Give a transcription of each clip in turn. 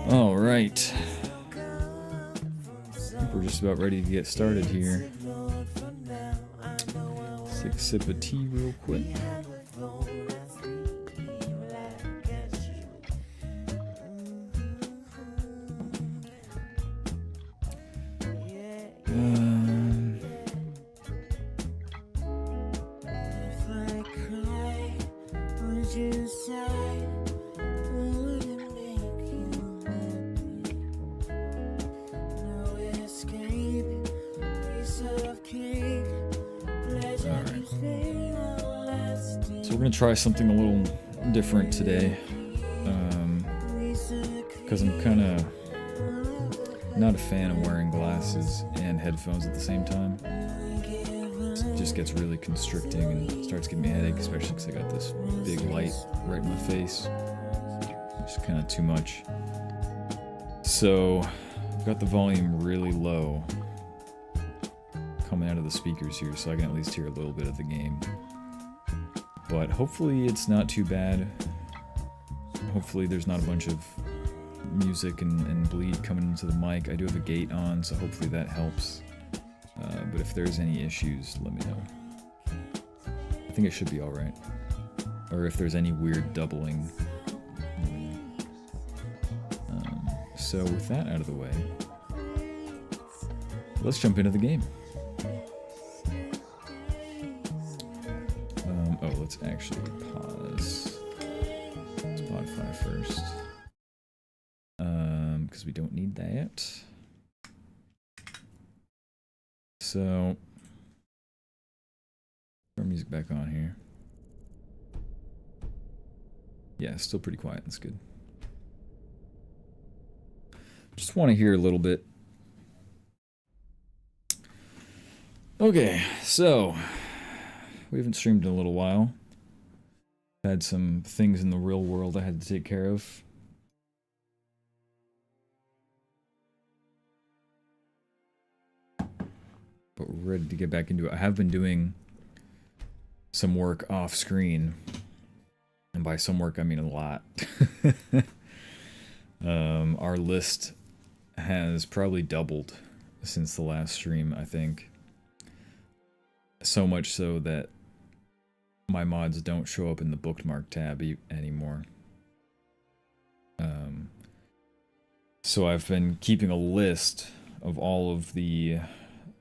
All right. I think we're just about ready to get started here. Let's take a sip of tea real quick. Try something a little different today, because I'm kind of not a fan of wearing glasses and headphones at the same time. It just gets really constricting and starts giving me a headache, especially because I got this big light right in my face. It's kind of too much. So I've got the volume really low coming out of the speakers here, so I can at least hear a little bit of the game. But hopefully it's not too bad. Hopefully there's not a bunch of music and bleed coming into the mic. I do have a gate on, so hopefully that helps. But if there's any issues, let me know. I think it should be alright. Or if there's any weird doubling. So with that out of the way, let's jump into the game. Let's actually pause Spotify first, because we don't need that. So, our music back on here. Yeah, still pretty quiet. That's good. Just want to hear a little bit. Okay, so we haven't streamed in a little while. Had some things in the real world I had to take care of. But we're ready to get back into it. I have been doing some work off screen. And by some work, I mean a lot. Our list has probably doubled since the last stream, I think. So much so that my mods don't show up in the bookmark tab anymore. So I've been keeping a list of all of the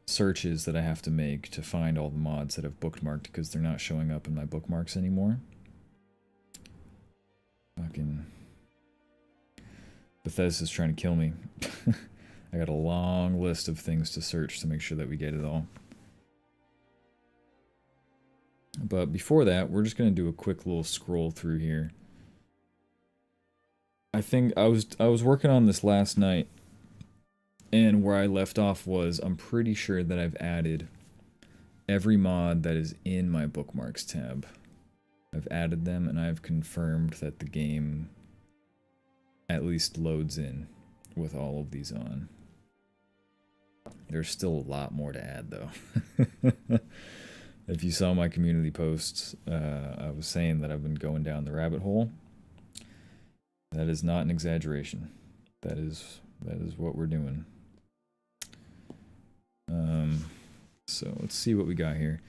searches that I have to make to find all the mods that I've bookmarked, because they're not showing up in my bookmarks anymore. Fucking Bethesda's trying to kill me. I got a long list of things to search to make sure that we get it all. But before that, we're just going to do a quick little scroll through here. I think I was working on this last night, and where I left off was, I'm pretty sure that I've added every mod that is in my bookmarks tab. I've added them, and I've confirmed that the game at least loads in with all of these on. There's still a lot more to add, though. If you saw my community posts, I was saying that I've been going down the rabbit hole. That is not an exaggeration. That is what we're doing. So let's see what we got here.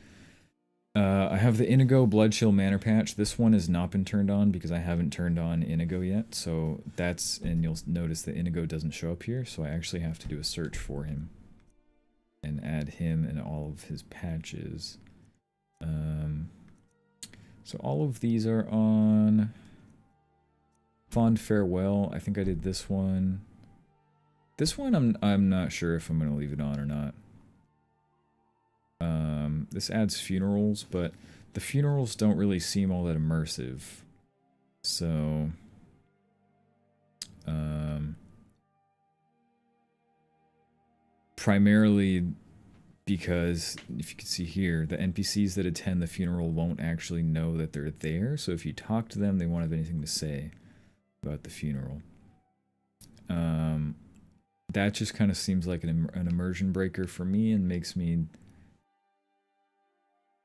I have the Inigo Bloodchill Manor Patch. This one has not been turned on because I haven't turned on Inigo yet. So and you'll notice that Inigo doesn't show up here. So I actually have to do a search for him and add him and all of his patches. So all of these are on Fond Farewell. I think I did this one. This one I'm not sure if I'm gonna leave it on or not. This adds funerals, but the funerals don't really seem all that immersive. So primarily because, if you can see here, the NPCs that attend the funeral won't actually know that they're there, so if you talk to them, they won't have anything to say about the funeral. That just kind of seems like an immersion breaker for me and makes me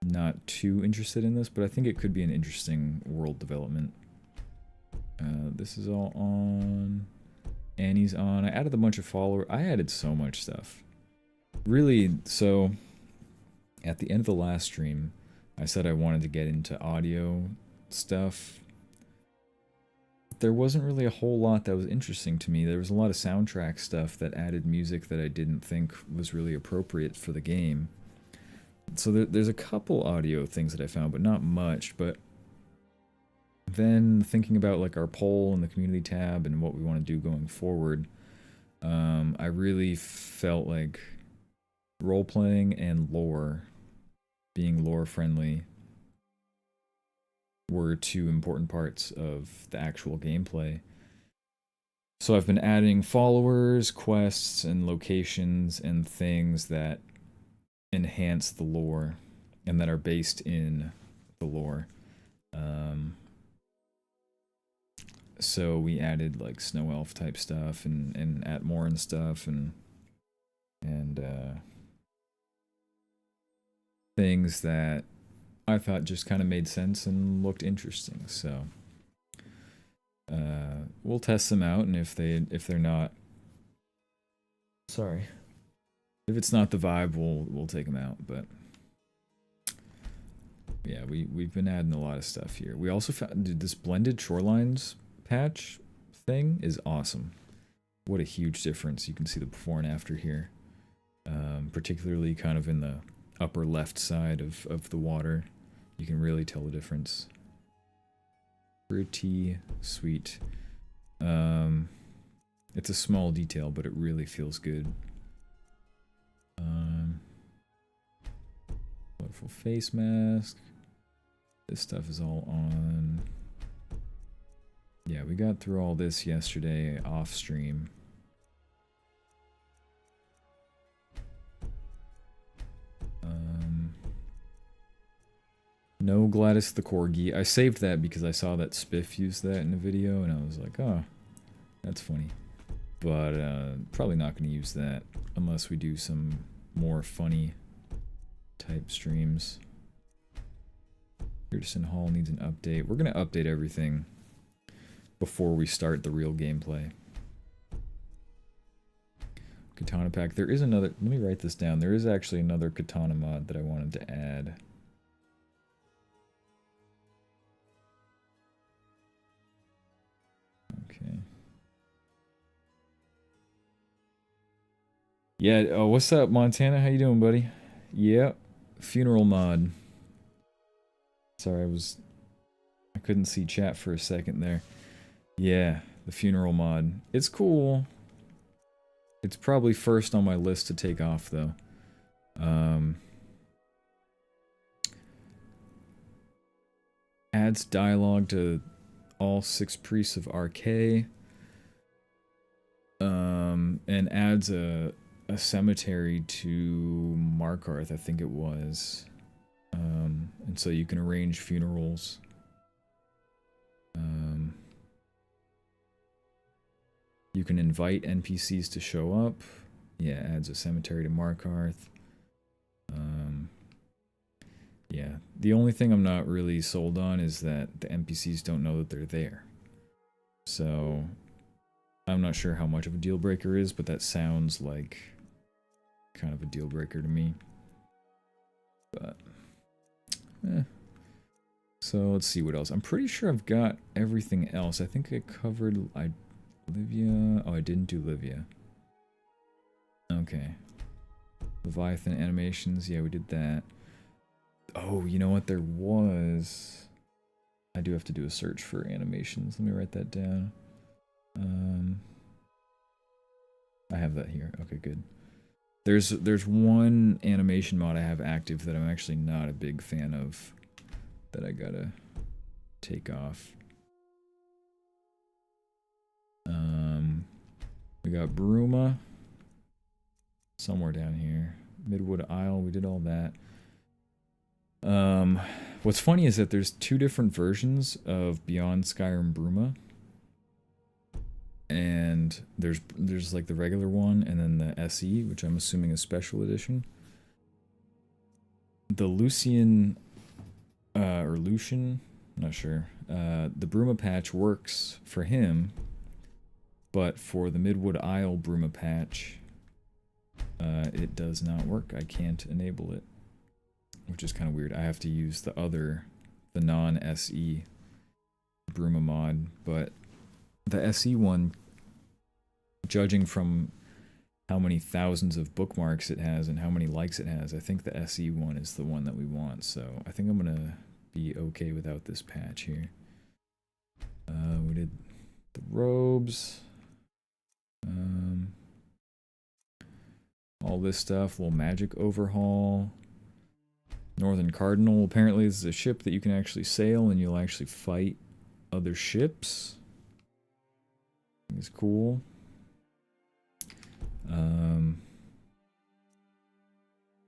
not too interested in this, but I think it could be an interesting world development. This is all on. Annie's on. I added a bunch of followers. I added so much stuff. Really, so at the end of the last stream, I said I wanted to get into audio stuff. There wasn't really a whole lot that was interesting to me. There was a lot of soundtrack stuff that added music that I didn't think was really appropriate for the game. So there's a couple audio things that I found, but not much. But then thinking about like our poll and the community tab and what we want to do going forward, I really felt like role-playing and lore, being lore-friendly, were two important parts of the actual gameplay. So I've been adding followers, quests, and locations and things that enhance the lore and that are based in the lore. So we added like snow elf type stuff and Atmoran stuff and things that I thought just kind of made sense and looked interesting. So we'll test them out, and if they're not, sorry, if it's not the vibe, we'll take them out. But yeah, we've been adding a lot of stuff here. We also found, dude, this blended shorelines patch thing is awesome. What a huge difference. You can see the before and after here, particularly kind of in the upper left side of the water. You can really tell the difference. Pretty sweet. It's a small detail, but it really feels good. Colorful face mask. This stuff is all on. Yeah, we got through all this yesterday off stream. No Gladys the Corgi. I saved that because I saw that Spiff used that in a video, and I was like, oh, that's funny. But probably not going to use that unless we do some more funny type streams. Pearson Hall needs an update. We're going to update everything before we start the real gameplay. Katana pack. There is another... Let me write this down. There is actually another katana mod that I wanted to add. Okay. Yeah, oh, what's up, Montana? How you doing, buddy? Yep. Funeral mod. Sorry, I couldn't see chat for a second there. Yeah, the funeral mod. It's cool. It's probably first on my list to take off, though. Adds dialogue to all 6 priests of RK. And adds a cemetery to Markarth, I think it was. And so you can arrange funerals. You can invite NPCs to show up. Yeah, adds a cemetery to Markarth. Yeah, the only thing I'm not really sold on is that the NPCs don't know that they're there. So, I'm not sure how much of a deal breaker is, but that sounds like kind of a deal breaker to me. But, So, let's see what else. I'm pretty sure I've got everything else. I think I covered... Livia... Oh, I didn't do Livia. Okay. Leviathan animations. Yeah, we did that. Oh, you know what? There was... I do have to do a search for animations. Let me write that down. I have that here. Okay, good. There's one animation mod I have active that I'm actually not a big fan of that I gotta take off. We got Bruma somewhere down here. Midwood Isle, we did all that. What's funny is that there's 2 different versions of Beyond Skyrim Bruma. And there's like the regular one and then the SE, which I'm assuming is special edition. The Lucian or Lucian I'm not sure. The Bruma patch works for him, but for the Midwood Isle Bruma patch, it does not work. I can't enable it, which is kind of weird. I have to use the non-SE Bruma mod, but the SE one, judging from how many thousands of bookmarks it has and how many likes it has, I think the SE one is the one that we want, so I think I'm gonna be okay without this patch here. We did the robes, all this stuff, little magic overhaul. Northern Cardinal, apparently this is a ship that you can actually sail and you'll actually fight other ships. It's cool.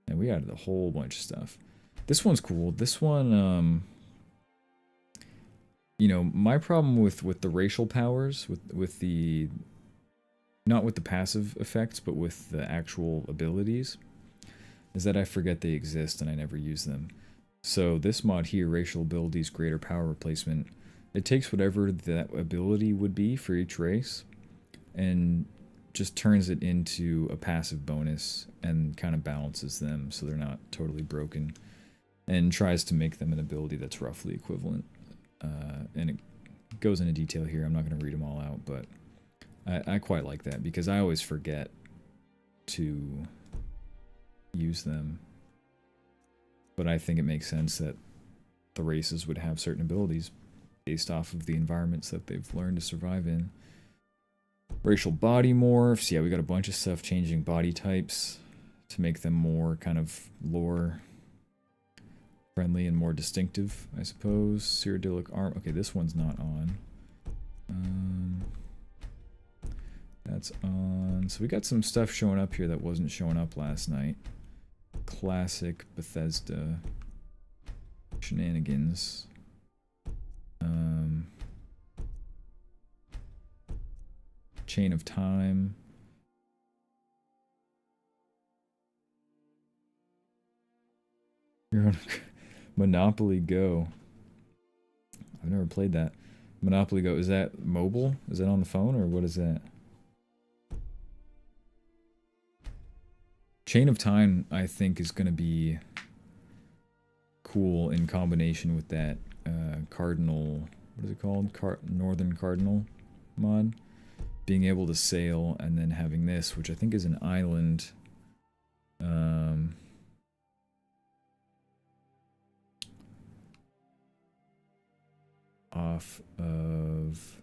And we added a whole bunch of stuff. This one's cool. This one, you know, my problem with the racial powers, with the, not with the passive effects, but with the actual abilities, is that I forget they exist and I never use them. So this mod here, racial abilities, greater power replacement, it takes whatever that ability would be for each race and just turns it into a passive bonus and kind of balances them so they're not totally broken, and tries to make them an ability that's roughly equivalent. And it goes into detail here. I'm not going to read them all out, but I quite like that because I always forget to use them. But I think it makes sense that the races would have certain abilities based off of the environments that they've learned to survive in. Racial body morphs. Yeah, we got a bunch of stuff changing body types to make them more kind of lore friendly and more distinctive, I suppose. Cyrodiilic arm. Okay, this one's not on. That's on. So we got some stuff showing up here that wasn't showing up last night. Classic Bethesda shenanigans. Chain of Time. You're on Monopoly Go. I've never played that. Monopoly Go, is that mobile? Is that on the phone or what is that? Chain of Time, I think, is going to be cool in combination with that Cardinal, what is it called? Northern Cardinal mod. Being able to sail and then having this, which I think is an island. Off of,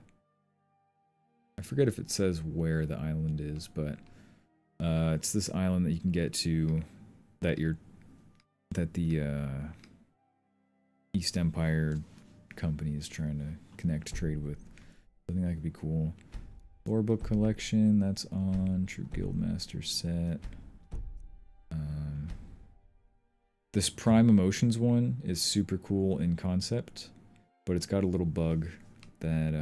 I forget if it says where the island is, but it's this island that you can get to that the East Empire company is trying to connect trade with. I think that could be cool. Lore book collection, that's on. True Guildmaster set. This Prime Emotions one is super cool in concept, but it's got a little bug that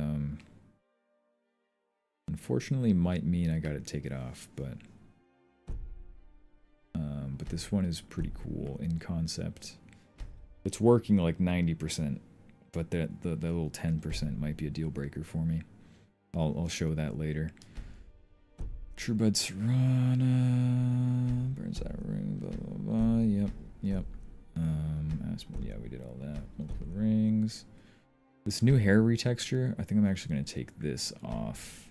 unfortunately might mean I gotta take it off, but this one is pretty cool in concept. It's working like 90%, but the little 10% might be a deal breaker for me. I'll show that later. Truebud Serrana, Burnside Ring, blah blah blah. Yep. Yeah, we did all that. Multiple rings. This new hair retexture, I think I'm actually gonna take this off.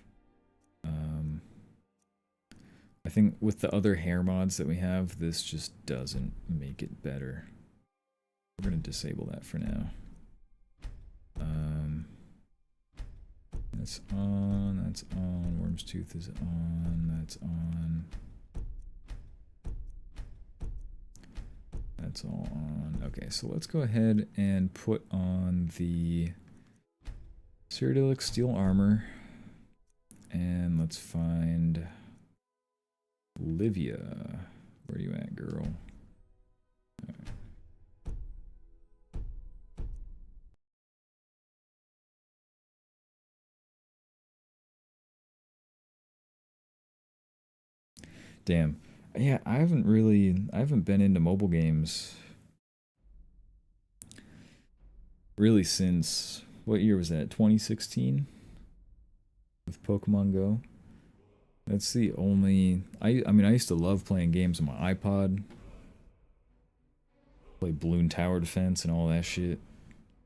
I think with the other hair mods that we have, this just doesn't make it better. We're gonna disable that for now. That's on, that's on, Worm's Tooth is on, that's on. That's all on. Okay, so let's go ahead and put on the Cyrodiilic Steel Armor. And let's find Livia. Where are you at, girl? Right. Damn. Yeah, I haven't been into mobile games really since, what year was that? 2016 with Pokemon Go. That's the only, I mean, I used to love playing games on my iPod. Play Balloon Tower Defense and all that shit.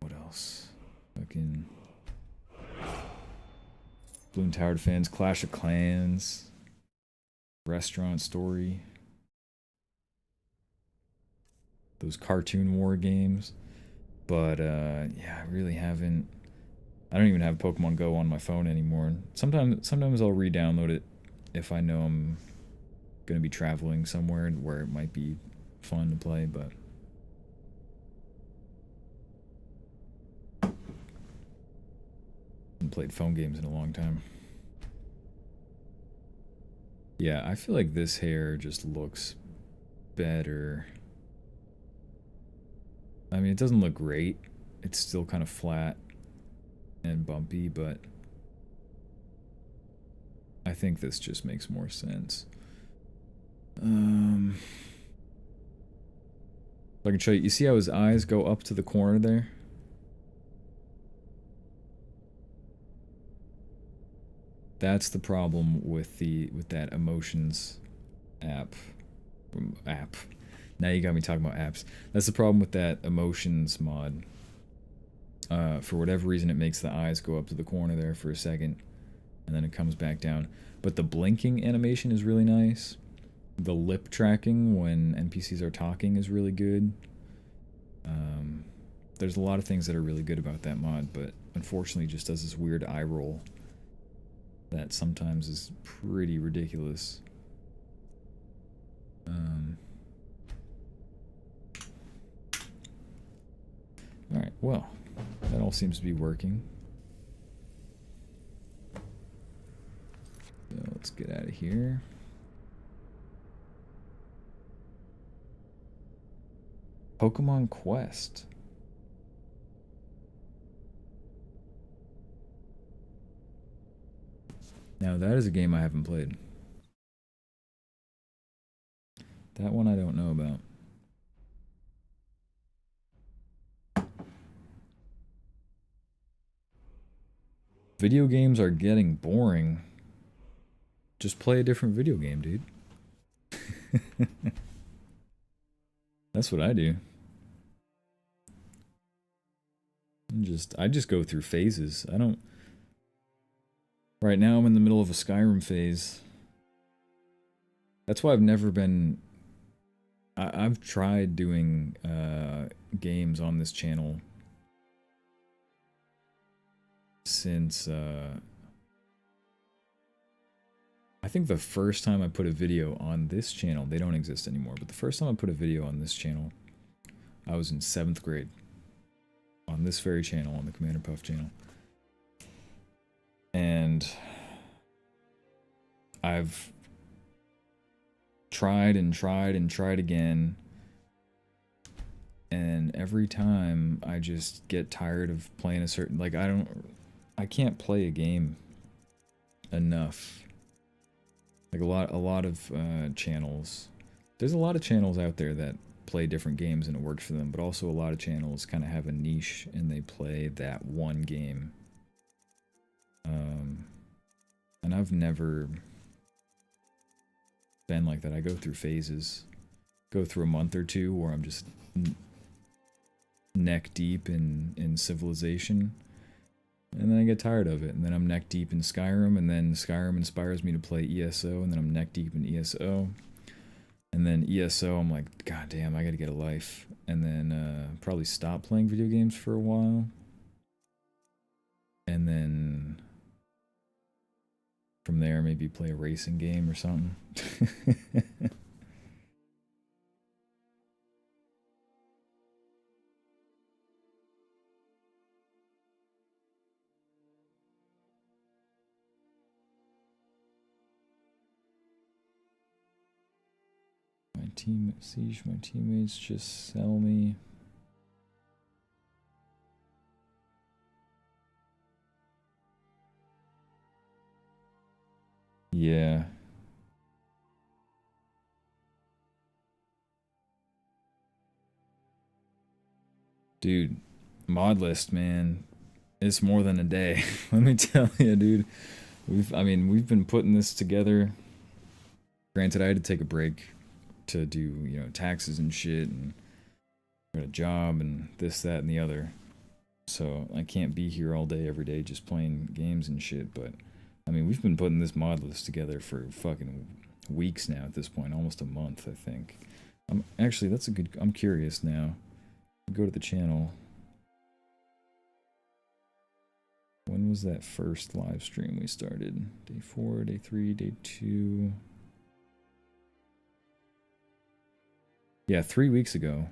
What else? Fucking Balloon Tower Defense, Clash of Clans, Restaurant Story. Those cartoon war games. But yeah, I really haven't. I don't even have Pokemon Go on my phone anymore. Sometimes I'll re-download it if I know I'm gonna be traveling somewhere where it might be fun to play, but I haven't played phone games in a long time. Yeah, I feel like this hair just looks better. I mean, it doesn't look great. It's still kind of flat and bumpy, but I think this just makes more sense. I can show you. You see how his eyes go up to the corner there? That's the problem with that emotions app. Now you got me talking about apps. That's the problem with that emotions mod. For whatever reason, it makes the eyes go up to the corner there for a second, and then it comes back down. But the blinking animation is really nice. The lip tracking when NPCs are talking is really good. There's a lot of things that are really good about that mod, but unfortunately it just does this weird eye roll that sometimes is pretty ridiculous. Alright, well, that all seems to be working. So let's get out of here. Pokemon Quest. Now that is a game I haven't played. That one I don't know about. Video games are getting boring. Just play a different video game, dude. That's what I do. I just go through phases. I don't. Right now I'm in the middle of a Skyrim phase. That's why I've never been. I've tried doing games on this channel since I think the first time I put a video on this channel, they don't exist anymore, but the first time I put a video on this channel, I was in 7th grade. On this very channel, on the Commander Puff channel. And I've tried and tried and tried again. And every time I just get tired of playing a certain, like I can't play a game enough. Like a lot of channels. There's a lot of channels out there that play different games and it works for them, but also a lot of channels kind of have a niche and they play that one game. And I've never been like that. I go through phases. Go through a month or two where I'm just neck deep in Civilization. And then I get tired of it. And then I'm neck deep in Skyrim. And then Skyrim inspires me to play ESO. And then I'm neck deep in ESO. And then ESO, I'm like, God damn, I gotta get a life. And then probably stop playing video games for a while. And then from there, maybe play a racing game or something. My teammates just sell me. Yeah. Dude, Mod list, man. It's more than a day. Let me tell you, dude. We've been putting this together. Granted, I had to take a break to do, you know, taxes and shit, and got a job and this, that, and the other. So I can't be here all day, every day, just playing games and shit. But I mean, we've been putting this mod list together for fucking weeks now. At this point, almost a month, I think. Actually, that's a good. I'm curious now. Go to the channel. When was that first live stream we started? Day 4, day 3, day 2. Yeah, 3 weeks ago.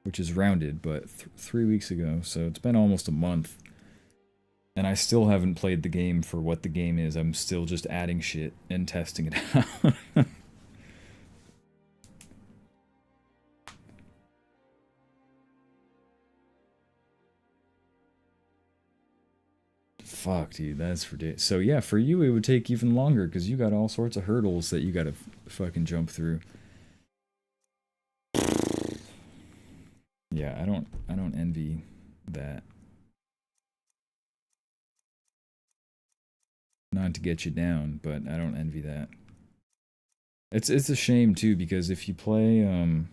Which is rounded, but 3 weeks ago. So it's been almost a month. And I still haven't played the game for what the game is. I'm still just adding shit and testing it out. Fuck, dude, that's ridiculous. So yeah, for you it would take even longer because you got all sorts of hurdles that you gotta fucking jump through. Yeah, I don't envy that. Not to get you down, but I don't envy that. It's a shame too, because if you play you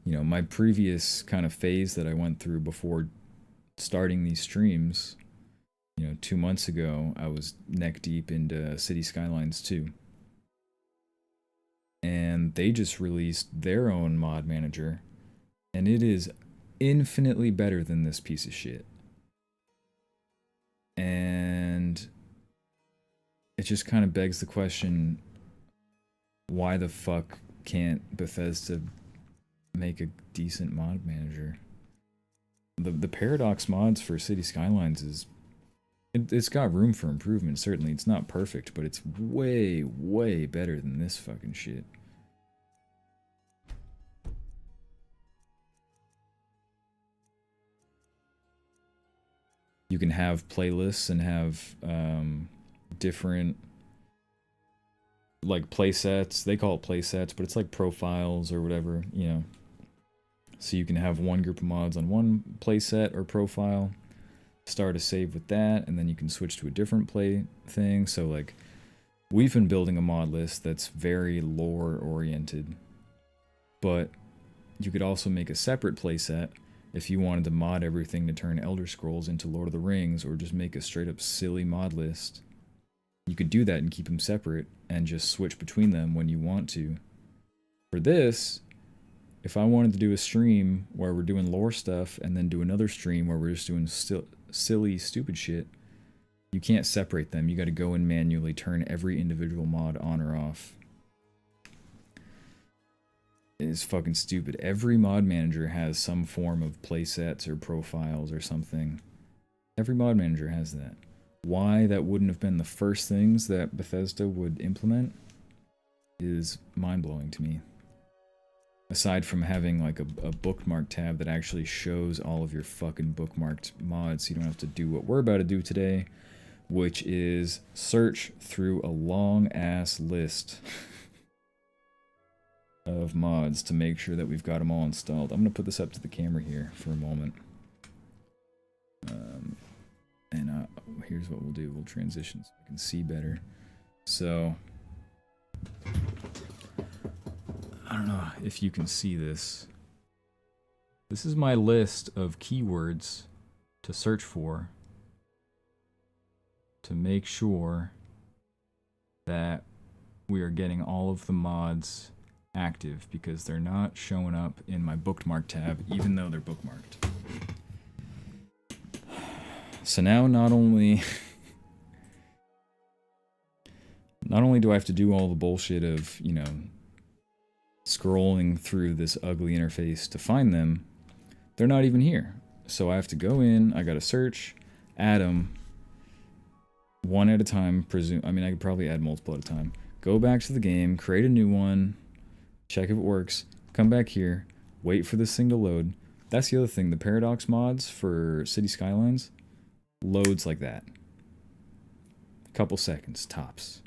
know, my previous kind of phase that I went through before starting these streams, you know, 2 months ago, I was neck deep into City Skylines 2. And they just released their own mod manager, and it is infinitely better than this piece of shit. And it just kind of begs the question, why the fuck can't Bethesda make a decent mod manager? The Paradox mods for City Skylines is... It's got room for improvement, certainly. It's not perfect, but it's way, way better than this fucking shit. You can have playlists and have different, like, playsets. They call it playsets, but it's like profiles or whatever, you know. So you can have one group of mods on one playset or profile, start a save with that, and then you can switch to a different play thing. So, like, we've been building a mod list that's very lore oriented, but you could also make a separate playset if you wanted to mod everything to turn Elder Scrolls into Lord of the Rings, or just make a straight up silly mod list. You could do that and keep them separate and just switch between them when you want to. For this, if I wanted to do a stream where we're doing lore stuff and then do another stream where we're just doing silly, stupid shit, you can't separate them. You got to go and manually turn every individual mod on or off. It is fucking stupid. Every mod manager has some form of playsets or profiles or something. Every mod manager has that. Why that wouldn't have been the first things that Bethesda would implement is mind-blowing to me. Aside from having like a bookmark tab that actually shows all of your fucking bookmarked mods, so you don't have to do what we're about to do today, which is search through a long-ass list of mods to make sure that we've got them all installed. I'm going to put this up to the camera here for a moment. And here's what we'll do. We'll transition so I can see better. So, I don't know if you can see this. This is my list of keywords to search for to make sure that we are getting all of the mods active, because they're not showing up in my bookmark tab even though they're bookmarked. So now not only do I have to do all the bullshit of, you know, scrolling through this ugly interface to find them, they're not even here. So I have to go in, I gotta search, add them one at a time, I mean, I could probably add multiple at a time. Go back to the game, create a new one, check if it works, come back here, wait for this thing to load. That's the other thing, the Paradox mods for City Skylines loads like that. Couple seconds, tops.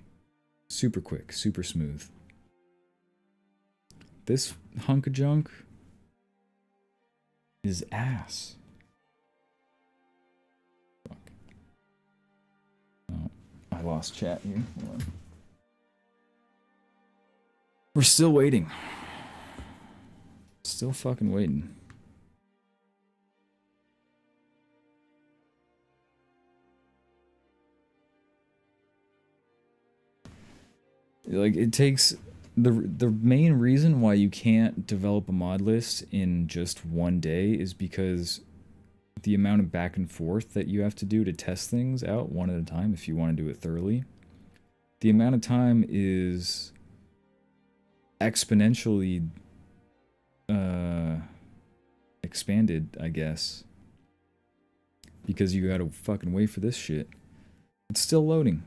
Super quick, super smooth. This hunk of junk is ass. Fuck. Oh, I lost chat here. Hold on. We're still waiting. Still fucking waiting. Like, it takes the main reason why you can't develop a mod list in just one day is because the amount of back and forth that you have to do to test things out one at a time if you want to do it thoroughly. The amount of time is exponentially expanded, I guess. Because you gotta fucking wait for this shit. It's still loading.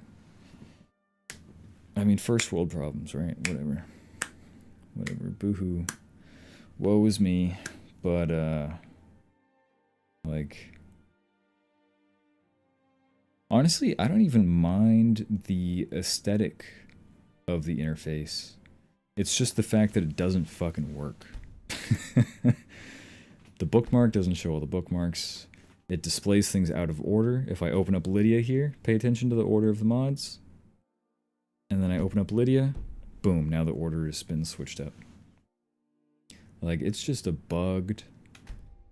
I mean, first world problems, right? Whatever. Whatever. Boo-hoo. Woe is me. But, like... honestly, I don't even mind the aesthetic of the interface. It's just the fact that it doesn't fucking work. The bookmark doesn't show all the bookmarks. It displays things out of order. If I open up Lydia here, pay attention to the order of the mods. And then I open up Lydia, boom, now the order has been switched up. Like, it's just a bugged,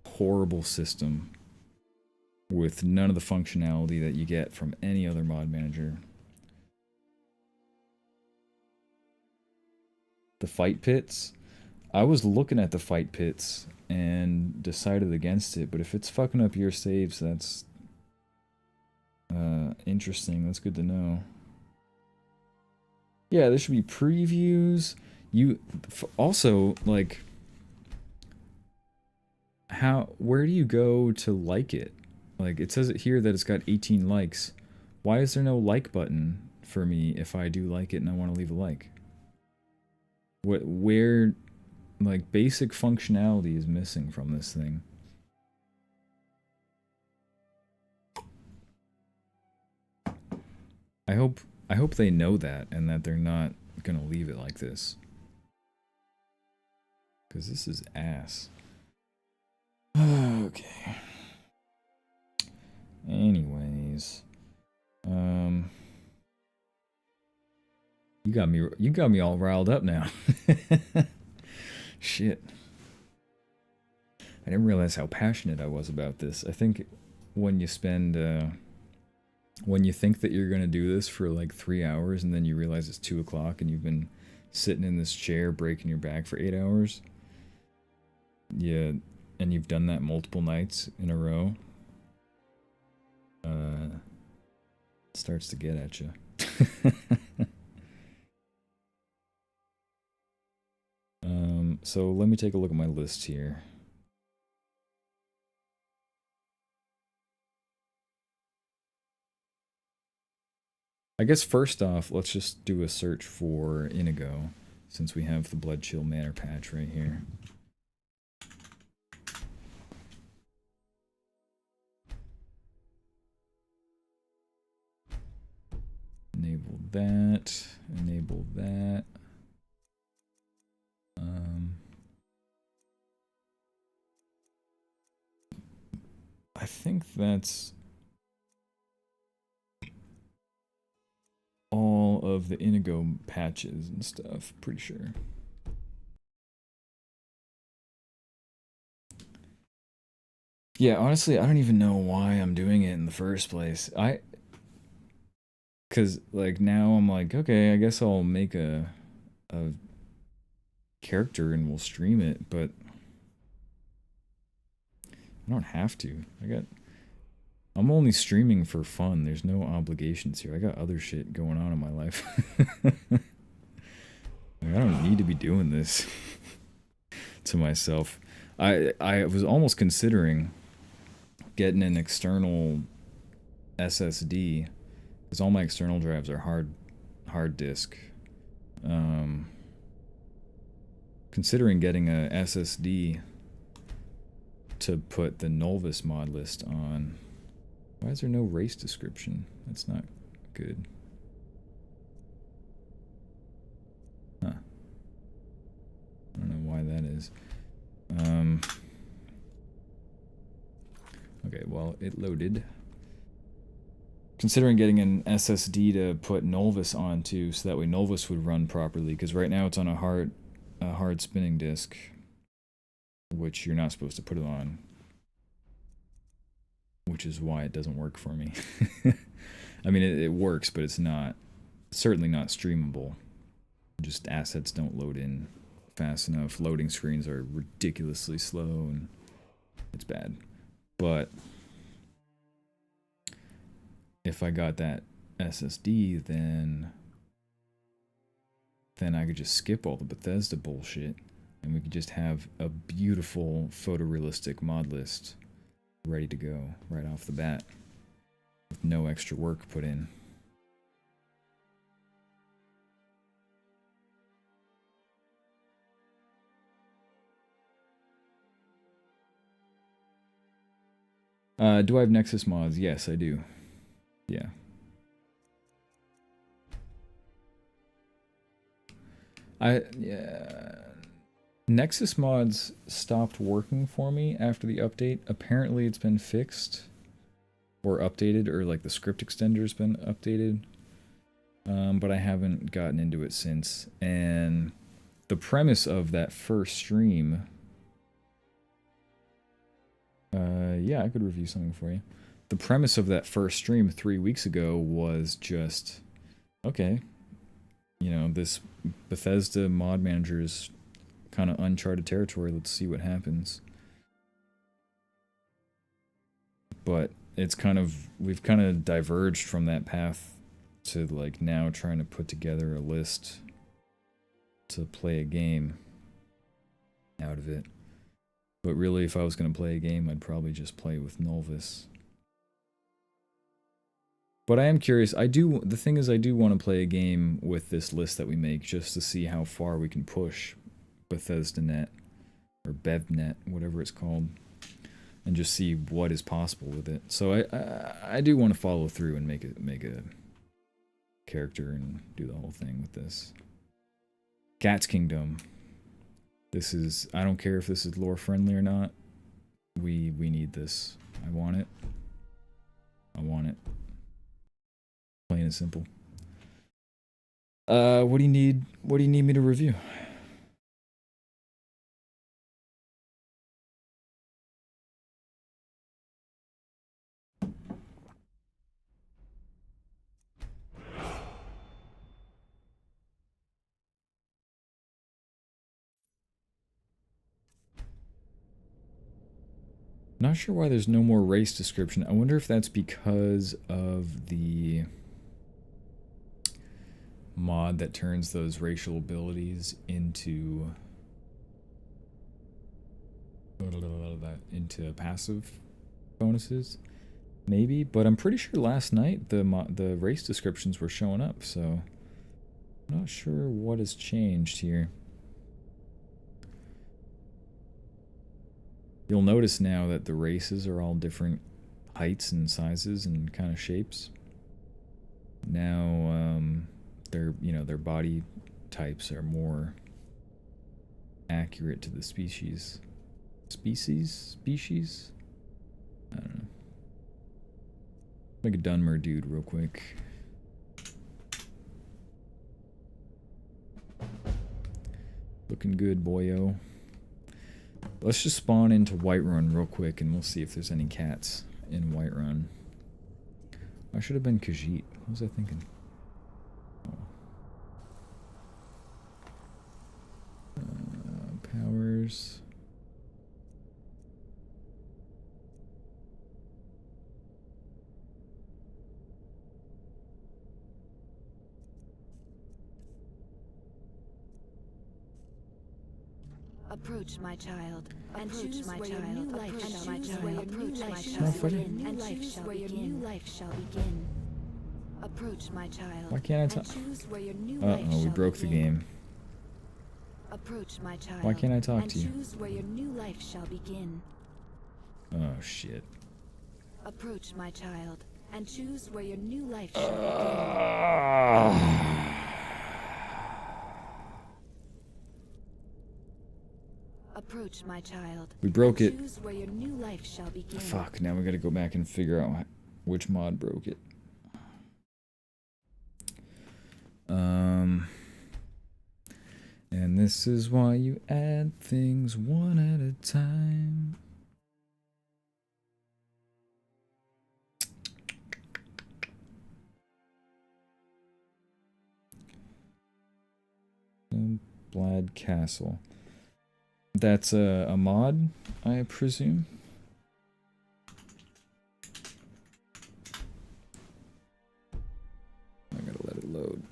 horrible system with none of the functionality that you get from any other mod manager. The fight pits? I was looking at the fight pits and decided against it, but if it's fucking up your saves, that's interesting. That's good to know. Yeah, there should be previews. Also, like, where do you go to like it? Like, it says it here that it's got 18 likes. Why is there no like button for me if I do like it and I want to leave a like? Where, like, basic functionality is missing from this thing. I hope they know that and that they're not gonna leave it like this. Because this is ass. Okay. Anyways. You got me all riled up now. Shit. I didn't realize how passionate I was about this. I think when you spend, when you think that you're gonna do this for like 3 hours and then you realize it's 2 o'clock and you've been sitting in this chair breaking your back for 8 hours. Yeah, and you've done that multiple nights in a row. It starts to get at you. So let me take a look at my list here. I guess first off, let's just do a search for Inigo, since we have the Blood Chill Manor patch right here. Enable that, enable that. I think that's all of the Inigo patches and stuff, pretty sure. Yeah, honestly, I don't even know why I'm doing it in the first place. Cause like now I'm like, okay, I guess I'll make a character and we'll stream it, but I don't have to. I'm only streaming for fun. There's no obligations here. I got other shit going on in my life. Like, I don't need to be doing this to myself. I was almost considering getting an external SSD because all my external drives are hard disk. Considering getting a SSD to put the Nolvis mod list on. Why is there no race description? That's not good. Huh. I don't know why that is. Okay, well, it loaded. Considering getting an SSD to put Nulvis onto, so that way Nulvis would run properly, because right now it's on a hard spinning disk, which you're not supposed to put it on, which is why it doesn't work for me. I mean, it works, but it's certainly not streamable. Just assets don't load in fast enough. Loading screens are ridiculously slow, and it's bad. But if I got that SSD, then I could just skip all the Bethesda bullshit, and we could just have a beautiful photorealistic mod list ready to go right off the bat with no extra work put in. Do I have Nexus mods? Yes, I do. Yeah. Nexus mods stopped working for me after the update. Apparently it's been fixed or updated, or like the script extender's been updated. But I haven't gotten into it since. And the premise of that first stream... yeah, I could review something for you. The premise of that first stream 3 weeks ago was just, okay, you know, this Bethesda mod manager is kind of uncharted territory. Let's see what happens. But it's kind of, we've kind of diverged from that path to like now trying to put together a list to play a game out of it. But really, if I was going to play a game, I'd probably just play with Nulvis. But I am curious. The thing is, I do want to play a game with this list that we make, just to see how far we can push Bethesda or Bethnet, whatever it's called, and just see what is possible with it. So I do want to follow through and make a character and do the whole thing with this. Cat's Kingdom. This is, I don't care if this is lore friendly or not. We need this. I want it. I want it. Plain and simple. What do you need me to review? Not sure why there's no more race description. I wonder if that's because of the mod that turns those racial abilities into passive bonuses. Maybe, but I'm pretty sure last night the race descriptions were showing up, so I'm not sure what has changed here. You'll notice now that the races are all different heights and sizes and kind of shapes. Now, their body types are more accurate to the species. Species? I don't know. Make a Dunmer dude real quick. Looking good, boyo. Let's just spawn into Whiterun real quick and we'll see if there's any cats in Whiterun. I should have been Khajiit. What was I thinking? Powers. Approach my child, and choose my child. Approach my child. Approach my child, and choose where your new life shall begin. Approach my child. Why can't I talk? Uh-oh, we broke the game. Approach my child. Why can't I talk to you? And choose where your new life shall begin. Oh shit. Approach my child, and choose where your new life shall begin. Approach, my child. We broke it. Choose where your new life shall begin. Fuck, now we gotta go back and figure out which mod broke it. And this is why you add things one at a time. Blad Castle. That's a mod, I presume. I gotta let it load.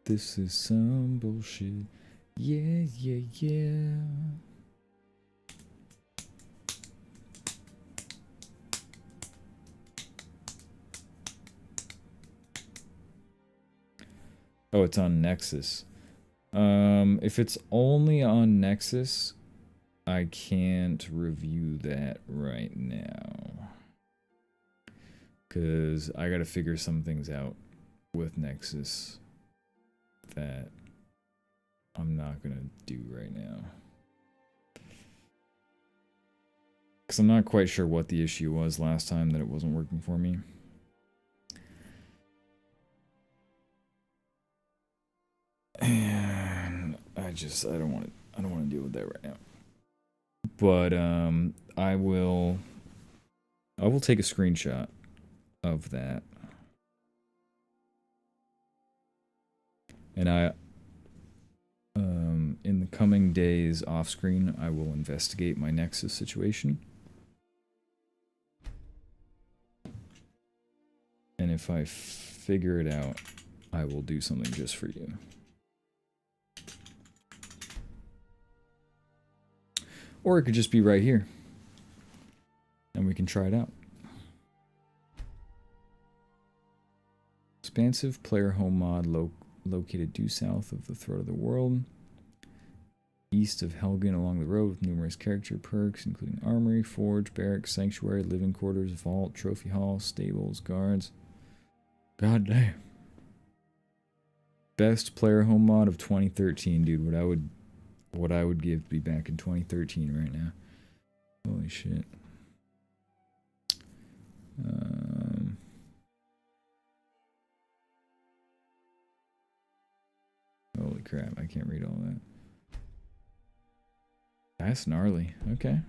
This is some bullshit. Yeah, yeah, yeah. Oh, it's on Nexus. If it's only on Nexus, I can't review that right now. 'Cause I gotta figure some things out with Nexus that I'm not gonna do right now. 'Cause I'm not quite sure what the issue was last time that it wasn't working for me. And I don't want to deal with that right now. But I will take a screenshot of that. And in the coming days off screen, I will investigate my Nexus situation. And if I figure it out, I will do something just for you. Or it could just be right here. And we can try it out. Expansive player home mod located due south of the Throat of the World. East of Helgen along the road with numerous character perks, including armory, forge, barracks, sanctuary, living quarters, vault, trophy hall, stables, guards. God damn. Best player home mod of 2013, dude. What I would give to be back in 2013 right now. Holy shit. Holy crap, I can't read all that. That's gnarly. Okay.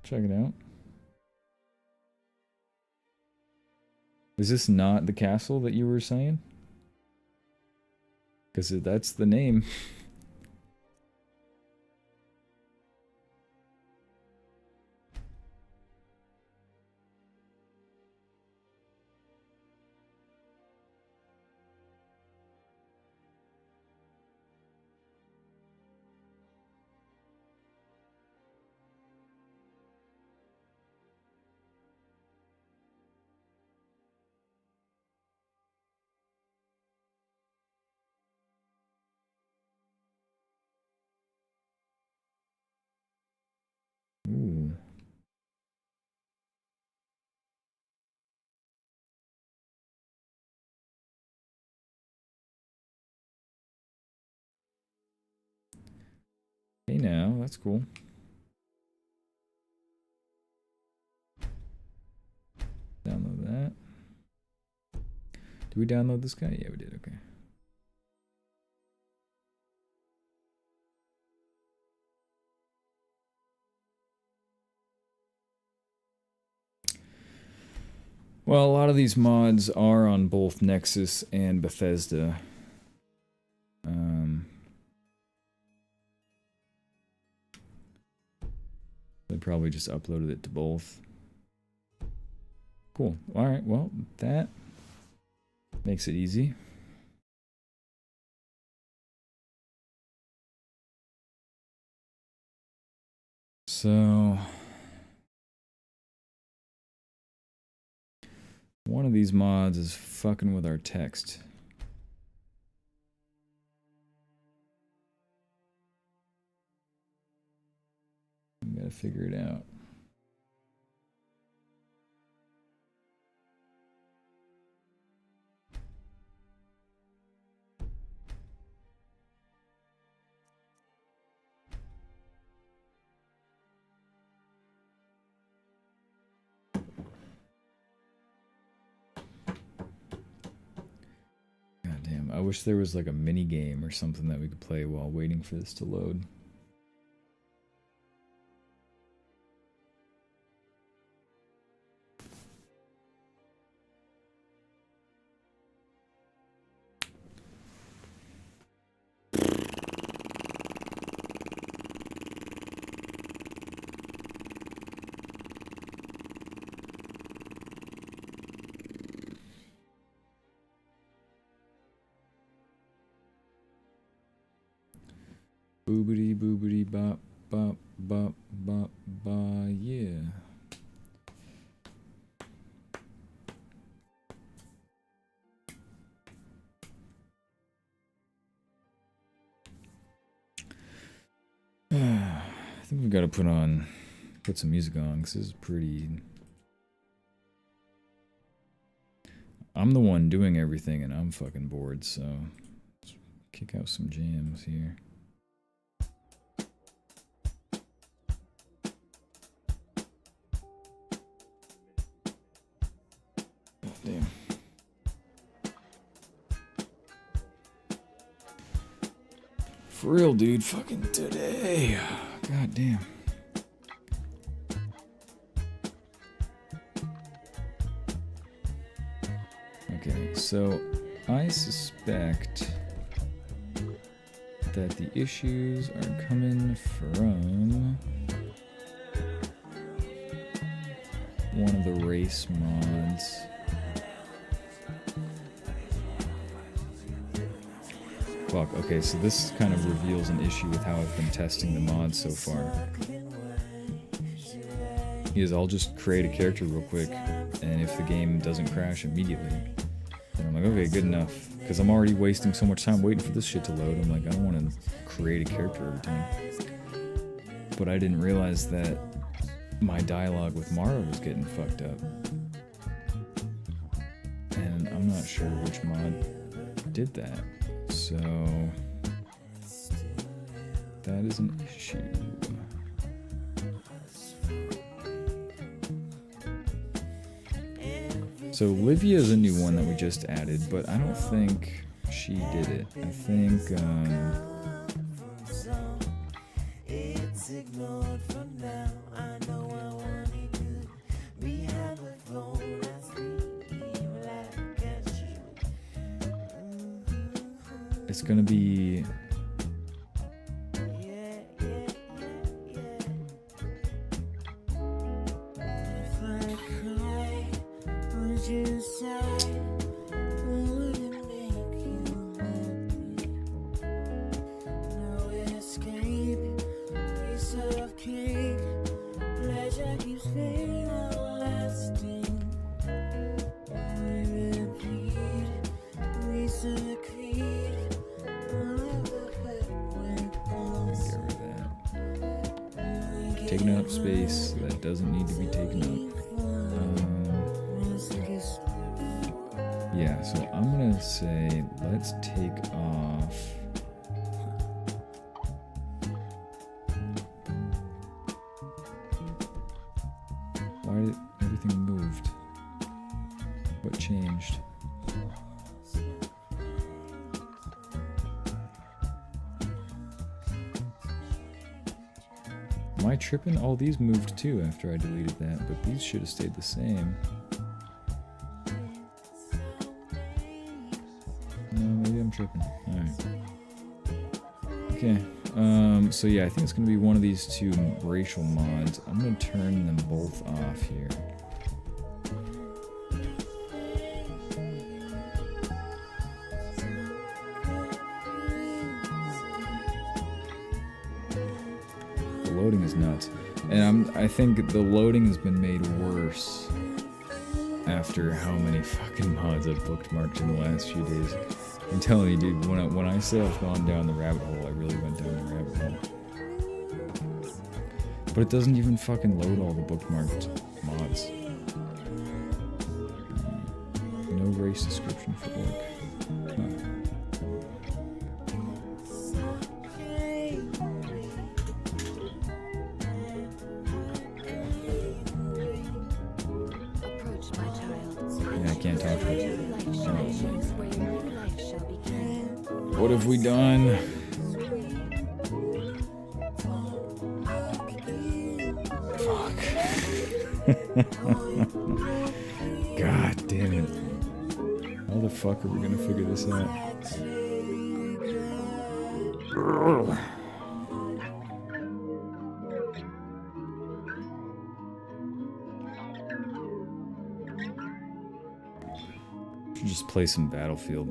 Check it out. Is this not the castle that you were saying? Because that's the name. Ooh. Hey now, that's cool. Download that. Did we download this guy? Yeah, we did. Okay. Well, a lot of these mods are on both Nexus and Bethesda. They probably just uploaded it to both. Cool. Alright, well, that makes it easy. So one of these mods is fucking with our text. to figure it out. I wish there was like a mini game or something that we could play while waiting for this to load. Boobity boobity bop bop bop bop ba, yeah. I think we've got to put some music on, because this is pretty... I'm the one doing everything and I'm fucking bored, so let's kick out some jams here. Damn. For real, dude, fucking today. God damn. Okay, so I suspect that the issues are coming from one of the race mods. Fuck, okay, so this kind of reveals an issue with how I've been testing the mods so far. I'll just create a character real quick, and if the game doesn't crash immediately, then I'm like, okay, good enough. Because I'm already wasting so much time waiting for this shit to load. I'm like, I don't want to create a character every time. But I didn't realize that my dialogue with Mara was getting fucked up. And I'm not sure which mod did that. So that is an issue. So Livia is a new one that we just added, but I don't think she did it. I think it's gonna be taking up space that doesn't need to be taken up. Yeah, so I'm gonna say let's take off why did everything moved? What changed? Am I tripping? All these moved too after I deleted that, but these should have stayed the same. No, maybe I'm tripping. Alright. Okay. So yeah, I think it's going to be one of these two racial mods. I'm going to turn them both off here. Loading is nuts, and I think the loading has been made worse after how many fucking mods I've bookmarked in the last few days. I'm telling you, dude, when I say I've gone down the rabbit hole, I really went down the rabbit hole. But it doesn't even fucking load all the bookmarked mods. No race description for orc. Huh. Yeah, I can't talk to it. What have we done? Fuck. God damn it. How the fuck are we gonna figure this out? Should just play some Battlefield.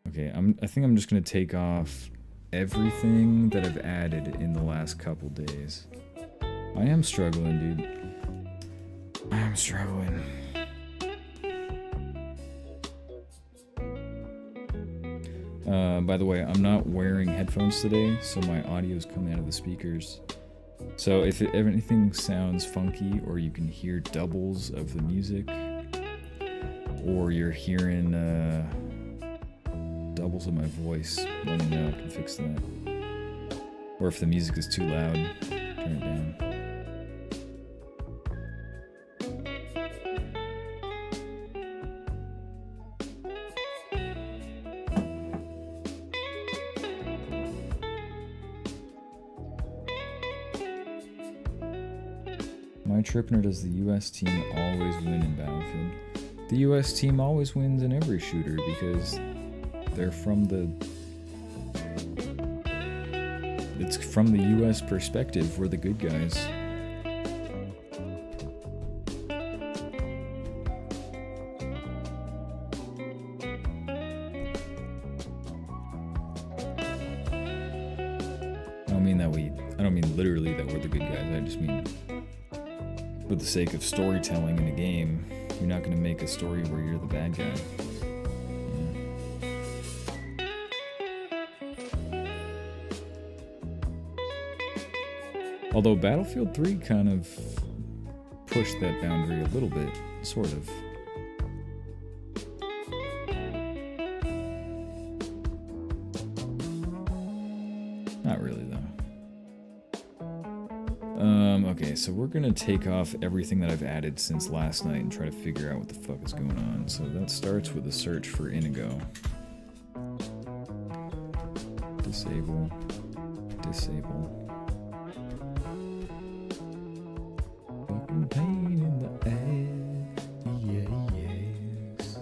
Okay, I think I'm just gonna take off everything that I've added in the last couple days. I am struggling, dude. I am struggling. By the way, I'm not wearing headphones today, so my audio is coming out of the speakers. So if anything sounds funky, or you can hear doubles of the music, or you're hearing doubles of my voice, let me know, I can fix that. Or if the music is too loud, turn it down. My Tripner, does the US team always win in Battlefield? The US team always wins in every shooter because they're from the... It's from the US perspective, we're the good guys. I don't mean literally that we're the good guys, I just mean for the sake of storytelling in a game, you're not going to make a story where you're the bad guy. Yeah. Although Battlefield 3 kind of pushed that boundary a little bit, sort of. Not really, though. Okay, so we're gonna take off everything that I've added since last night and try to figure out what the fuck is going on. So that starts with a search for Inigo. Disable. Disable. Fucking pain in the ass. Yeah, yes.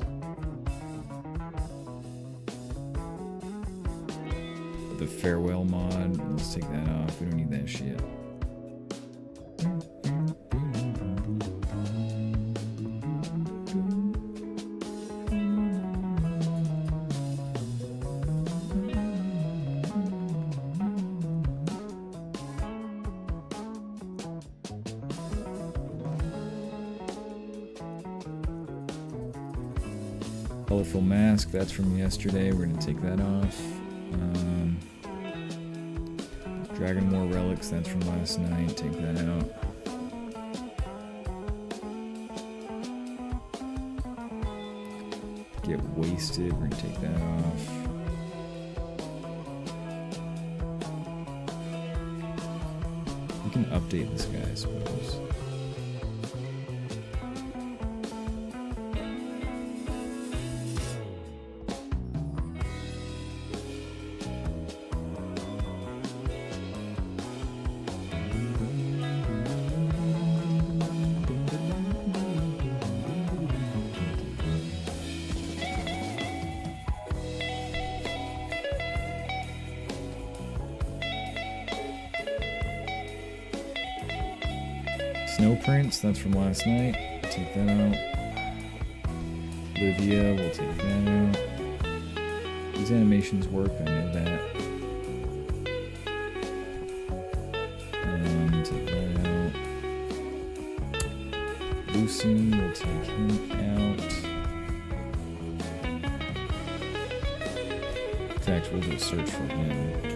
The farewell mod, let's take that off. We don't need that shit. Colorful mask, that's from yesterday. We're gonna take that off. Dragon War relics, that's from last night. Take that out. Get wasted, we're gonna take that off. We can update this guy, I suppose. Snow Prince, that's from last night. Take that out. Livia, we'll take that out. These animations work, I know that. Take that out. Lucy, we'll take him out. In fact, we'll do a search for him.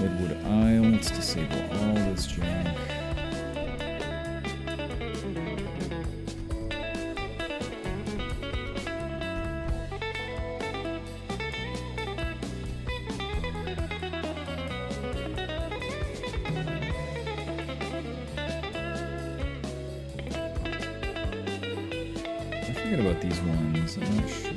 Redwood Isle, let's disable all this junk. I forget about these ones, I'm not sure.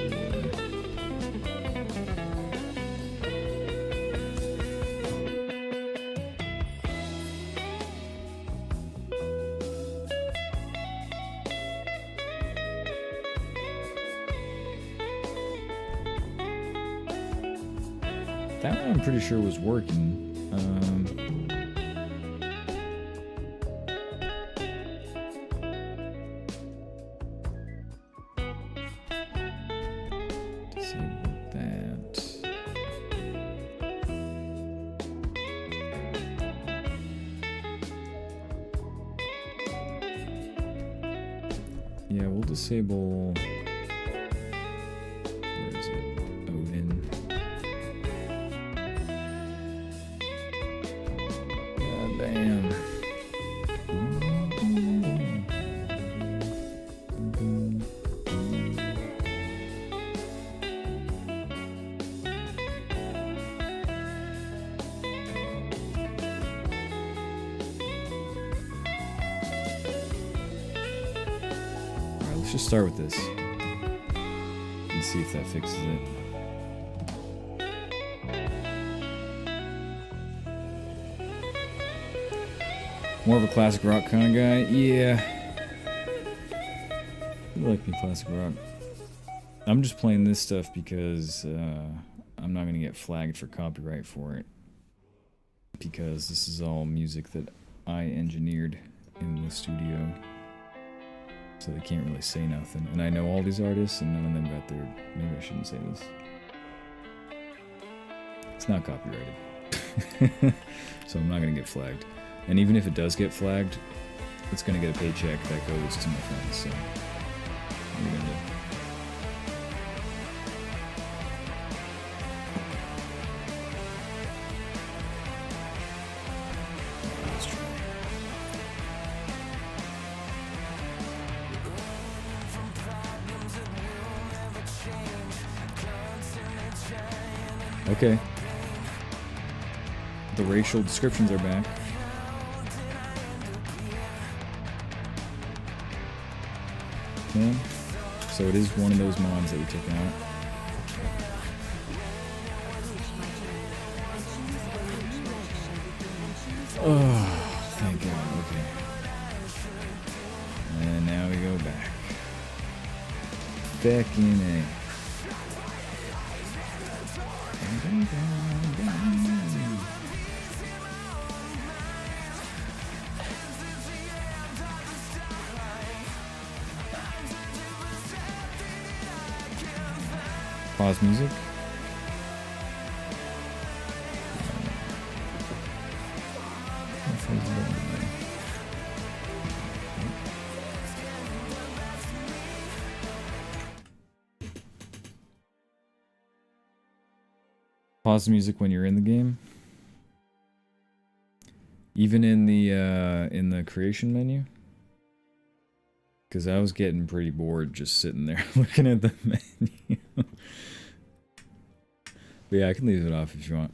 That one I'm pretty sure was working. Disable that. Yeah, we'll disable. Where is it? Odin. Damn. Alright, let's just start with this. And see if that fixes it. More of a classic rock kind of guy? Yeah. I like me classic rock. I'm just playing this stuff because I'm not going to get flagged for copyright for it. Because this is all music that I engineered in the studio. So they can't really say nothing. And I know all these artists and none of them got their... Maybe I shouldn't say this. It's not copyrighted. So I'm not going to get flagged. And even if it does get flagged, it's going to get a paycheck that goes to my friends, so what are you going to do? Let's try. Okay. The racial descriptions are back. Yeah. So it is one of those mods that we took out. Oh, thank God. Okay. And now we go back. Back in A. Pause music. Pause music when you're in the game. Even in the creation menu. Because I was getting pretty bored just sitting there looking at the menu. But yeah, I can leave it off if you want.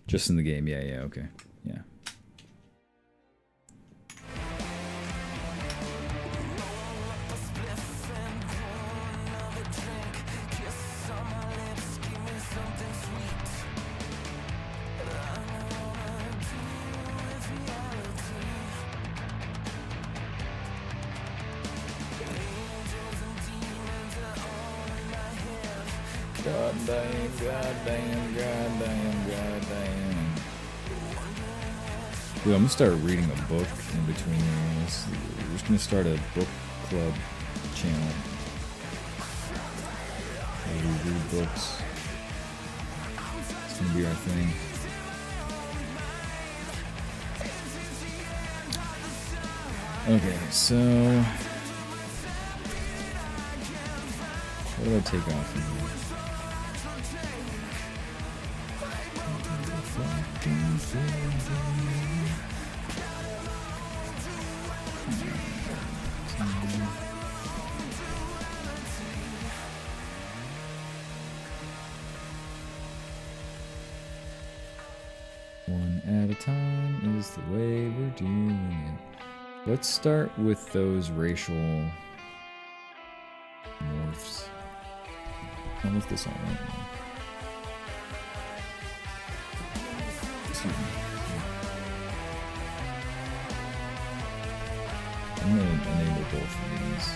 Just in the game, yeah, okay. Yeah. God damn, god damn, god damn, god damn. Dude, I'm gonna start reading a book in between these. We're just gonna start a book club channel. Where we read books. It's gonna be our thing. Okay, so what do I take off from here? One at a time is the way we're doing it. Let's start with those racial morphs. I'll lift this on right now. Excuse me. I'm going to enable both of these.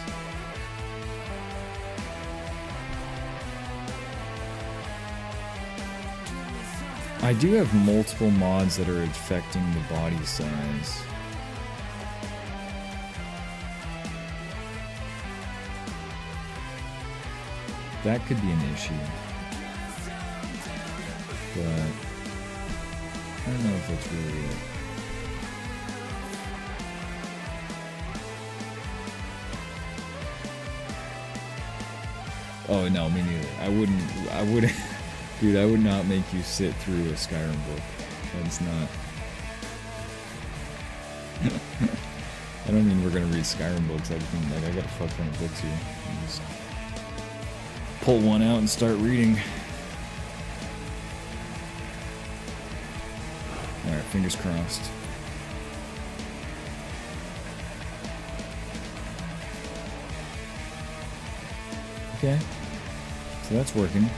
I do have multiple mods that are affecting the body size. That could be an issue. But I don't know if that's really it. Oh no, me neither. I wouldn't, dude, I would not make you sit through a Skyrim book. That's not. I don't mean we're gonna read Skyrim books. I just mean like I got a fuck ton of books here. Just pull one out and start reading. Alright, fingers crossed. Okay. So that's working.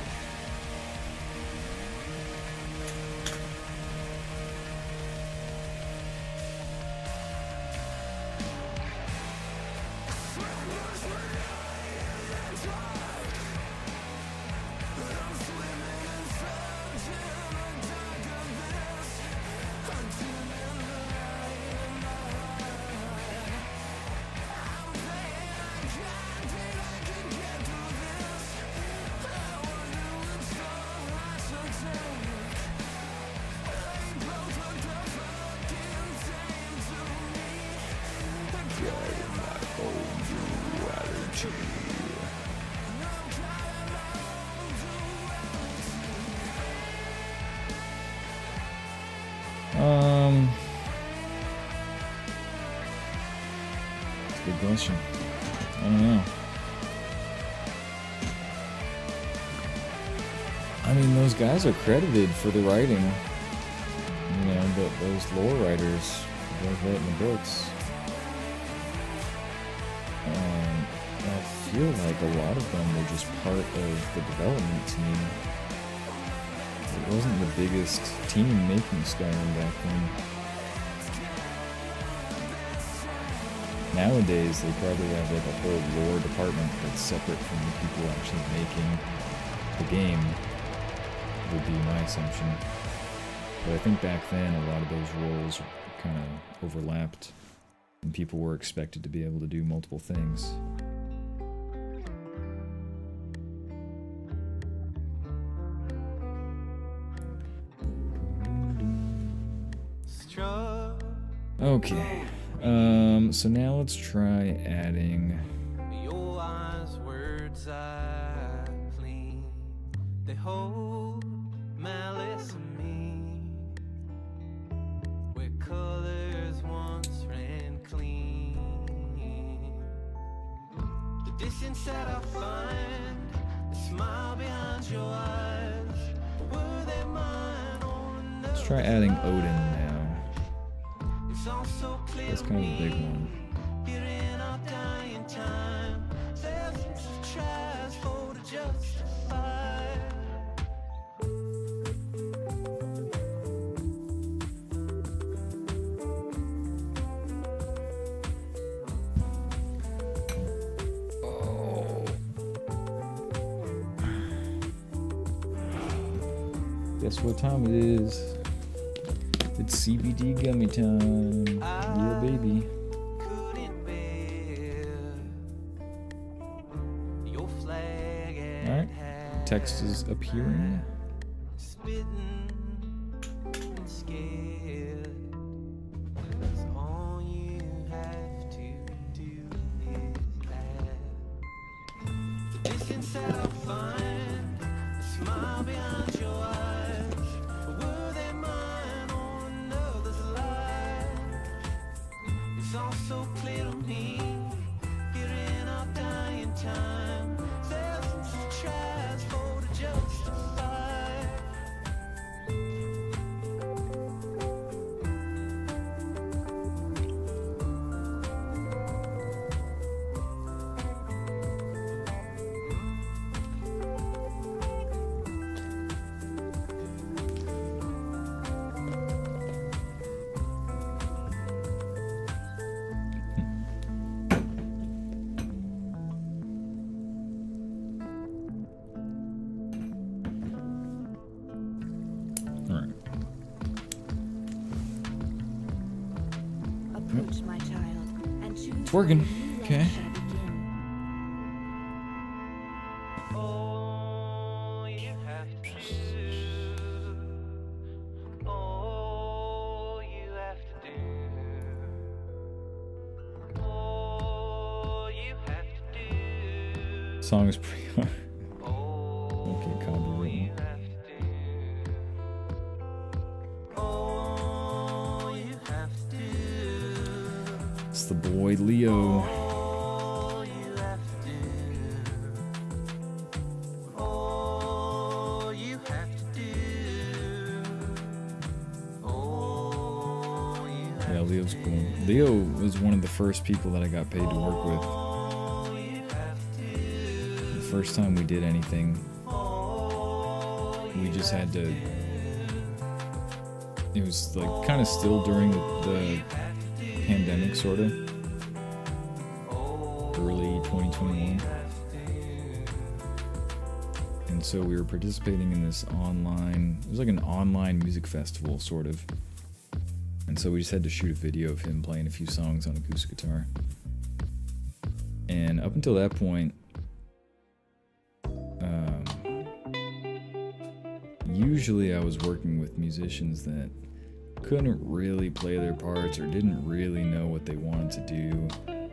That's a good question. I don't know. I mean, those guys are credited for the writing. You know, but those lore writers, those writing the books. I feel like a lot of them were just part of the development team. It wasn't the biggest team making Skyrim back then. Nowadays, they probably have like a whole lore department that's separate from the people actually making the game, would be my assumption. But I think back then, a lot of those roles kind of overlapped, and people were expected to be able to do multiple things. Okay, so now let's try adding. Your wise words are clean, they hold malice in me, where colors once ran clean. The distance that I find, the smile behind your eyes, were they mine or another? Let's try adding Odin now. So that's kind of a big one. Here in our dying time, thousands of tries for to justify. Oh. Guess what time it is? It's CBD gummy time. Yeah, baby. Couldn't bear your flag and Alright. Text is appearing. spitting and scared. 'Cause all you have to do is laugh. The distance that I find, the smile behind your eyes. Were they mine or another's lie? It's all so clear to me. Here in our dying time, thousands of tries for to justify. Alright. Approach my child and choose It's working. where your new life Okay. shall begin. Oh, you have to. Oh, you have to do. Oh, you have to do. Song is pretty hard. Oh, Okay, copyright. you have to do. Oh, you have to do. It's the boy Leo. Oh, you have to do. Oh, you have to do. Oh, you have Yeah, Leo's cool. Leo was one of the first people that I got paid to work with. Oh, you have to. The first time we did anything, we just had to. It was like kind of still during the pandemic, sort of. Early 2021. And so we were participating in this online, it was like an online music festival, sort of. And so we just had to shoot a video of him playing a few songs on acoustic guitar. And up until that point, usually I was working with musicians that couldn't really play their parts or didn't really know what they wanted to do.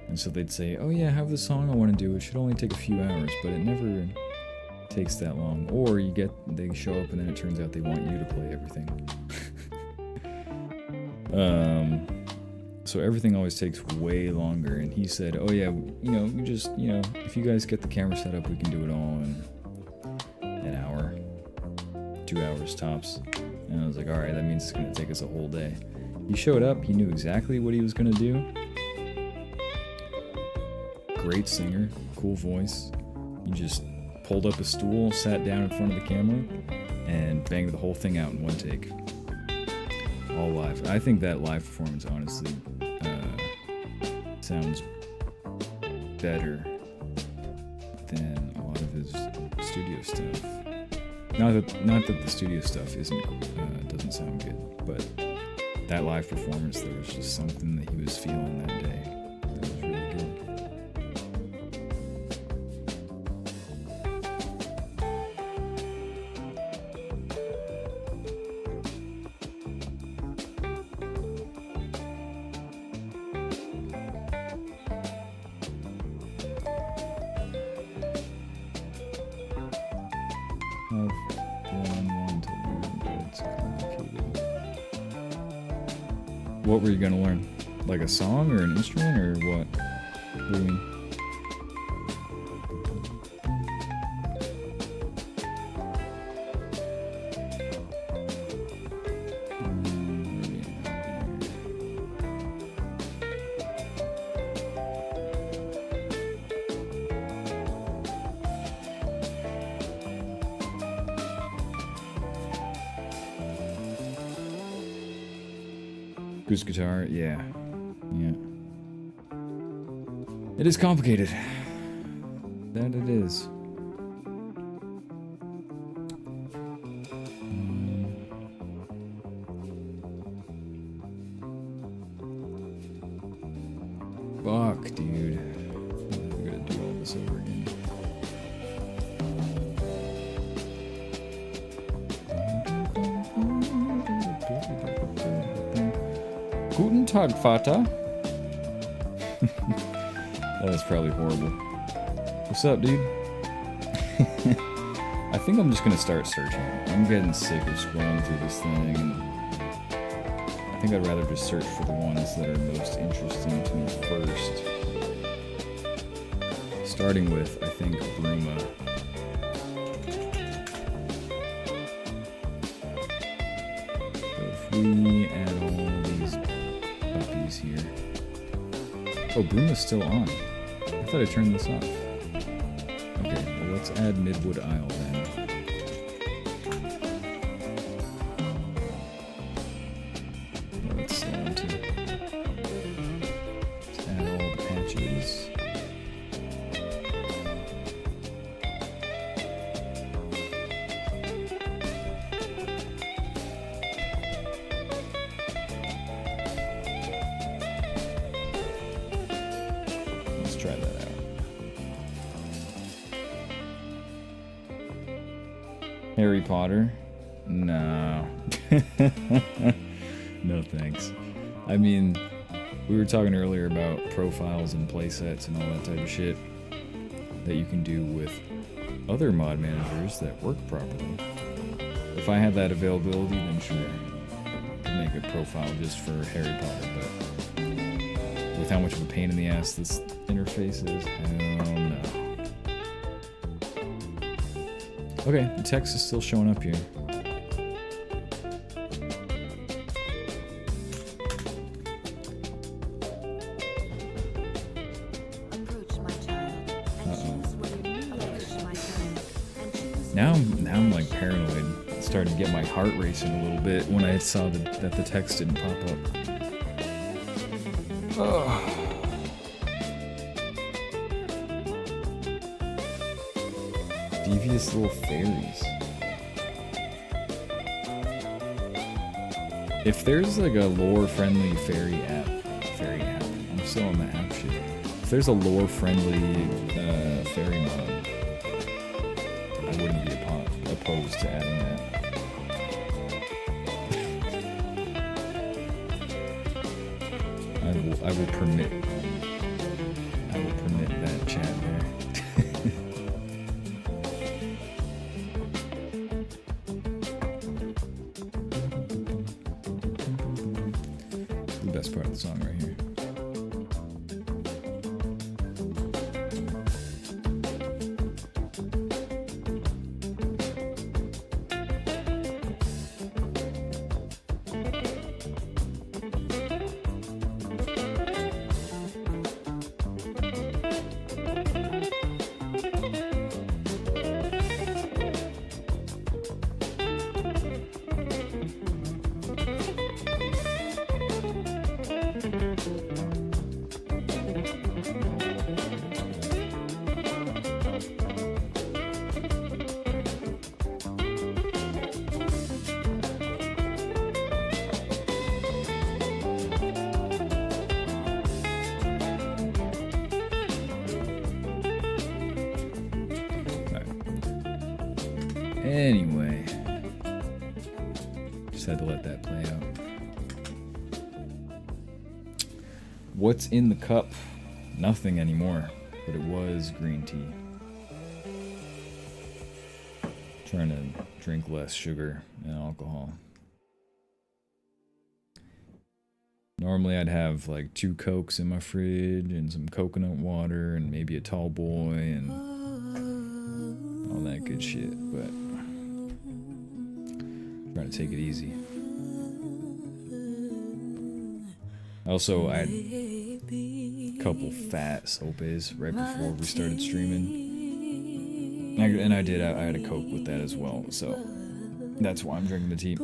And so they'd say, oh yeah, I have this song I want to do. It should only take a few hours, but it never takes that long. Or they show up and then it turns out they want you to play everything. So everything always takes way longer. And he said, oh yeah, you just, if you guys get the camera set up, we can do it all in an hour, 2 hours tops. And I was like, all right, that means it's going to take us a whole day. He showed up. He knew exactly what he was going to do. Great singer, cool voice. He just pulled up a stool, sat down in front of the camera, and banged the whole thing out in one take. All live. I think that live performance, honestly, sounds better than a lot of his studio stuff. Not that the studio stuff doesn't sound good, but that live performance, there was just something that he was feeling that day that was really good. What were you gonna learn? Like a song or an instrument or what? What do you mean? Acoustic guitar, yeah. It is complicated. That it is. Tag, Vater. That was probably horrible. What's up, dude? I think I'm just gonna start searching. I'm getting sick of scrolling through this thing. And I think I'd rather just search for the ones that are most interesting to me first. Starting with, I think, Bruma. So if we add all these puppies here. Oh, Bruma's still on. I thought I turned this off. Okay, well let's add Midwood Isle then. Oh, that's still on too. Let's add all the patches. Let's try that out. Harry Potter? No. No thanks. I mean, we were talking earlier about profiles and playsets and all that type of shit that you can do with other mod managers that work properly. If I had that availability, then sure. I'd make a profile just for Harry Potter, but with how much of a pain in the ass this interface is, hell no. Okay, the text is still showing up here. Approach my child and choose where your new life shall begin. And choose Now I'm like paranoid. It started to get my heart racing a little bit when I saw that the text didn't pop up. Oh. Devious little fairies. If there's like a lore-friendly fairy app, I'm still on the app shit. If there's a lore-friendly fairy mod, I wouldn't be opposed to adding that. I will permit that chat there. The best part of the song right here. Anyway, just had to let that play out. What's in the cup? Nothing anymore, but it was green tea. Trying to drink less sugar and alcohol. Normally I'd have like 2 Cokes in my fridge and some coconut water and maybe a tall boy and all that good shit, but trying to take it easy. Also, I had a couple fat sopes right before we started streaming. And I had a Coke with that as well, so that's why I'm drinking the tea.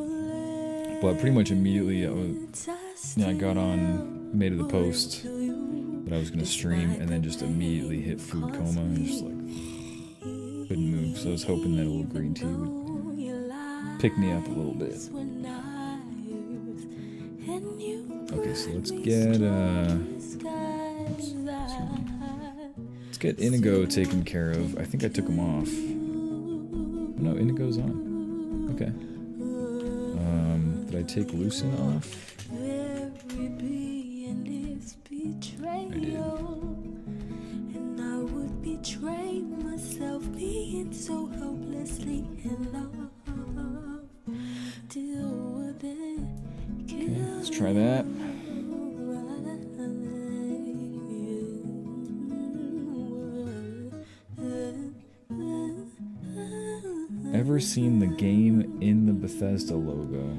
But pretty much immediately, I got on, made it the post that I was gonna stream, and then just immediately hit food coma and just like couldn't move. So I was hoping that a little green tea would pick me up a little bit. Okay, so let's get let's get Inigo taken care of. I think I took him off. No, Inigo's on. Okay. Did I take Lucin off? betray myself, being so hopelessly in love. Deal with it. Okay, let's try that. Ever seen the game in the Bethesda logo?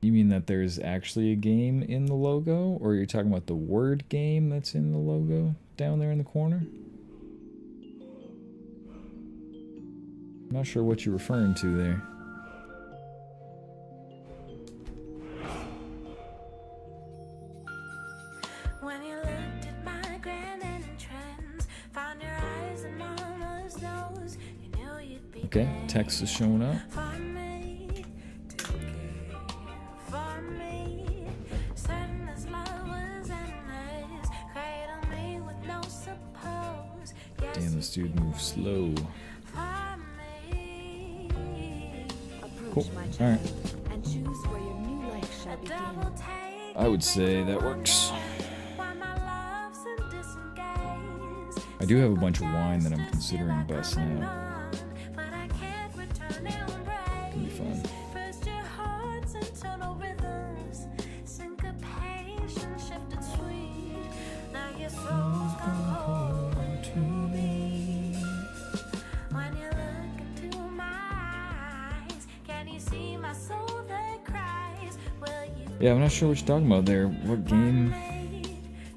You mean that there's actually a game in the logo? Or you're talking about the word game that's in the logo down there in the corner? I'm not sure what you're referring to there. When you looked at my grand entrance, found your eyes in mama's nose, you knew you'd be Okay, text is showing up. for me, to care for me. Certain as love was endless, cradle me with no suppose. Yes, Damn, this dude moves slow. for me. Approach Cool. my All child right. and choose where your new life shall A begin. double take. I would say that works. While my love's in disengage. I do have a bunch of wine that I'm considering busting out. But I can't return embrace. It'll be fun. First your heart's internal rhythms, syncopation shifted sweet. Now your soul's come home to me. When you look into my eyes, can you see my soul that cries? Will you Yeah, I'm not sure what you're talking about there. What game? wait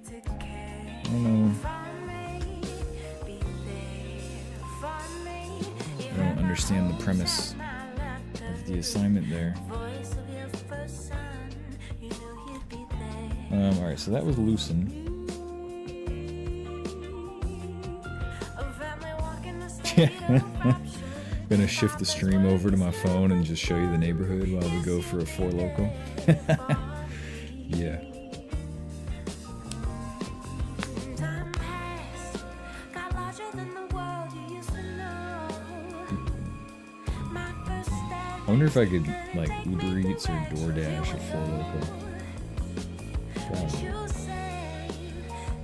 to care I don't know. for me? Be there for me. I don't understand the premise of the assignment there. Voice of your first son, you knew you'd be there. Alright, so that was loosen. A family walking the street of rapture. Gonna shift the stream over to my phone and just show you the neighborhood while we go for a 4 local. Yeah. Time passed, got larger than the world you used to know. My first step. I wonder if I could, like, Uber Eats or DoorDash a 4 local. Probably. You say,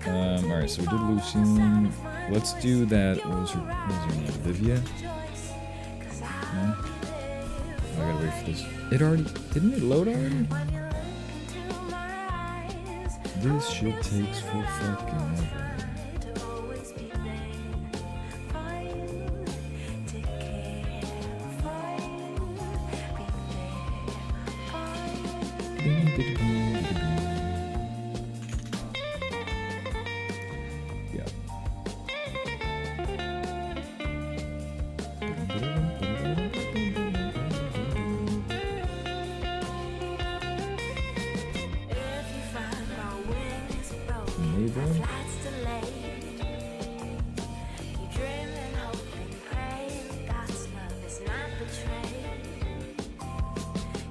Alright, so we did Lucian. Let's do that. What was her name? Olivia? cause No? Oh, I gotta wait for this. It already. Didn't it load already? when you look into my eyes, This shit takes for fucking ever. to always be there for you, to care for you, be there for you. Yeah. If you find my wings broken, Neighbor? flight's delayed. You dream and hope and pray God's love is not betrayed.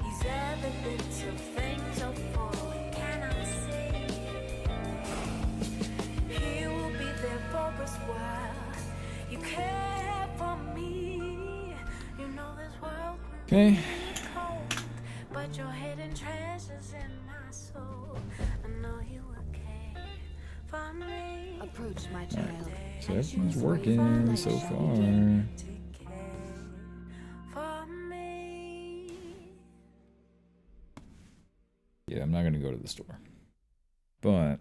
He's evidence of things hoped for we cannot see. He will be there for us while you care for me. You know this world can Okay. be cold, but your hidden treasures in my soul. I know you will care for me. Approach my child. So and everything's choose where your new working life so shall far. begin. To care for me. Yeah, I'm not gonna go to the store. But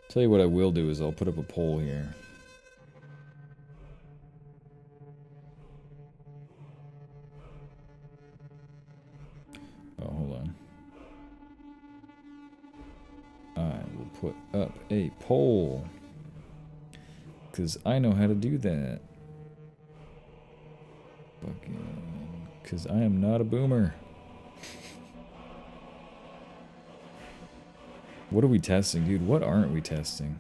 tell you what I will do is I'll put up a poll here. Oh, hold on. I will put up a poll. Because I know how to do that. Fucking. Because I am not a boomer. What are we testing, dude? What aren't we testing?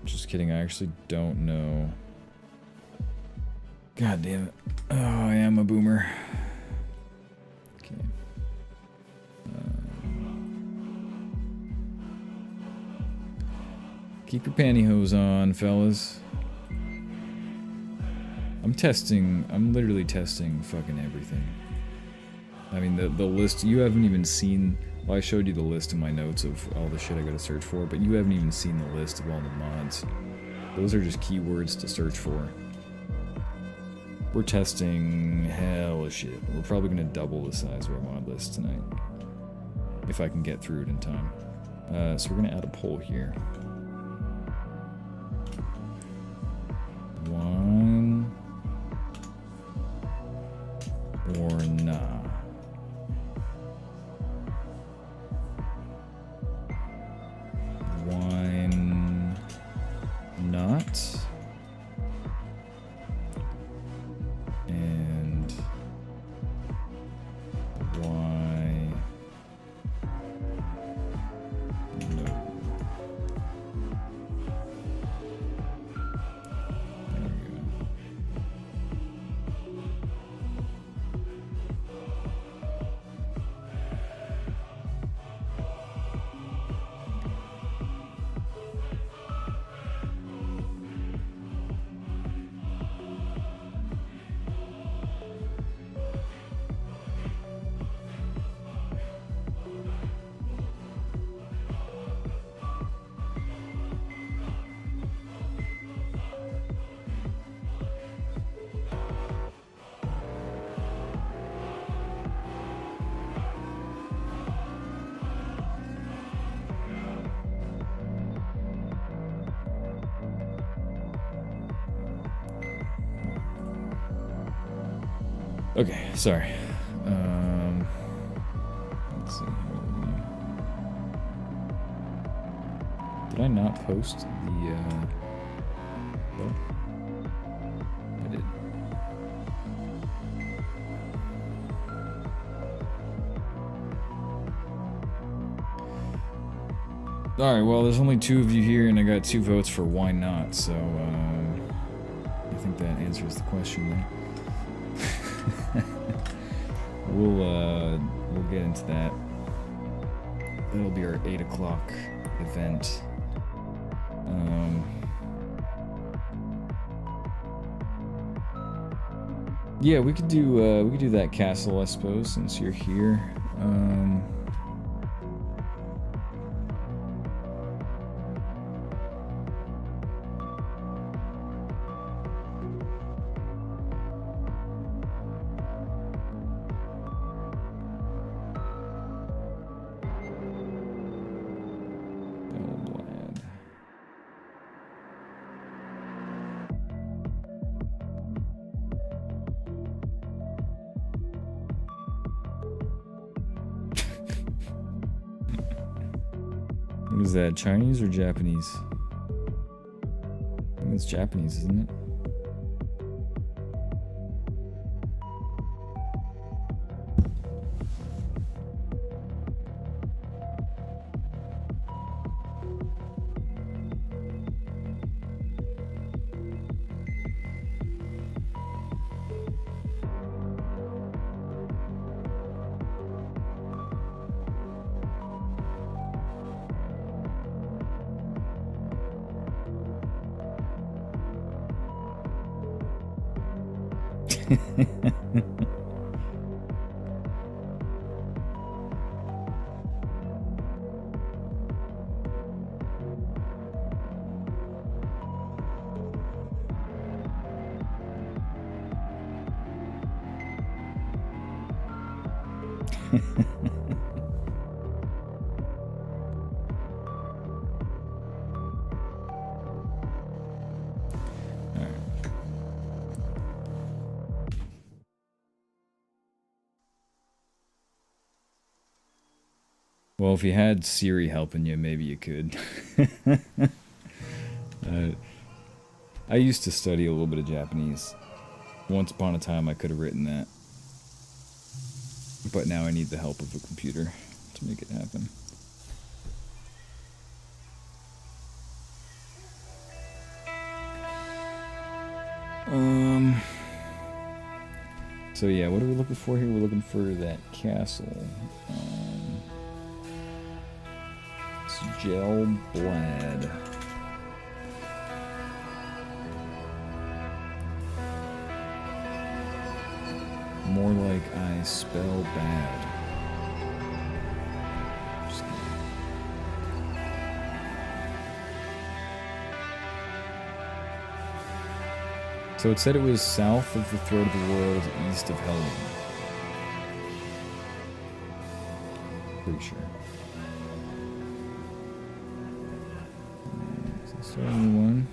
Just kidding, I actually don't know. God damn it. Oh, I am a boomer. Okay. Keep your pantyhose on, fellas. I'm literally testing fucking everything. I mean, the list, you haven't even seen, well, I showed you the list in my notes of all the shit I gotta search for, but you haven't even seen the list of all the mods. Those are just keywords to search for. We're testing hell of shit. We're probably gonna double the size of our mod list tonight. If I can get through it in time. So we're gonna add a poll here. Wine or nah? Wine not? And why no? There we go. Okay, sorry. Let's see here. Did I not post the, well, I did. Alright, well, there's only 2 of you here, and I got 2 votes for why not, so, I think that answers the question there. We'll get into that. That'll be our 8 o'clock event. Yeah, we could do that castle, I suppose, since you're here. What is that, Chinese or Japanese? I think it's Japanese, isn't it? Well, if you had Siri helping you, maybe you could. I used to study a little bit of Japanese. Once upon a time, I could have written that. But now I need the help of a computer to make it happen. So yeah, what are we looking for here? We're looking for that castle. It's Gelblad. More like I spell bad. Just kidding. So it said it was south of the Throat of the World, east of Helgen. Pretty sure. So let's start a new one.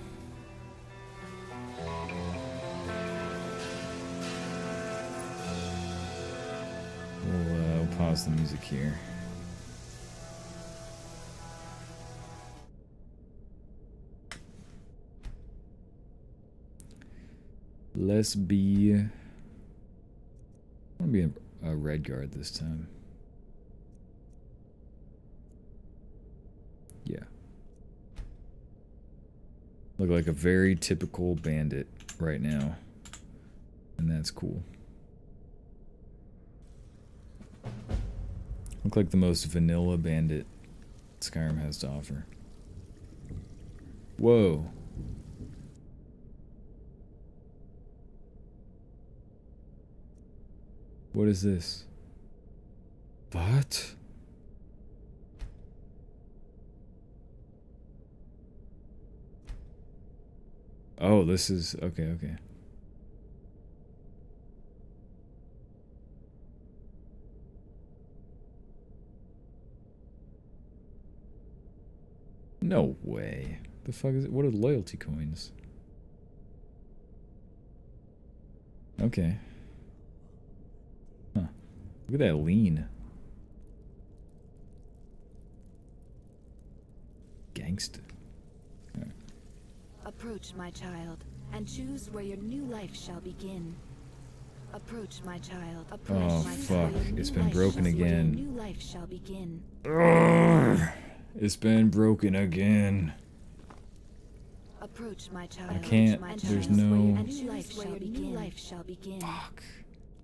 We'll pause the music here. Let's be... I want to be a red guard this time. Yeah. Look like a very typical bandit right now. And that's cool. Look like the most vanilla bandit Skyrim has to offer. Whoa. What is this? What? Oh, this is... Okay. No way. The fuck is it? What are loyalty coins? Okay. Huh. Look at that lean. Gangsta. Right. Approach, my child, and choose where your new life shall begin. Approach, my child. Approach, Oh, my fuck. child. It's been broken again. Your new life shall begin. Urgh. It's been broken again. Approach, my child. I can't. My There's child, no... and new life shall begin. Fuck.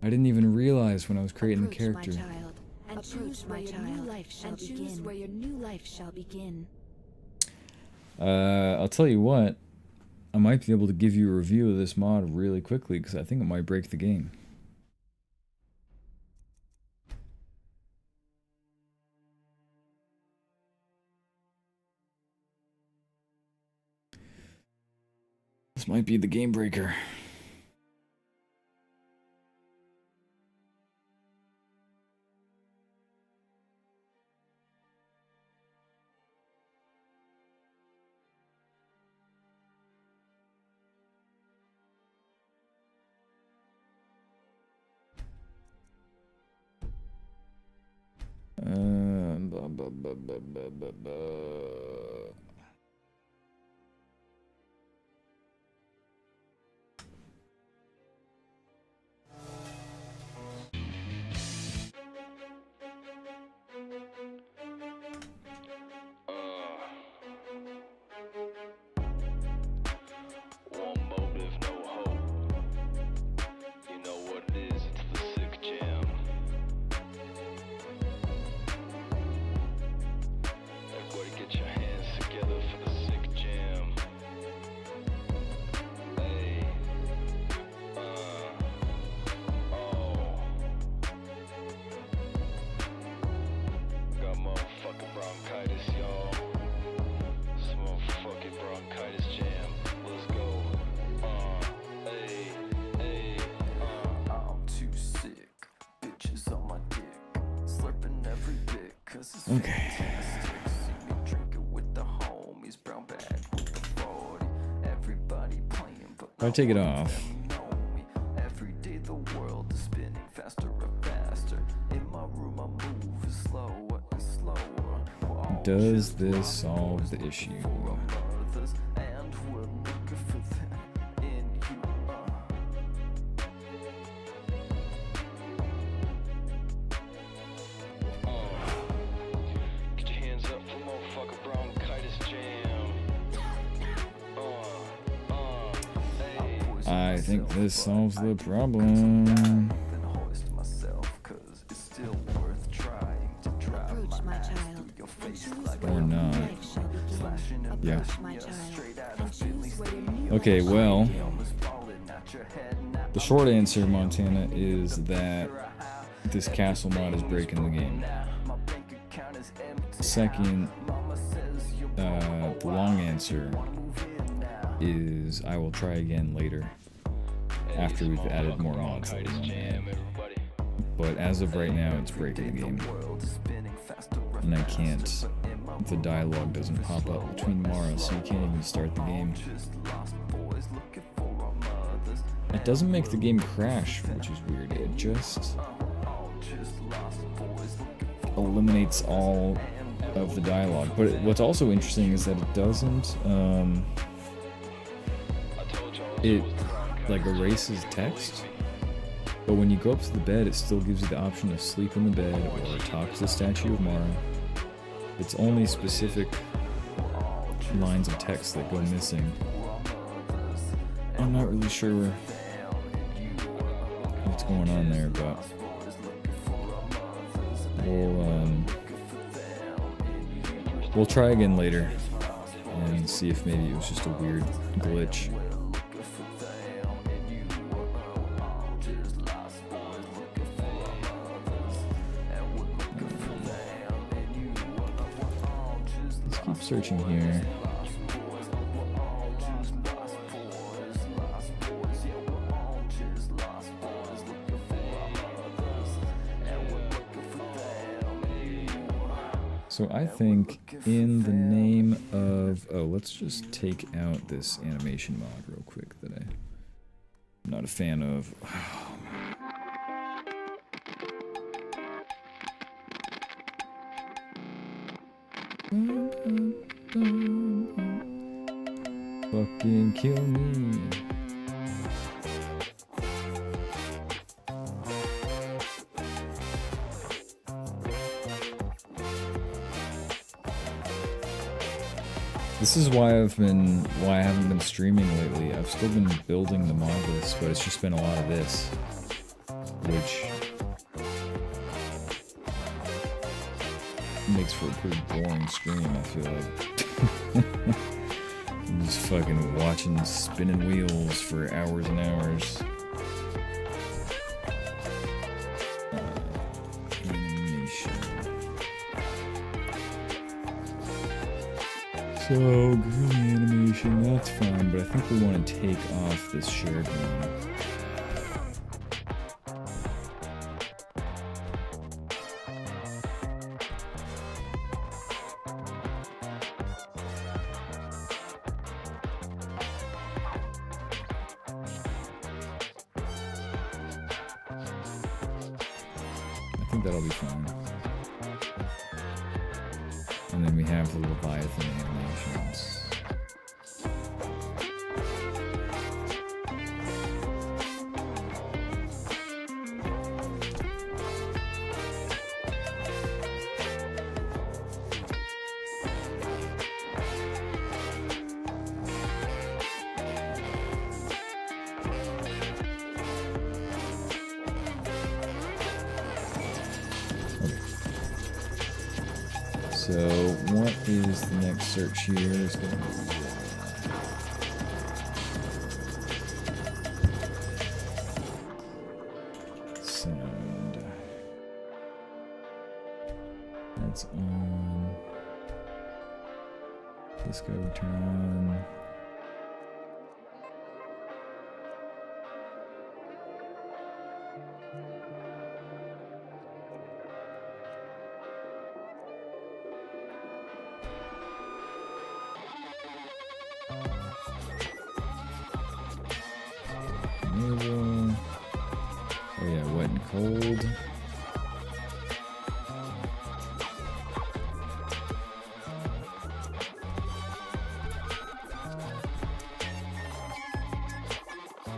I didn't even realize when I was creating the Approach, character. my child, and choose my child, and choose where your new life shall begin. I'll tell you what. I might be able to give you a review of this mod really quickly because I think it might break the game. This might be the game breaker. One motive, no hope. You know what it is, it's the sick jam. Everybody get your hands together for the sick jam. Hey, oh. Got motherfucking bronchitis, y'all. This motherfucking bronchitis jam. Let's go. I'm too sick. Bitches on my dick. Slurping every bit, cause it's Okay. fantastic. See me drinking with the homies. Brown bag with the 40. Everybody playing, but If I take it none of off. them know me. Every day the world is spinning faster and faster. In my room I move slower and slower. We're all Does just this rock solve the stars issue? looking for our mothers, and we're looking for them in you. Get your hands up for motherfucking bronchitis jam. Hey. I think this solves the problem. still worth trying to drive Approach my my ass child, through your and face choose like where Or your new not. life shall begin. slashing and Yeah. Approach bashing my you child, straight out and of Finley choose where your Stadium. new Okay, life shall well, begin. Almost falling out your head now. the short answer, Montana, is that this castle mod is breaking the game. My bank account is empty. Second, Mama says you're the long answer is I will try again later after we've added more mods later on. But as of right now, it's breaking the game. And I can't, the dialogue doesn't pop up between Mara, so you can't even start the game. It doesn't make the game crash, which is weird. It just eliminates all of the dialogue. But what's also interesting is that it doesn't, it like erases text. But when you go up to the bed, it still gives you the option to sleep in the bed or talk to the statue of Mara. It's only specific lines of text that go missing. I'm not really sure what's going on there, but we'll try again later and see if maybe it was just a weird glitch. Let's keep searching here. So I think in the name of, oh, let's just take out this animation mod real quick that I'm not a fan of. Fucking kill me. This is why I haven't been streaming lately. I've still been building the mod list, but it's just been a lot of this, which makes for a pretty boring stream, I feel like. I'm just fucking watching spinning wheels for hours and hours. Animation. So, green animation, that's fine, but I think we want to take off this shared one. I think that'll be fine. And then we have the Leviathan animations. So, what is the next search here? It's gonna be sound. That's on. This guy would turn on. Enable. Oh yeah, wet and cold.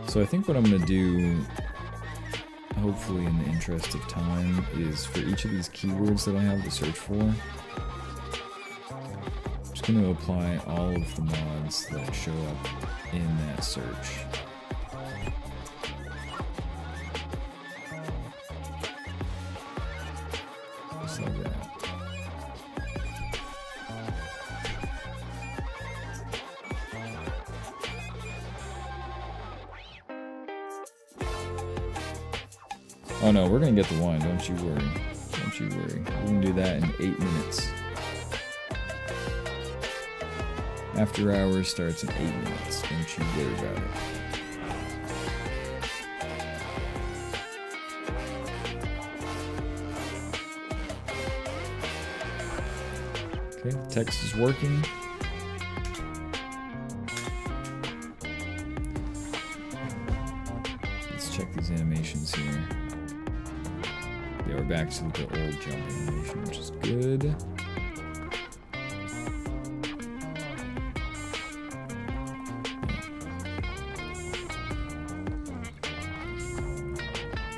So I think what I'm gonna do, hopefully in the interest of time, is for each of these keywords that I have to search for, I'm just gonna apply all of the mods that show up in that search. Oh no, we're gonna get the wine, don't you worry. Don't you worry. We're gonna do that in 8 minutes. After hours starts in 8 minutes. Don't you worry about it. Okay, text is working. Let's check these animations here. Yeah, we're back to the old jump animation, which is good.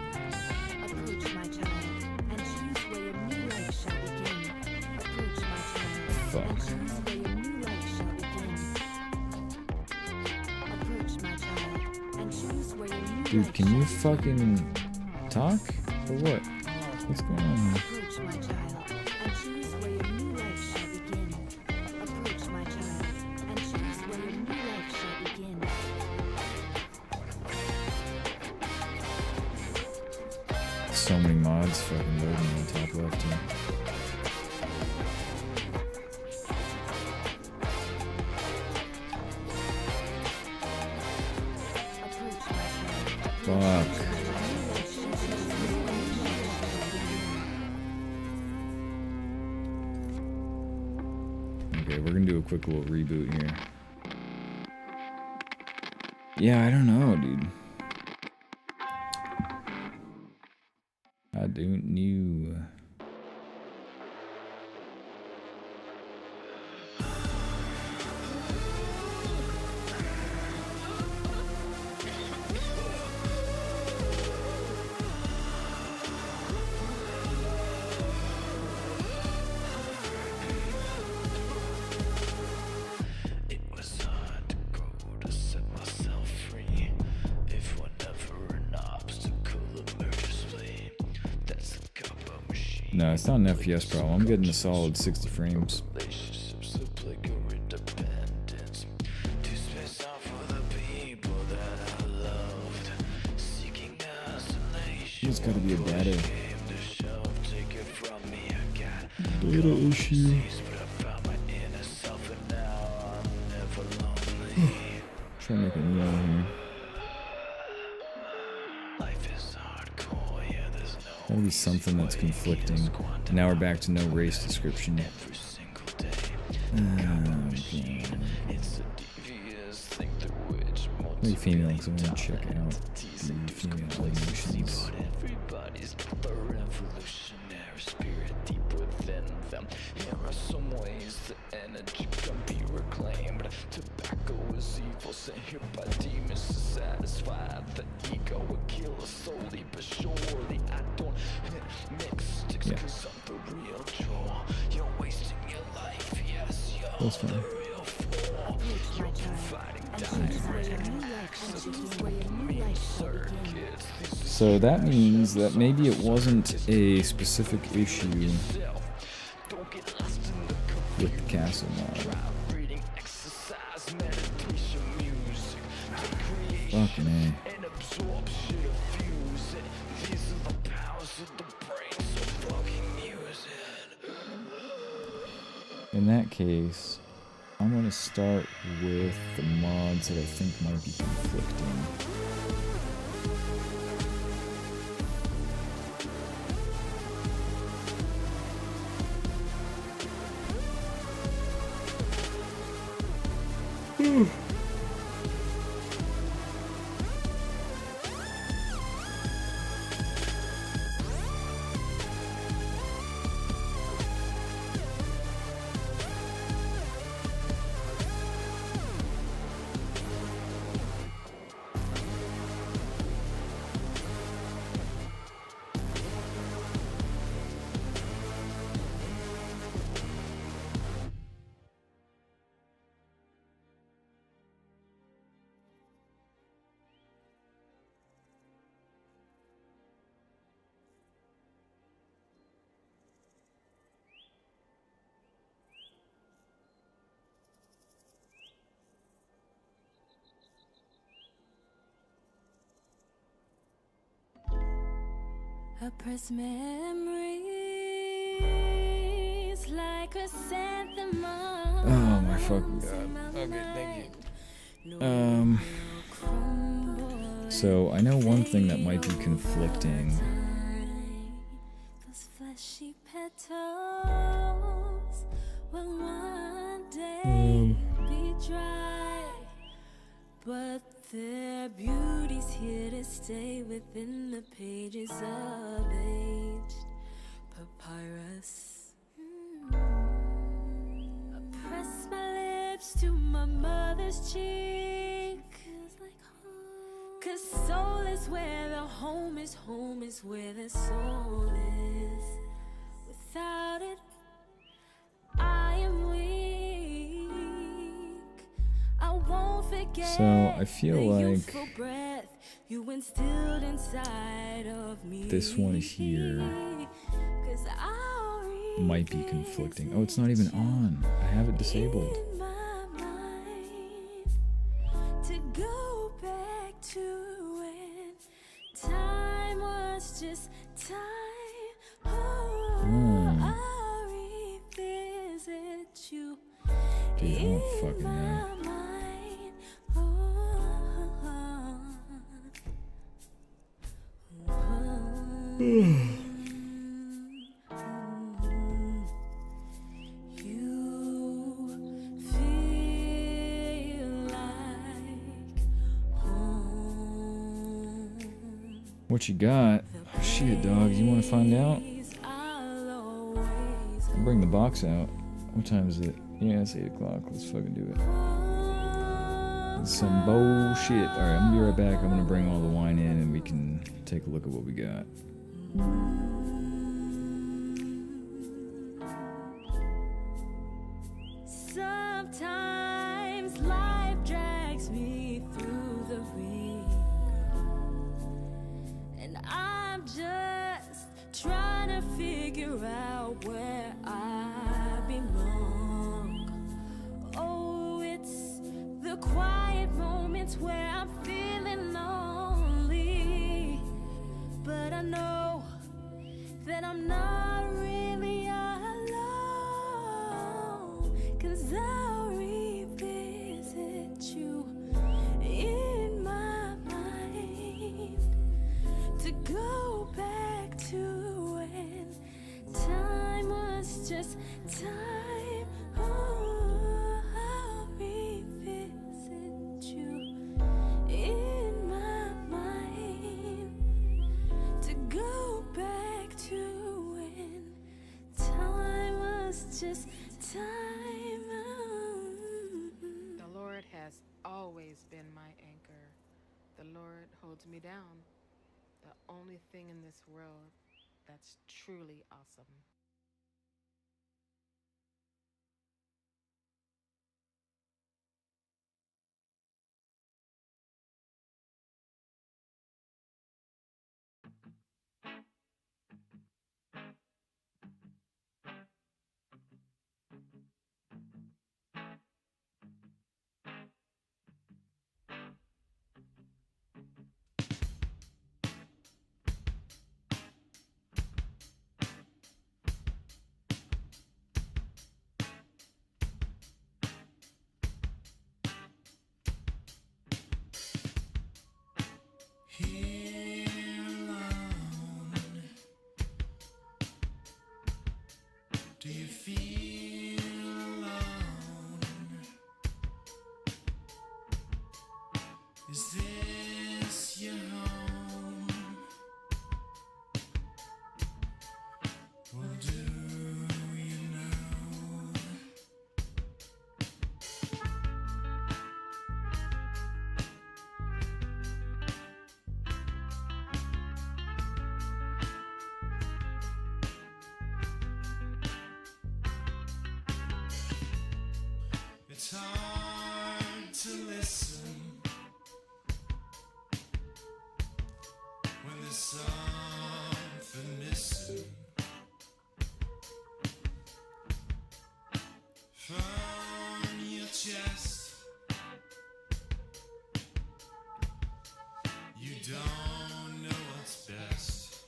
Approach my child, and choose where your new life shall begin. Approach my child, Fuck. and choose where your new life shall begin. Approach my child, and choose where your new Dude, life can you shall begin. fucking talk? Or what? What's going on here? Approach my child, and choose where your new life shall begin. Approach my child, and choose where your new life shall begin. So many mods fucking loading on the top left here. Approach my child. Fuck. Okay, we're gonna do a quick little reboot here. Yeah, I don't know, dude. I don't know. It was hard to grow to set myself free. If whenever an obstacle emerges me, that's the combo machine. No, it's not an FPS problem. I'm getting a solid 60 frames. Relationships of like independence. To space out for the people that I loved. Seeking isolation. There's gotta be a data Came to shove, take it from me. I got data issue. but I found my inner self and now I'm never lonely. Try to make a Neo here. Life is hardcore, yeah, there's no Gotta be something that's conflicting. Now we're back to no race description. every single day. Okay. It's a devious thing through which Maybe female, because I multiple want to check out entities the and female complexity, emotions. but everybody's got their revolutionary spirit deep within them. Here are some ways that energy can be reclaimed. Tobacco is evil, sent here by demons to satisfy the ego. Will kill us slowly but surely. I don't mix sticks Yeah. cause I'm the real draw. You're wasting your life, yes, you're That's fine. the real flaw. Approach You're my child, providing and choose where your new life access shall to begin. Where your new life shall begin. circuits. These So that means that maybe it wasn't a specific issue don't get lost in the with the castle mod. reading, exercise, meditation, music to create Fucking A. and absorb shit, fuse it. These are the powers of the brain, so fucking use it. In that case, I'm gonna start with the mods that I think might be conflicting. Oppressed memories like chrysanthemums. Oh my fucking god. Okay, thank you. So I know one thing that might be conflicting. Those fleshy petals will one day be dry, but their beauty's here to stay within the pages of aged papyrus. I press my lips to my mother's cheek, 'cause soul is where the home is where the soul is. Without it, I am weak. I won't forget. So I feel the like youthful breath you instilled inside of me. this one here 'Cause I'll might be conflicting. Oh, it's not even on. I have it disabled. in my mind to go back to when time was just time. Oh, I'll revisit you. Dude, I don't fucking know. My mind. Oh. You feel like home. What you got? Oh, shit, dog. You want to find out? I'll always I'll bring the box out. What time is it? Yeah, it's 8 o'clock. Let's fucking do it. It's some bullshit. Alright, I'm gonna be right back. I'm gonna bring all the wine in and we can take a look at what we got. Sometimes life drags me through the ring, and I'm just trying to figure out where I belong. Oh, it's the quiet moments where I'm feeling lonely, but I know that I'm not really alone, 'cause I'll revisit you in my mind to go back to when time was just time. Oh, I'll revisit you in my mind to go back to when time was just time. The Lord has always been my anchor. The Lord holds me down. The only thing in this world that's truly awesome. Here alone, do you feel alone? Is this your home? Well, do you know? It's hard to listen when there's something missing from your chest. You don't know what's best.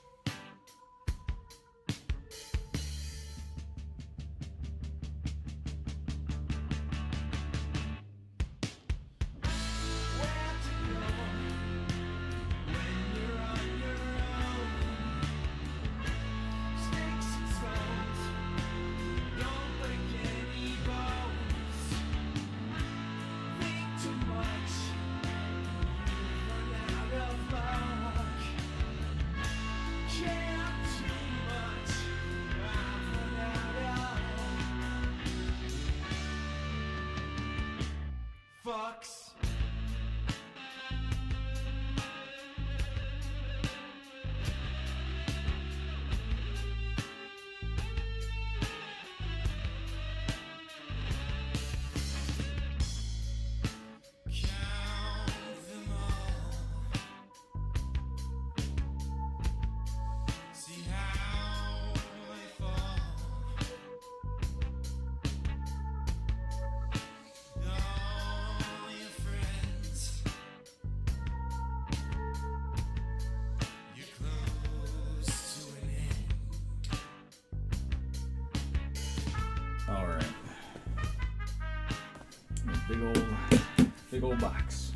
big old box.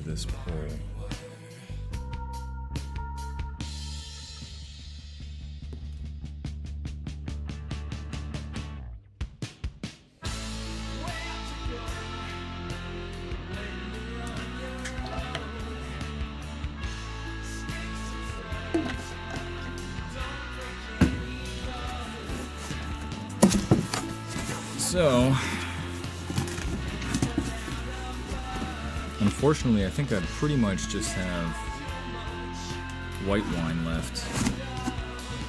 This poll. So, unfortunately, I think I pretty much just have white wine left,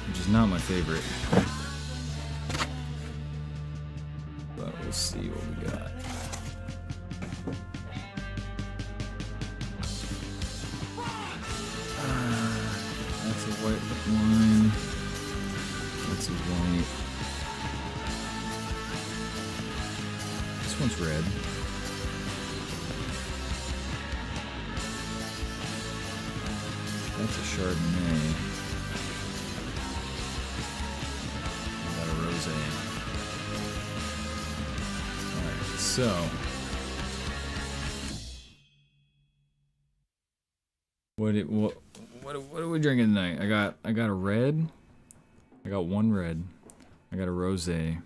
which is not my favorite. But we'll see what we got. That's a white wine. That's a white. This one's red. That's a Chardonnay. I got a rosé. Alright, so what are we drinking tonight? I got a red. I got one red. I got a rosé.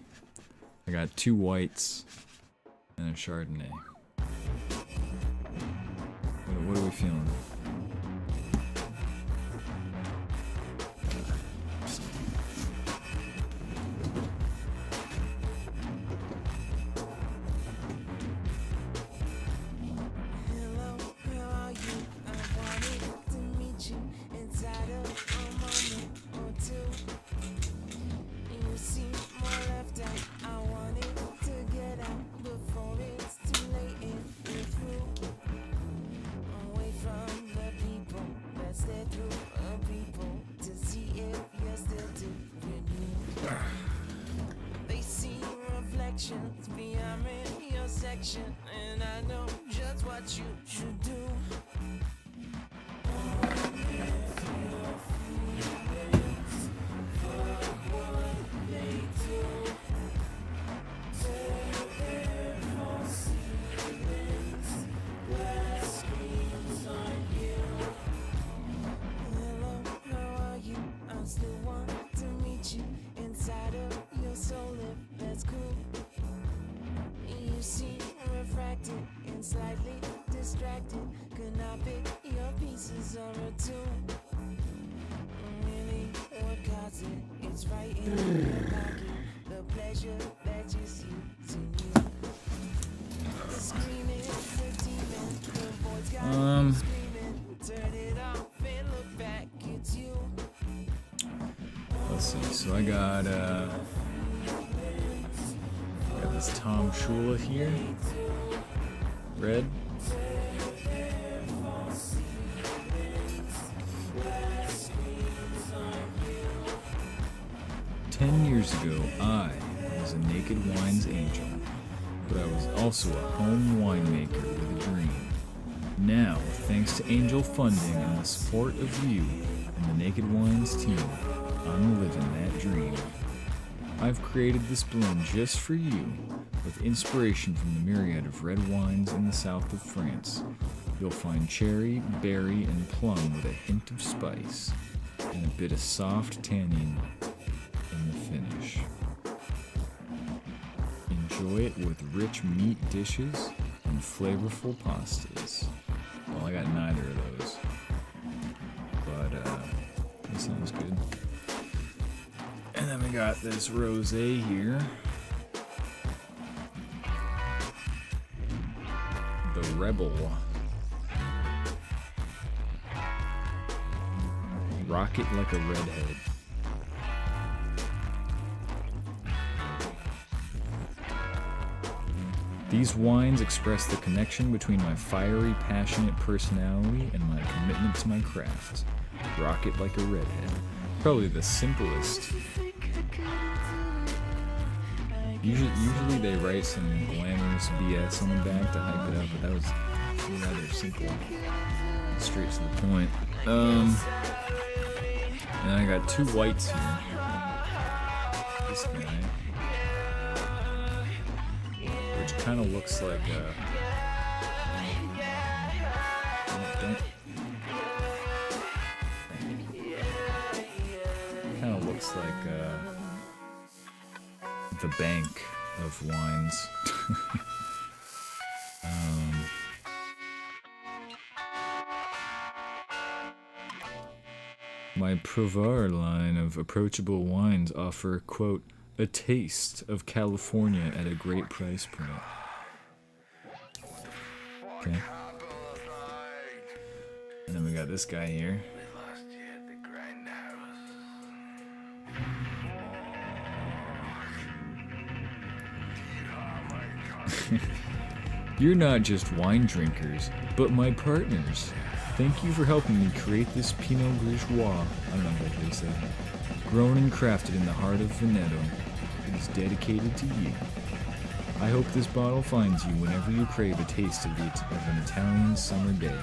I got two whites and a Chardonnay. What are we feeling? And I know just what you should do. Slightly distracted, could not pick your pieces or a tune. Really, what caused it? It's right in your pocket. The pleasure that you see in you. The screaming, the demon, the voice got screaming. Turn it off and look back, it's you. Let's see. So I got this Tom Shula here. Red. Years ago, I was a Naked Wines angel, but I was also a home winemaker with a dream. Now, thanks to angel funding and the support of you and the Naked Wines team, I'm living that dream. I've created this blend just for you, with inspiration from the myriad of red wines in the south of France. You'll find cherry, berry, and plum with a hint of spice, and a bit of soft tannin in the finish. Enjoy it with rich meat dishes and flavorful pastas. Well, I got neither of those, but that sounds good. And then we got this rosé here. The Rebel. Rocket like a redhead. These wines express the connection between my fiery, passionate personality and my commitment to my craft. Rocket like a redhead. Probably the simplest. Usually they write some glamorous BS on the back to hype it up, but that was rather simple. Straight to the point. And I got two whites here. This guy, which kind of looks like kind of looks like the bank of wines. My Provar line of approachable wines offer, quote, a taste of California at a great price point. Okay. And then we got this guy here. You're not just wine drinkers, but my partners. Thank you for helping me create this Pinot Grigiois, I don't know what they say, grown and crafted in the heart of Veneto. It is dedicated to you. I hope this bottle finds you whenever you crave a taste of an Italian summer day.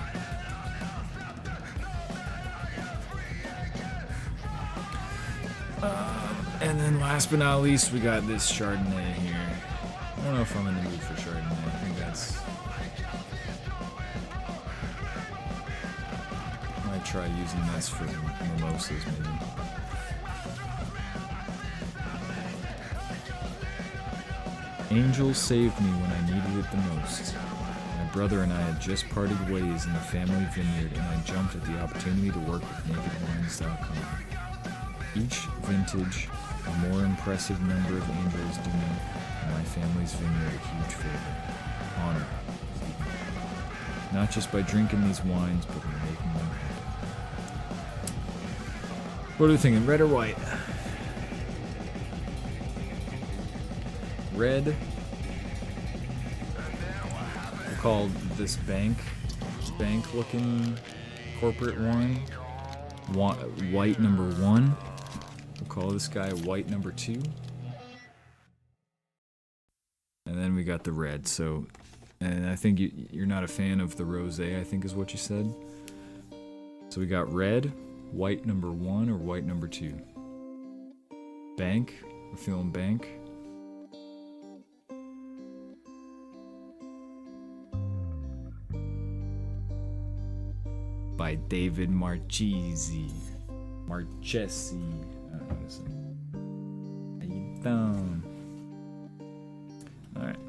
And then last but not least, we got this Chardonnay here. I don't know if I'm in the mood for Chardonnay. I think that's... Might try using this for mimosas, maybe. Angel saved me when I needed it the most. My brother and I had just parted ways in the family vineyard, and I jumped at the opportunity to work with NakedWines.com. Each vintage, a more impressive number of angels do me and my family's vineyard a huge favor. Honor. Not just by drinking these wines, but by making them happen. What are we thinking, red or white? Red. We'll call this bank looking corporate wine. White number 1. We'll call this guy white number 2. And then we got the red. So, and I think you're not a fan of the rosé, I think is what you said. So we got red, white number 1 or white number 2. Bank. We're feeling bank. By David Marchesi. Marchesi. I don't know what to say. How you doing? Alright.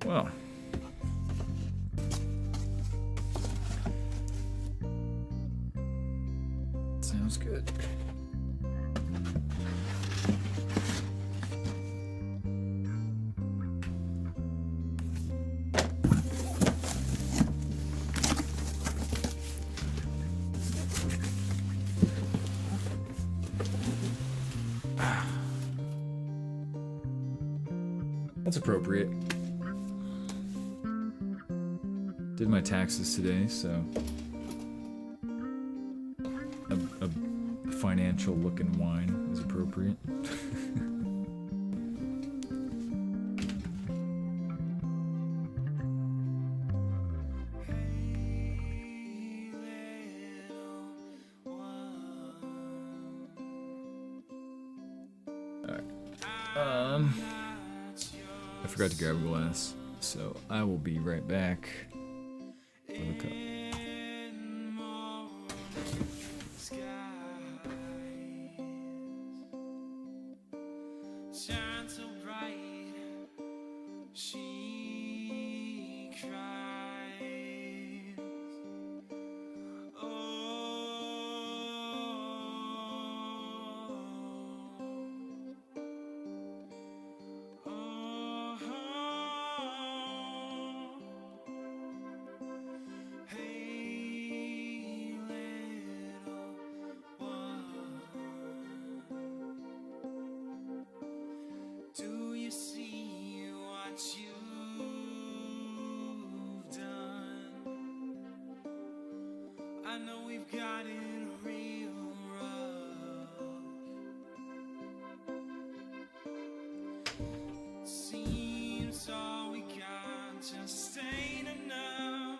Well. Sounds good. That's appropriate. Did my taxes today, so a financial looking wine is appropriate. I forgot to grab a glass, so I will be right back with a cup. Hey I know we've got it real rough. Seems all we got just ain't enough.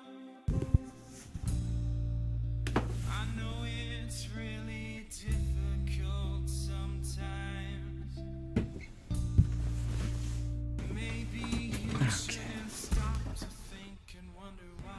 I know it's really difficult sometimes. Maybe you shouldn't stop to think and wonder why.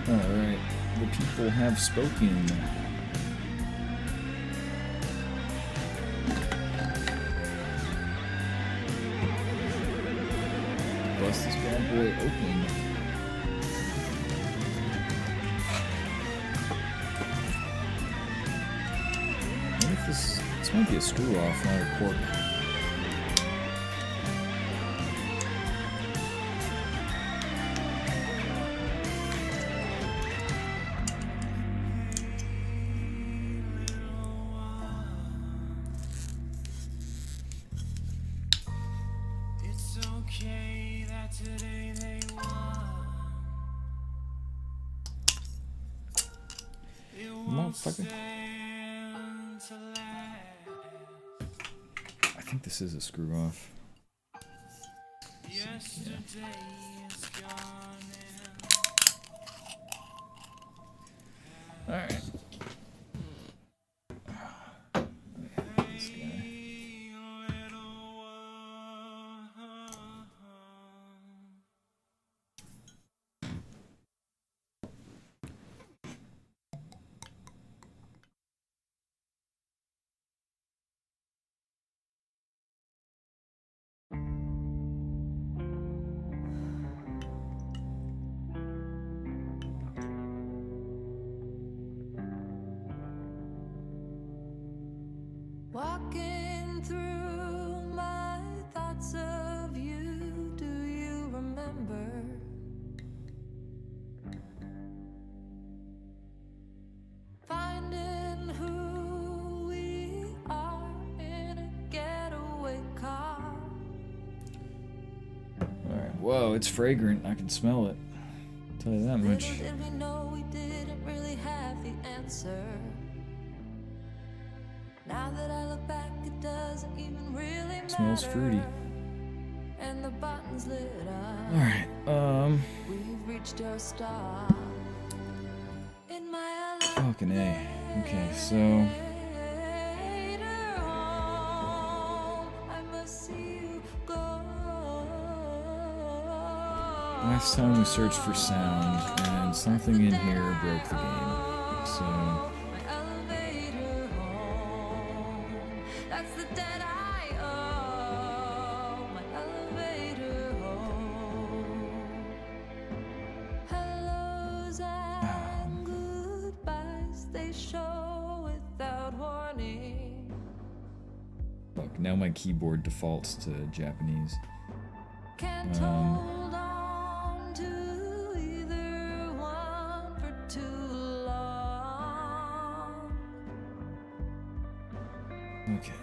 Alright, the people have spoken. Bust this bad boy open. What if this might be a screw off, not a cork. Motherfucker. I think this is a screw off. Yeah. Alright. This guy. Walking through my thoughts of you, do you remember? Finding who we are in a getaway car. Alright, whoa, it's fragrant. I can smell it. I'll tell you that much. Little did we know we didn't really have the answer. Now that I look back, it doesn't even really matter. Smells fruity. And the button's lit up. Alright, We've reached your stop. In my fucking A. Okay, so elevator home, I must see you go. last time we searched for sound and something in here broke the game. So My elevator home, that's the debt I owe. My elevator show without warning. Fuck, now my keyboard defaults to Japanese. Can't hold on to either one for too long. Okay,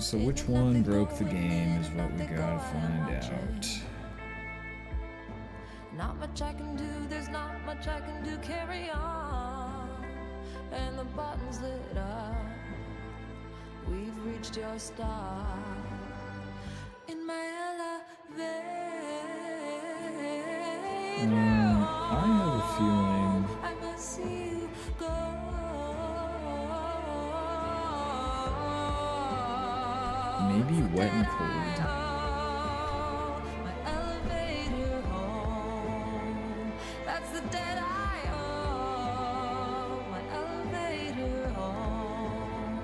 so which one broke the game is what we gotta find out. Not much I can do, there's not much I can do, carry on. And the button's lit up, we've reached your stop. In my elevator, I have a feeling I must see you go. maybe Wet and Cold. My elevator home, that's the dead I owe. My elevator home.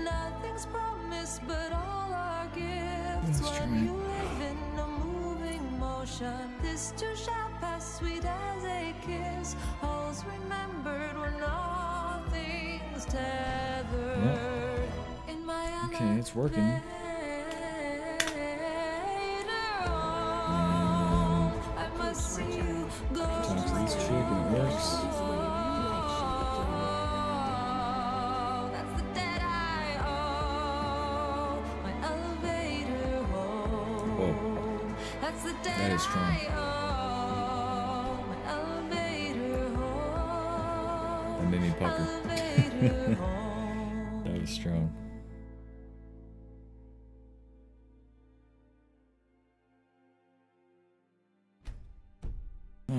Nothing's promised, but all our gifts. That's When true. you live in a moving motion, this too shall pass, sweet as a kiss. All's remembered when nothing's tethered. In my Okay, it's working. I must see you go. Talk to this chick and it works. That's the debt I owe. My elevator home. Whoa, That's the debt that is strong. I owe. My elevator home. That made me pucker. Elevator home. That was strong.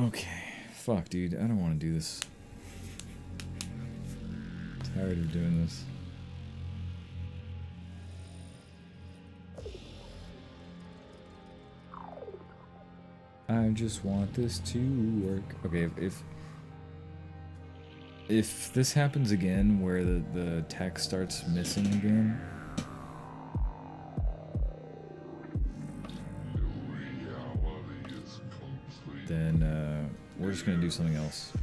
Okay, fuck, dude, I don't want to do this. Tired of doing this. I just want this to work. Okay, if this happens again, where the text starts missing again, then we're just gonna do something else.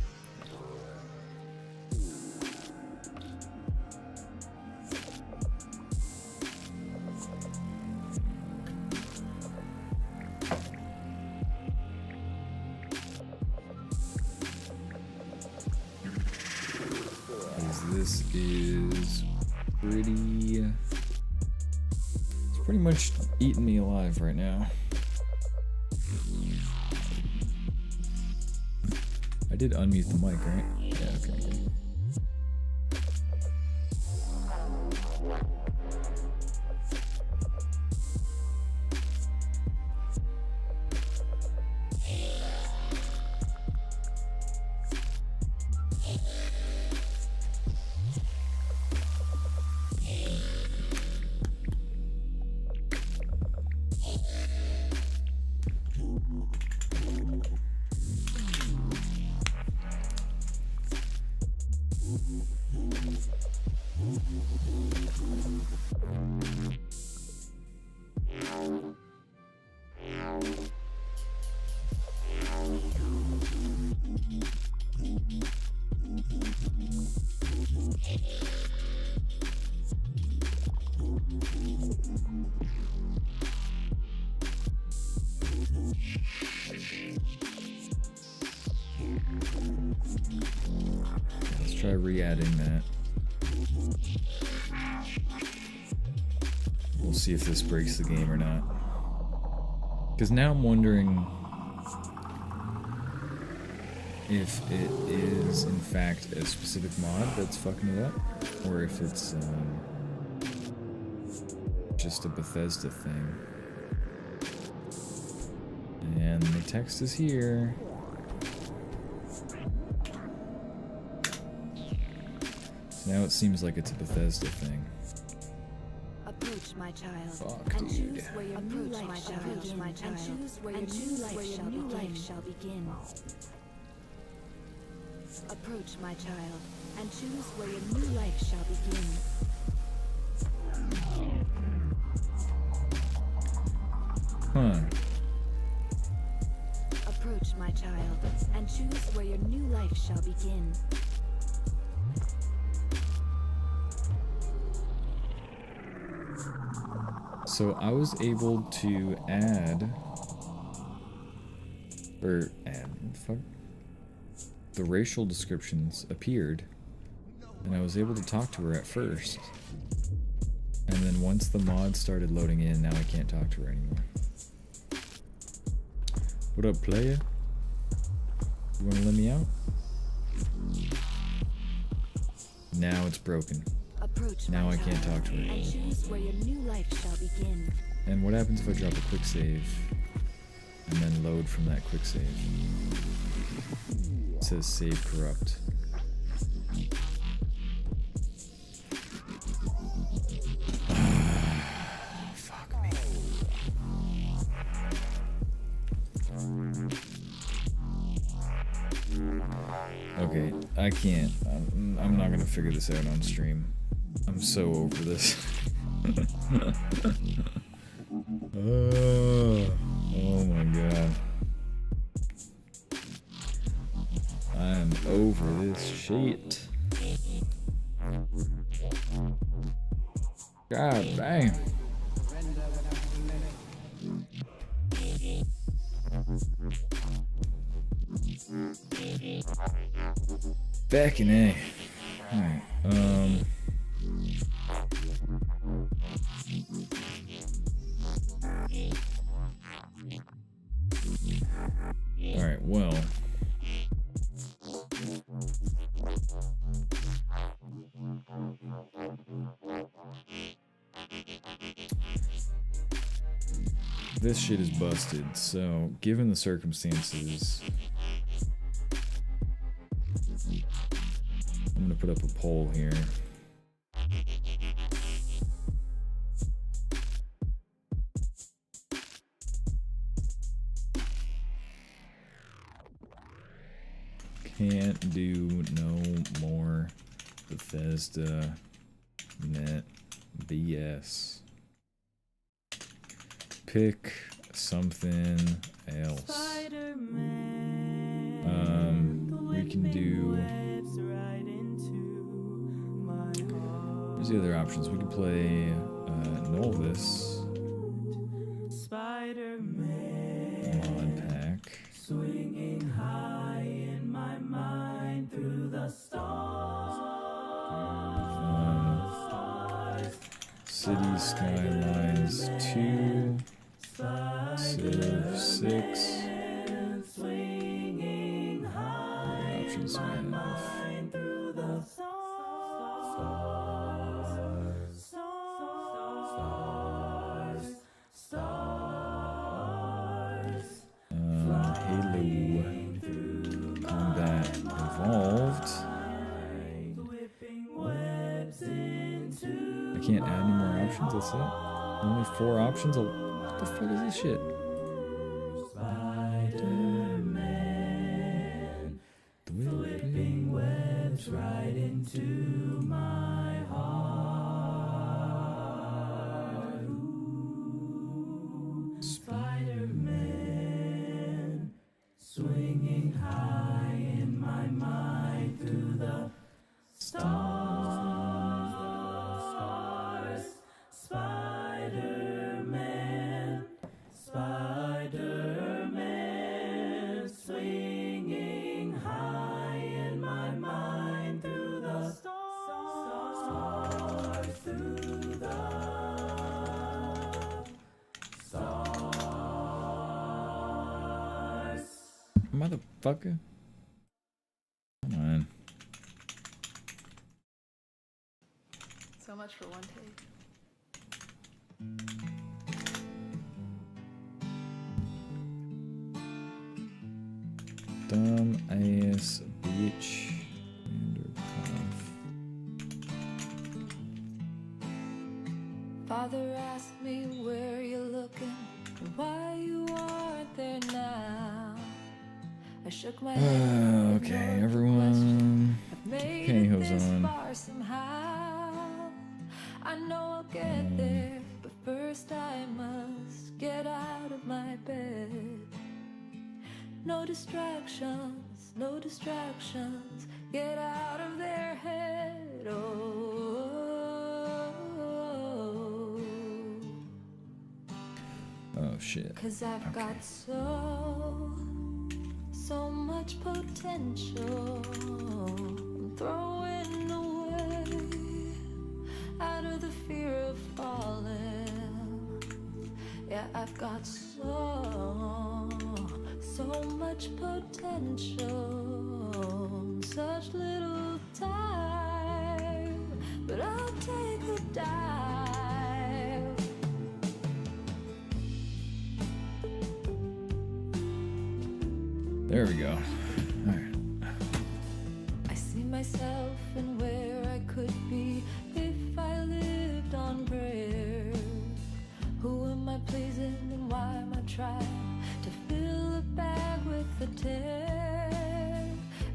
This is pretty... It's pretty much eating me alive right now. I did unmute the mic, right? Yeah, okay. Let's try re-adding that. We'll see if this breaks the game or not. Because now I'm wondering if it is in fact a specific mod that's fucking it up, or if it's just a Bethesda thing. And the text is here. So now it seems like it's a Bethesda thing. Approach my child. Fuck, and dude. choose where your new life shall begin. And choose where your new life shall begin. Approach my child and choose where your new life shall begin. Huh. Approach my child and choose where your new life shall begin. So I was able to the racial descriptions appeared, and I was able to talk to her at first. And then once the mod started loading in, now I can't talk to her anymore. What up, playa? You wanna let me out? Now it's broken. Approach Now my I can't child, talk to her. and choose where your new life shall begin. And what happens if I drop a quick save and then load from that quick save? It says save corrupt. Fuck me. Okay, I can't. I'm not gonna figure this out on stream. I'm so over this. Oh my god. I'm over this shit. God damn. Back in A. Alright, Alright, well. This shit is busted, so given the circumstances, I'm gonna put up a poll here. Can't do no more Bethesda net BS. Pick something else. We can do. Here's the other options. We can play Novice mod pack. Swinging high in my mind through the stars. City Skylines 2. Civ 6. Swinging high options we have. Halo Combat Evolved. I can't add any more options, that's it? Only 4 options? What the fuck is this shit? Spider-Man, flipping webs right into my heart. Spider-Man, swinging high in my mind through the stars. Spider-Man, Spider-Man, swinging high in my mind through the stars, through the stars. Motherfucker. Come on. So much for one take. Dumb ass bitch. Vanderpuff. Father asked me where you're looking and why you aren't there now. I shook my head. Okay, everyone. I've made Pantyhose it this on. far somehow. I know I'll get there, but first I must get out of my bed. No distractions, no distractions. Get out of their head. Oh. shit. 'Cause I've got so much potential. I'm throwing away out of the fear of falling. Yeah, I've got so much potential, such little time, but I'll take the dive. There we go. Alright. I see myself and where I could be if I lived on prayer. Who am I pleasing and why am I trying to fill a bag with a tear?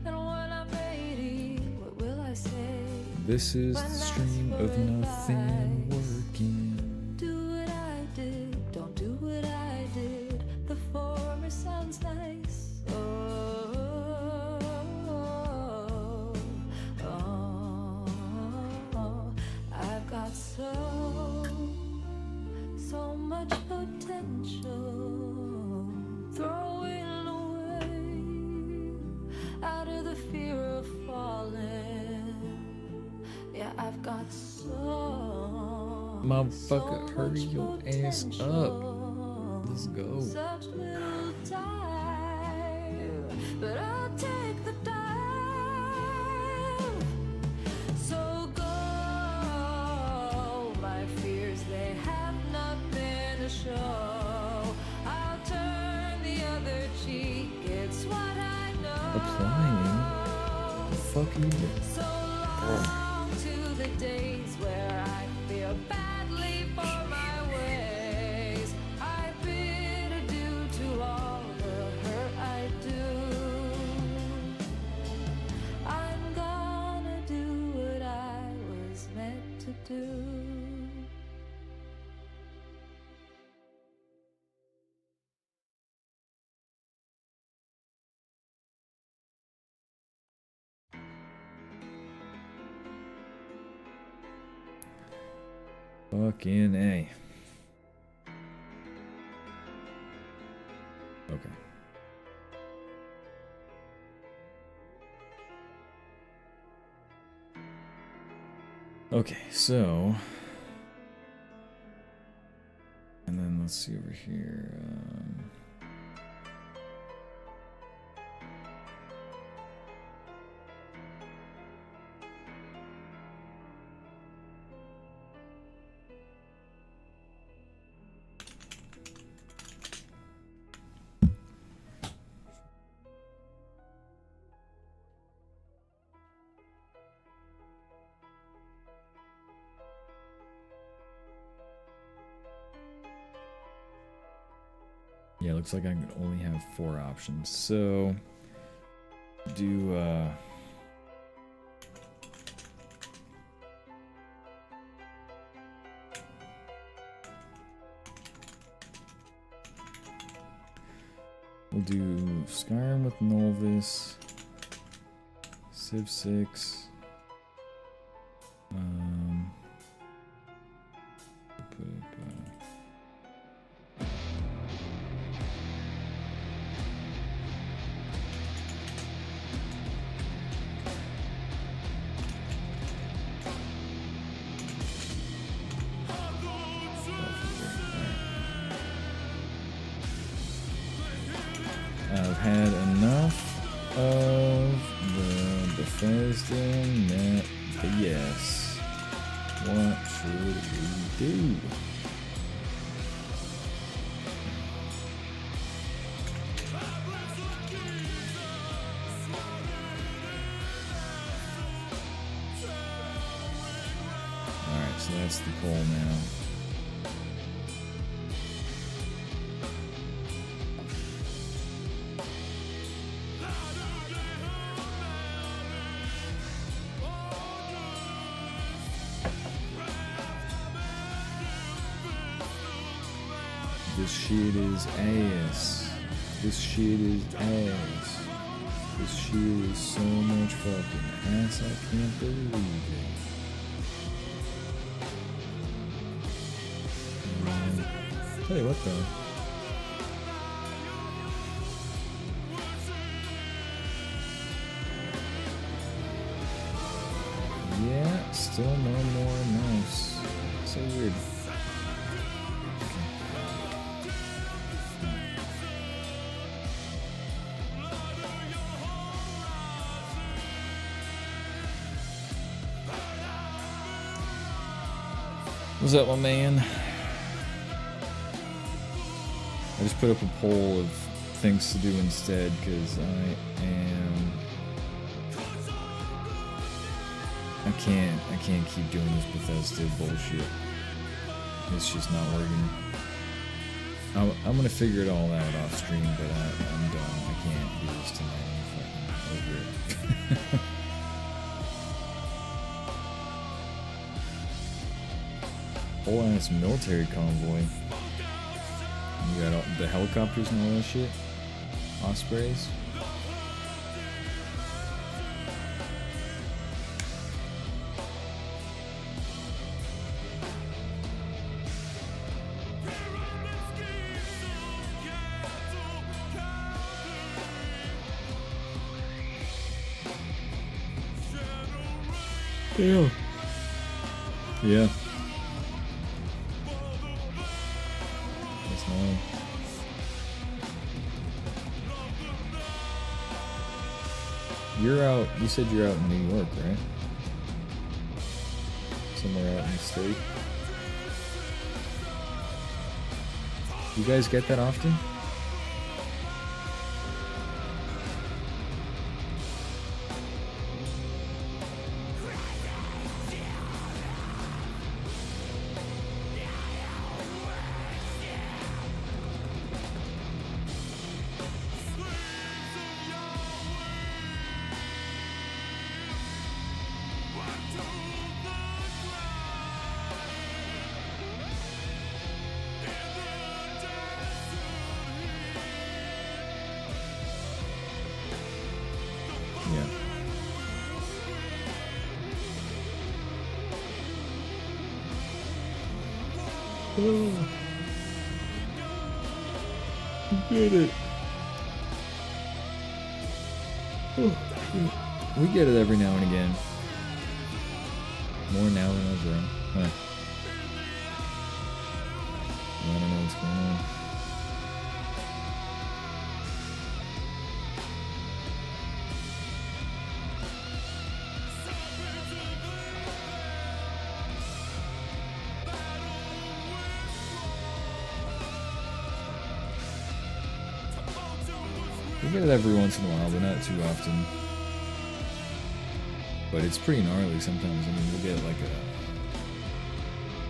And when I'm 80, what will I say? This is the stream of nothing working. Do what I did, don't do what I did. The former sounds nice. I've got so much potential, throwing away out of the fear of falling. Yeah, I've got Motherfucker, hurry your ass up. Let's go. such little time, but I'll take the dive. So go, my fears, they have nothing to show. I'll turn the other cheek, it's what I know. Applying? The fuck are you doing? So long to the days where I feel badly for my ways. I bid adieu to all the hurt I do. I'm gonna do what I was meant to do. Fucking A. Okay. Okay, so. And then let's see over here. Yeah, looks like I can only have 4 options. So, do, we'll do Skyrim with Nolvis, Civ 6, put up, I've had enough of the Bethesda net BS. What should we do? Alright, so that's the poll now. This shit is ass. This shit is ass. This shit is so much fucking ass, I can't believe it. Tell you what though, Still no more mouse. So weird. What's up, my man? I just put up a poll of things to do instead because I can't keep doing this Bethesda bullshit. It's just not working. I'm gonna figure it all out off stream, but I'm done. I can't do this tonight. I'm fucking over it. Whole ass military convoy. You got all the helicopters and all that shit. Ospreys. Yeah. Yeah. That's nice. You're out, you said you're out in New York, right? Somewhere out in the state. You guys get that often? Get it. We get it every now and again. More now than ever. Huh. I don't know what's going on. We get it every once in a while, but not too often. But it's pretty gnarly sometimes. I mean, we'll get like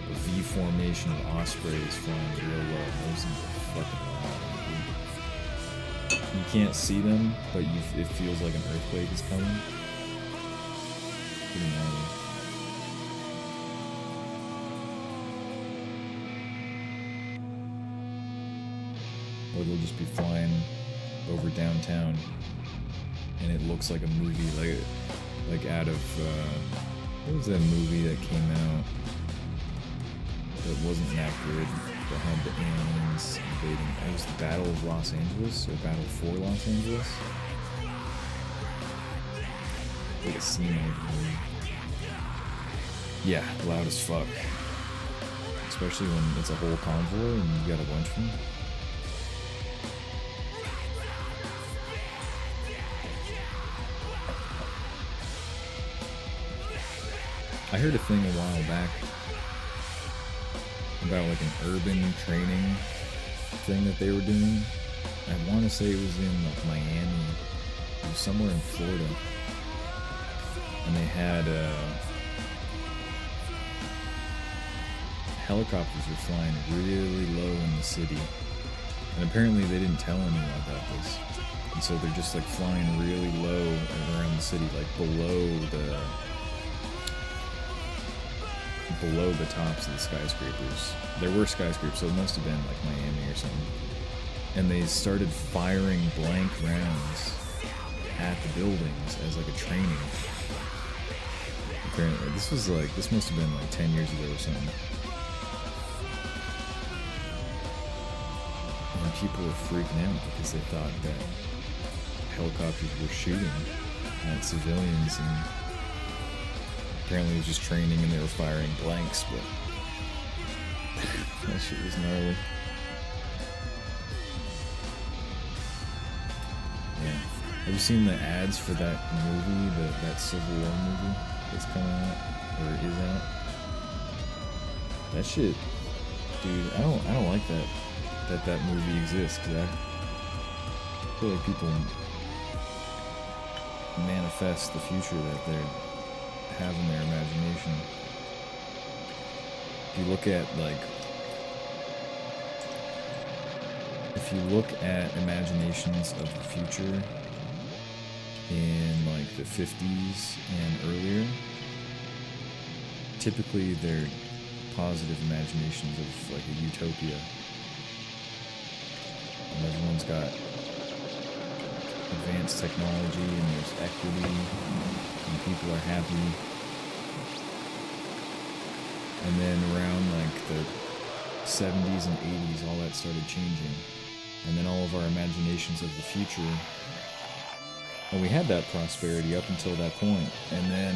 a V formation of ospreys flying real low. Those things are fucking wild. You can't see them, but it feels like an earthquake is coming. Pretty gnarly. Or they'll just be flying over downtown, and it looks like a movie, like out of what was that movie that came out that wasn't that good, that had the aliens invading? It was the Battle of Los Angeles, or Battle for Los Angeles. Like a scene out of the movie. Yeah, loud as fuck. Especially when it's a whole convoy and you got a bunch of them. I heard a thing a while back about like an urban training thing that they were doing. I want to say it was in like Miami. It was somewhere in Florida. And they had helicopters were flying really low in the city. And apparently they didn't tell anyone about this. And so they're just like flying really low around the city, like below the tops of the skyscrapers. There were skyscrapers, so it must have been like Miami or something. And they started firing blank rounds at the buildings as like a training. Apparently, this must have been like 10 years ago or something. And people were freaking out because they thought that helicopters were shooting at civilians, and Apparently it was just training and they were firing blanks, but that shit was gnarly. Yeah. Have you seen the ads for that movie, that Civil War movie that's coming out, or is out? That shit, dude, I don't like that movie exists, because I feel like people manifest the future that they have in their imagination. If you look at imaginations of the future in like the 50s and earlier, typically they're positive imaginations of like a utopia. And everyone's got advanced technology and there's equity and people are happy. And then around like the 70s and 80s, all that started changing. And then all of our imaginations of the future, and we had that prosperity up until that point. And then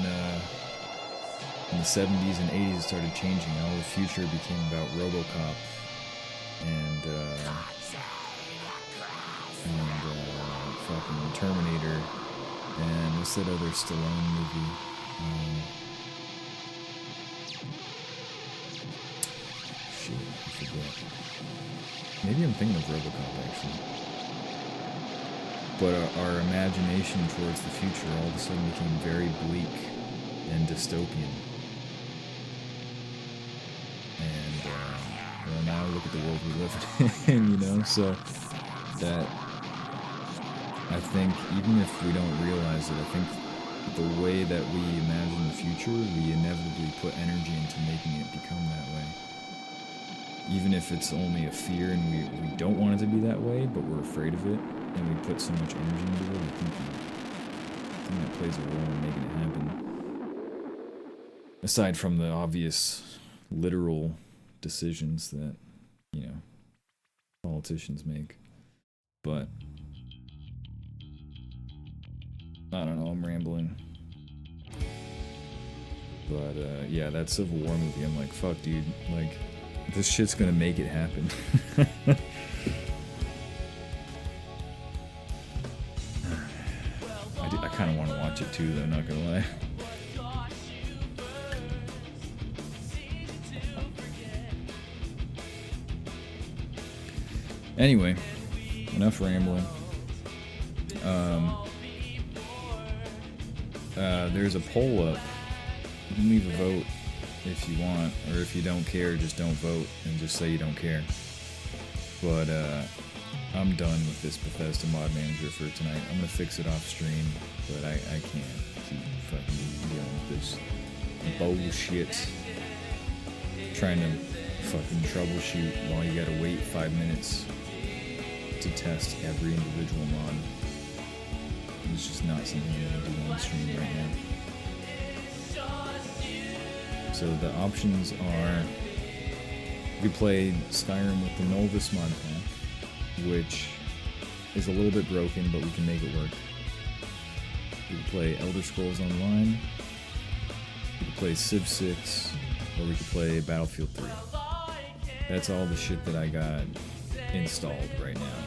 in the 70s and 80s it started changing. All the future became about RoboCop and fucking Terminator, and what's that other Stallone movie? Shit, I forget. Maybe I'm thinking of RoboCop actually. But our imagination towards the future all of a sudden became very bleak and dystopian. And well, now look at the world we live in, you know. So that, I think, even if we don't realize it, I think the way that we imagine the future, we inevitably put energy into making it become that way. Even if it's only a fear and we don't want it to be that way, but we're afraid of it, and we put so much energy into it, I think that plays a role in making it happen. Aside from the obvious, literal decisions that, you know, politicians make. But I don't know, I'm rambling. But yeah, that Civil War movie, I'm like, fuck dude, like, this shit's gonna make it happen. I kinda wanna watch it too though, not gonna lie. Anyway, enough rambling. There's a poll up. You can leave a vote if you want, or if you don't care, just don't vote and just say you don't care. But I'm done with this Bethesda mod manager for tonight. I'm gonna fix it off stream, but I can't keep fucking dealing with this bullshit. Trying to fucking troubleshoot while you gotta wait 5 minutes to test every individual mod. It's just not something I'm gonna do on stream right now. So the options are, you could play Skyrim with the Novus mod pack, which is a little bit broken, but we can make it work. We could play Elder Scrolls Online, we could play Civ 6, or we could play Battlefield 3. That's all the shit that I got installed right now.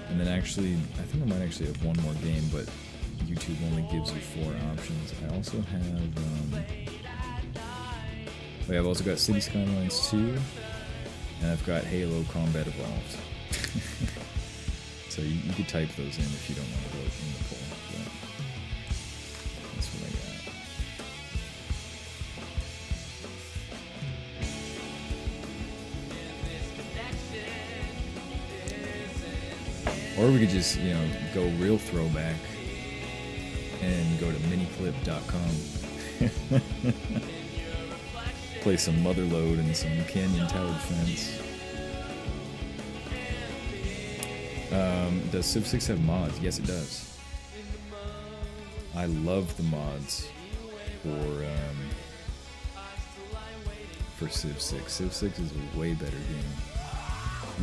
And then actually, I think I might actually have one more game, but YouTube only gives you 4 options. I also have, I've also got City Skylines 2, and I've got Halo Combat Evolved. So you could type those in if you don't want to vote in the poll, but that's what I got. Or we could just, you know, go real throwback and go to miniclip.com. Play some Motherload and some Canyon Tower Defense. Does Civ 6 have mods? Yes, it does. I love the mods for Civ 6. Civ 6 is a way better game,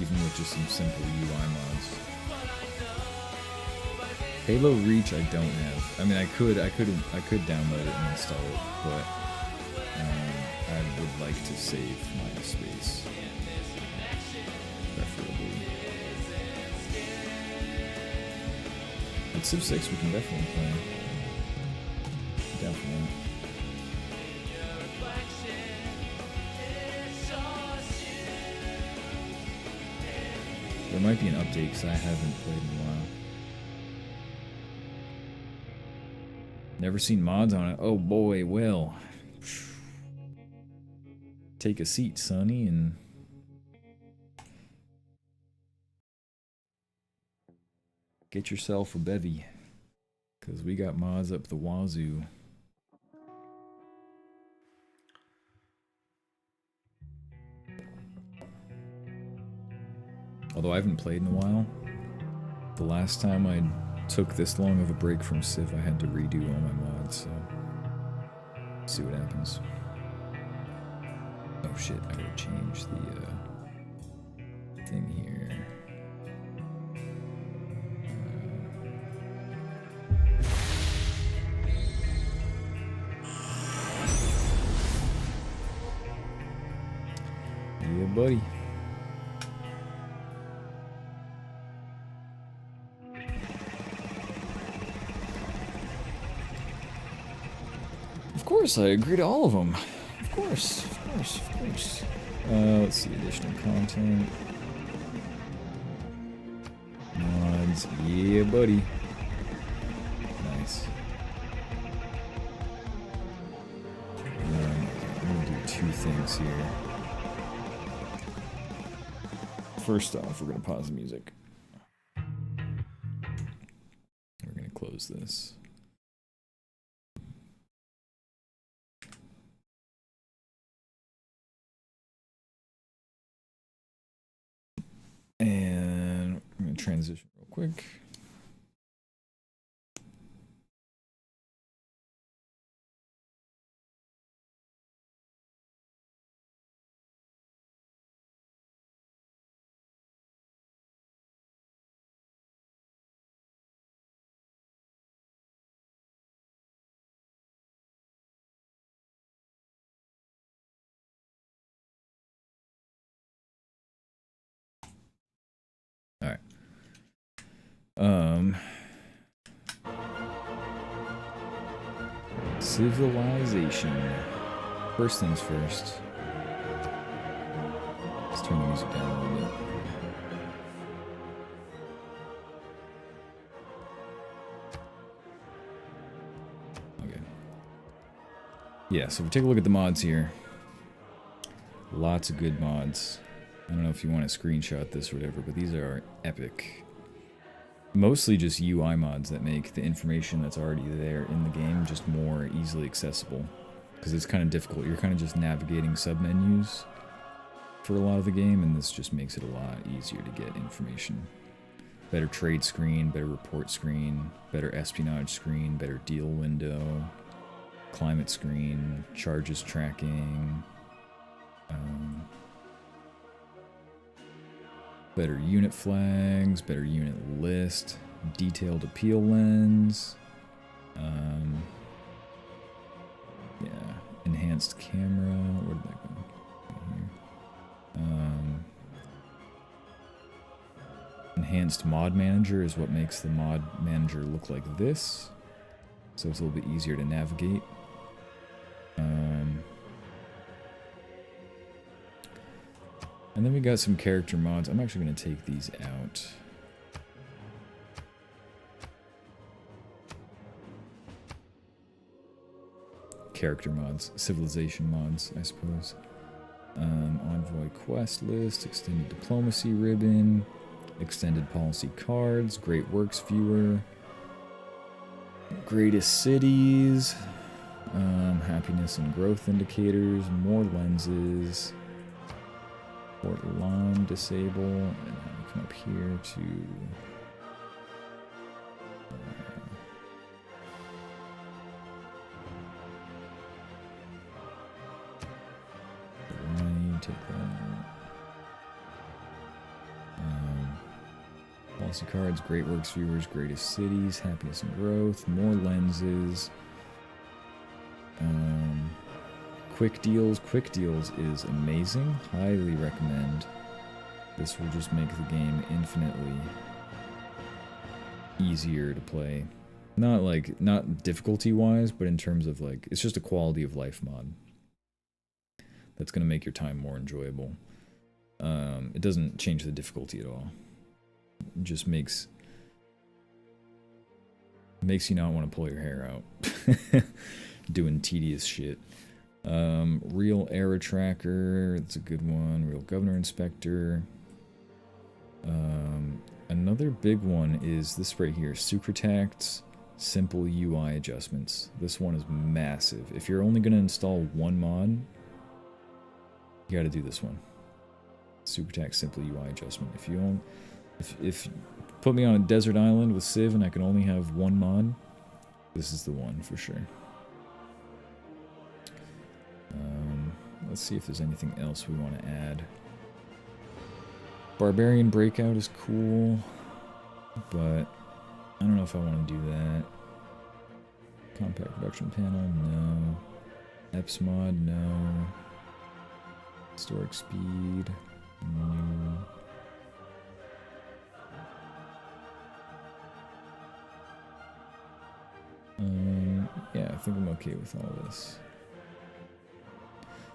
even with just some simple UI mods. Halo Reach I don't have. I mean, I could download it and install it, but I would like to save my space, preferably. But Civ 6 we can definitely play. Definitely. There might be an update because I haven't played in a while. Never seen mods on it. Oh boy, well. Take a seat, Sonny, and get yourself a bevy. Because we got mods up the wazoo. Although I haven't played in a while. The last time I took this long of a break from Civ, I had to redo all my mods, so see what happens. Oh shit, I gotta change the thing here. Yeah, buddy. Of course, I agree to all of them. Of course, of course, of course. Let's see, additional content. Mods, yeah, buddy. Nice. I'm gonna do two things here. First off, we're gonna pause the music. We're gonna close this. And I'm going to transition real quick. All right. Civilization. First things first. Let's turn the music down a little bit. Okay. Yeah, so if we take a look at the mods here. Lots of good mods. I don't know if you want to screenshot this or whatever, but these are epic. Mostly just UI mods that make the information that's already there in the game just more easily accessible. Because it's kind of difficult. You're kind of just navigating submenus for a lot of the game, and this just makes it a lot easier to get information. Better trade screen, better report screen, better espionage screen, better deal window, climate screen, charges tracking, better unit flags, better unit list, detailed appeal lens, yeah, enhanced camera, where did that go? Right here. Enhanced mod manager is what makes the mod manager look like this, so it's a little bit easier to navigate. And then we got some character mods. I'm actually going to take these out. Character mods. Civilization mods, I suppose. Envoy quest list. Extended diplomacy ribbon. Extended policy cards. Great works viewer. Greatest cities. Happiness and growth indicators. More lenses. Port line disable, and then come up here to line, take that. Policy cards, great works viewers, greatest cities, happiness and growth, more lenses. Quick deals. Quick deals is amazing. Highly recommend. This will just make the game infinitely easier to play. Not difficulty wise, but in terms of like, it's just a quality of life mod that's going to make your time more enjoyable. It doesn't change the difficulty at all. It just makes you not want to pull your hair out doing tedious shit. Real error tracker, that's a good one. Real governor inspector. Another big one is this right here, Sucretax simple UI adjustments. This one is massive. If you're only going to install one mod, you got to do this one. Sucretax simple UI adjustment. If you put me on a desert island with Civ and I can only have one mod, this is the one for sure. Let's see if there's anything else we want to add. Barbarian Breakout is cool, but I don't know if I want to do that. Compact Production Panel, no. Eps mod, no. Historic Speed, no. Yeah, I think I'm okay with all this.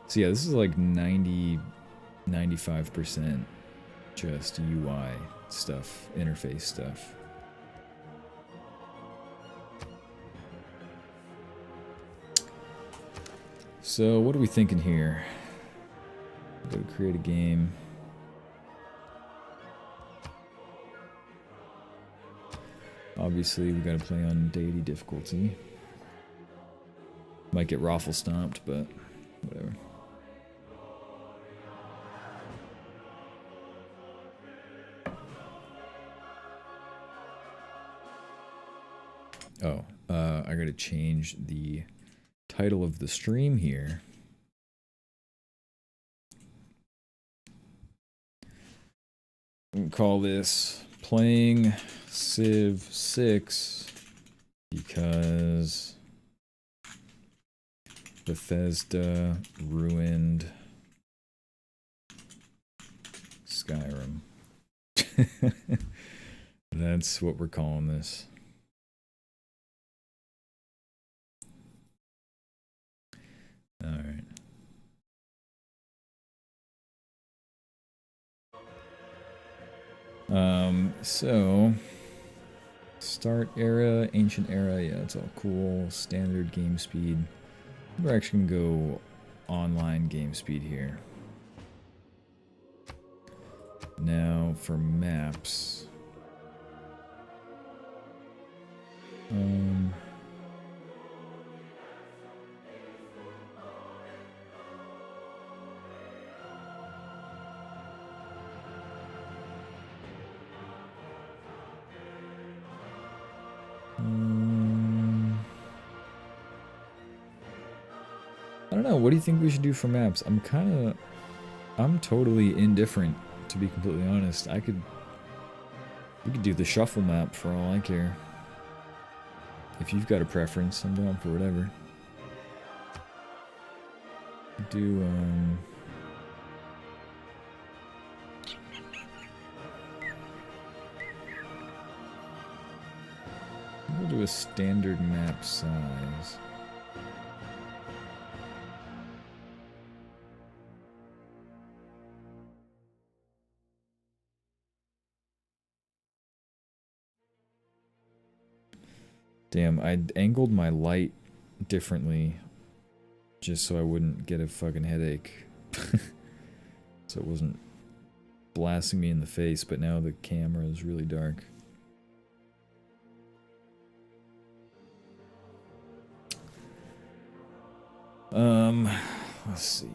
So yeah, this is like 95% just UI stuff, interface stuff. So what are we thinking here? Go to create a game. Obviously, we gotta play on deity difficulty. Might get raffle stomped, but whatever. Oh, I gotta change the title of the stream here. Call this Playing Civ 6 because Bethesda ruined Skyrim. That's what we're calling this. All right. So start era, ancient era, yeah, it's all cool. Standard game speed. We're actually gonna go online game speed here. Now for maps. I don't know, what do you think we should do for maps? I'm totally indifferent, to be completely honest. We could do the shuffle map for all I care. If you've got a preference, I'm down for whatever. We'll do a standard map size. Damn, I angled my light differently just so I wouldn't get a fucking headache. So it wasn't blasting me in the face, but now the camera is really dark. Let's see.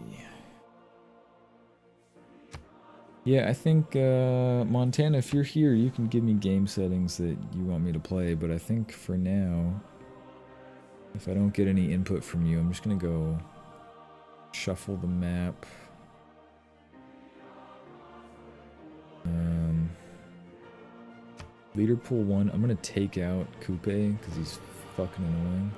Yeah, I think, Montana, if you're here, you can give me game settings that you want me to play, but I think for now, if I don't get any input from you, I'm just gonna go shuffle the map. Leader pool 1. I'm gonna take out Coupe because he's fucking annoying.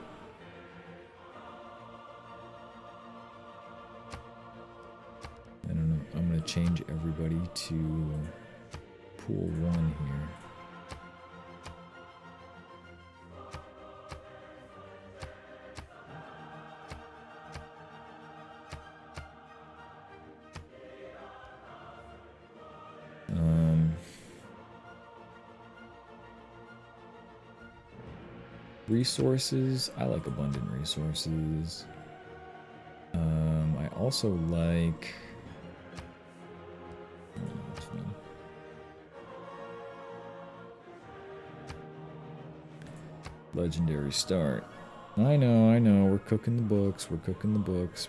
I don't know. I'm gonna change everybody to pool 1 here. Resources. I like abundant resources. I also like. That's fine. Legendary start. I know. We're cooking the books.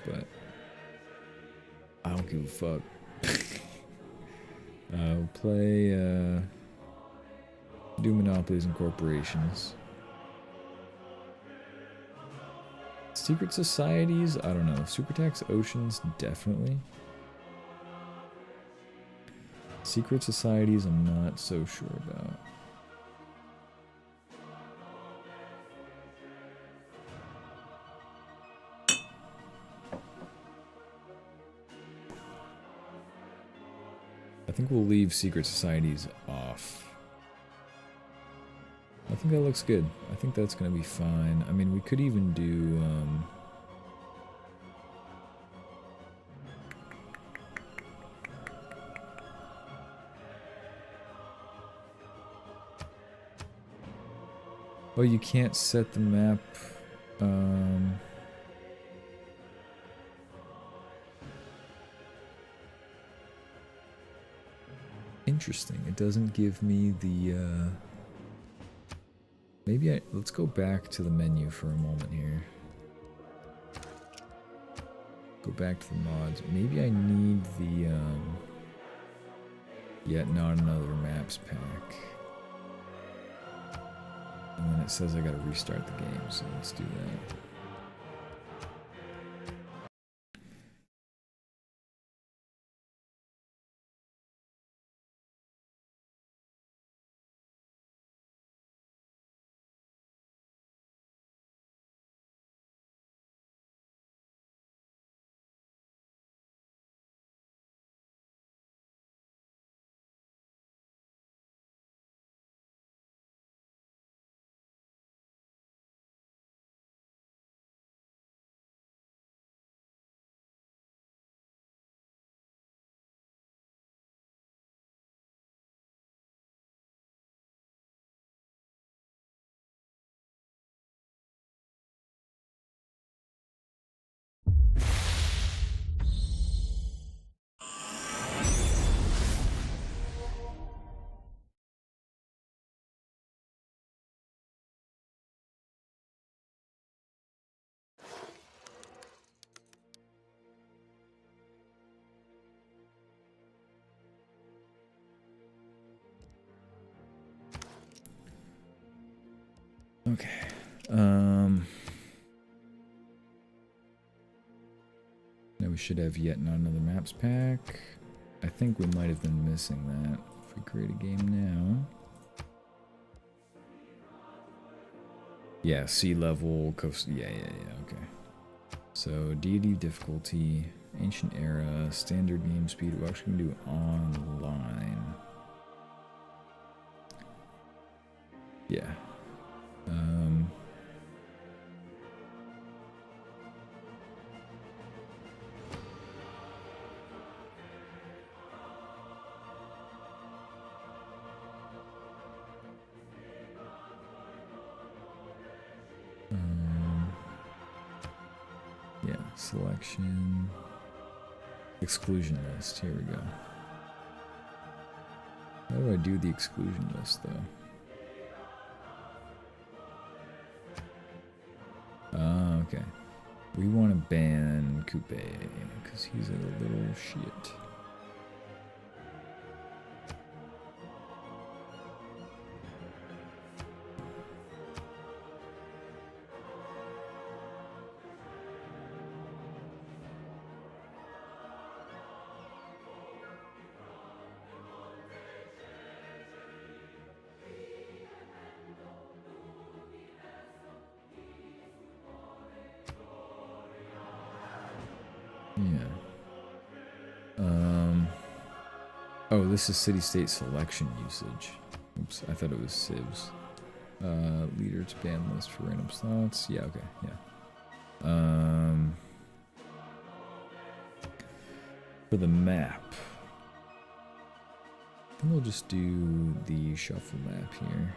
But I don't give a fuck. I'll play. Do monopolies and corporations. Secret societies? I don't know. Supertax oceans, definitely. Secret societies, I'm not so sure about. I think we'll leave secret societies off. I think that looks good. I think that's gonna be fine. I mean, we could even do, oh, you can't set the map, interesting. It doesn't give me the, maybe let's go back to the menu for a moment here. Go back to the mods. Maybe I need the, yet not another maps pack. And then it says I gotta restart the game, so let's do that. Okay. Now we should have yet not another maps pack. I think we might have been missing that. If we create a game now. Yeah, sea level, coast. Yeah, okay. So, deity difficulty, ancient era, standard game speed. We're actually going to do online. Yeah. Yeah, selection, exclusion list. Here we go. How do I do the exclusion list, though? Ah, okay. We want to ban Coupe, because he's a little shit. Yeah. Oh, this is city-state selection usage. Oops, I thought it was civs. Leader to ban list for random slots. Yeah, okay, yeah. For the map, I think we'll just do the shuffle map here.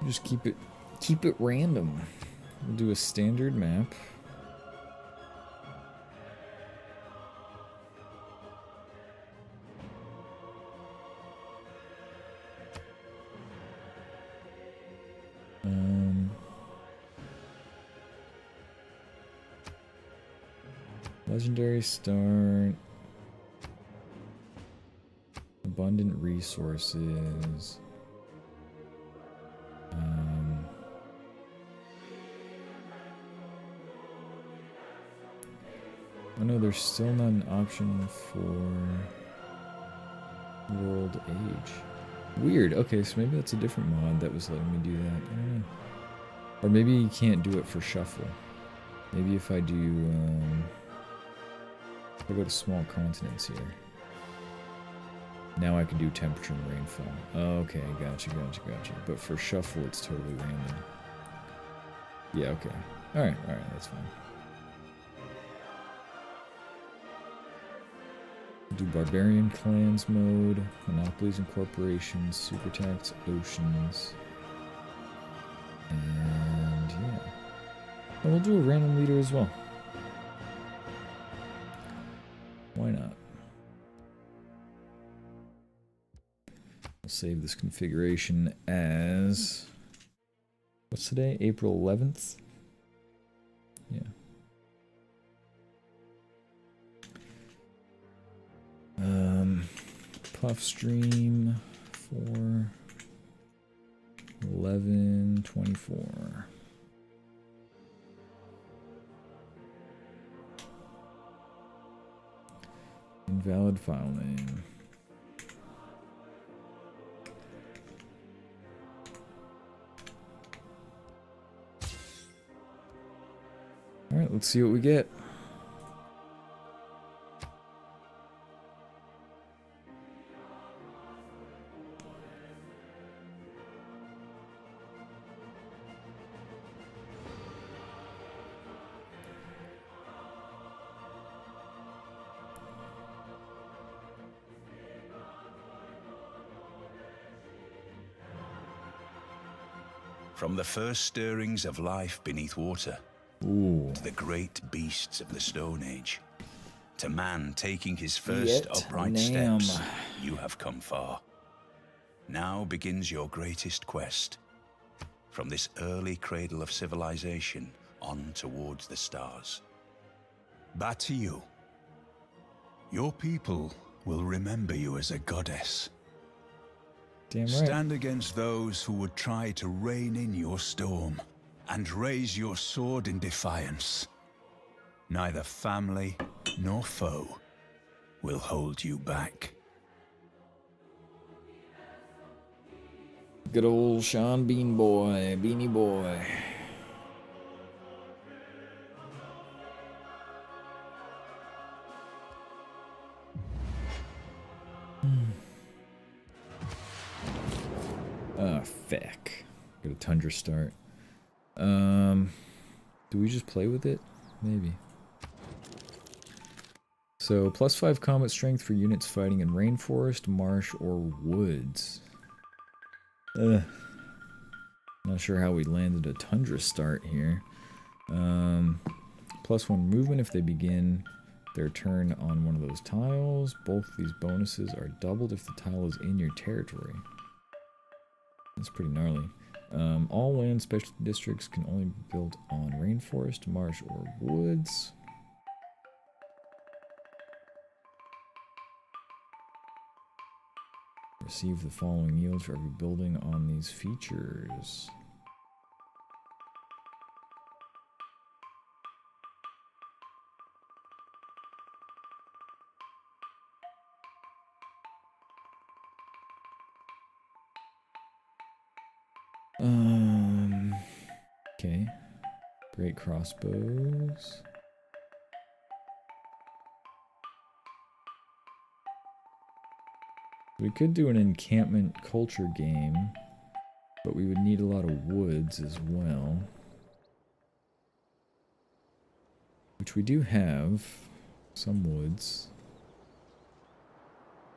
Just keep it random. We'll do a standard map. Legendary start. Abundant resources. Oh no, there's still not an option for World Age. Weird. Okay, so maybe that's a different mod that was letting me do that. I don't know. Or maybe you can't do it for shuffle. Maybe if I do, if I go to small continents here. Now I can do temperature and rainfall. Okay, gotcha. But for shuffle, it's totally random. Yeah, okay. Alright, that's fine. Do barbarian clans mode, monopolies and corporations, super tax, oceans, and yeah. And we'll do a random leader as well. Why not? We'll save this configuration as, what's today? April 11th? Yeah. Puff stream for 11/24. Invalid file name. All right, let's see what we get. From the first stirrings of life beneath water, Ooh. to the great beasts of the Stone Age, to man taking his first upright steps, you have come far. Now begins your greatest quest. From this early cradle of civilization on towards the stars. Batu, your people will remember you as a goddess. Damn right. Stand against those who would try to rein in your storm and raise your sword in defiance. Neither family nor foe will hold you back. Good old Sean Bean Boy, Beanie Boy. Oh, feck. Get a Tundra start. Do we just play with it? Maybe. So, +5 combat strength for units fighting in rainforest, marsh, or woods. Not sure how we landed a Tundra start here. +1 movement if they begin their turn on one of those tiles. Both these bonuses are doubled if the tile is in your territory. That's pretty gnarly. All land special districts can only be built on rainforest, marsh, or woods. Receive the following yield for every building on these features. Okay. Great crossbows. We could do an encampment culture game, but we would need a lot of woods as well. Which we do have some woods.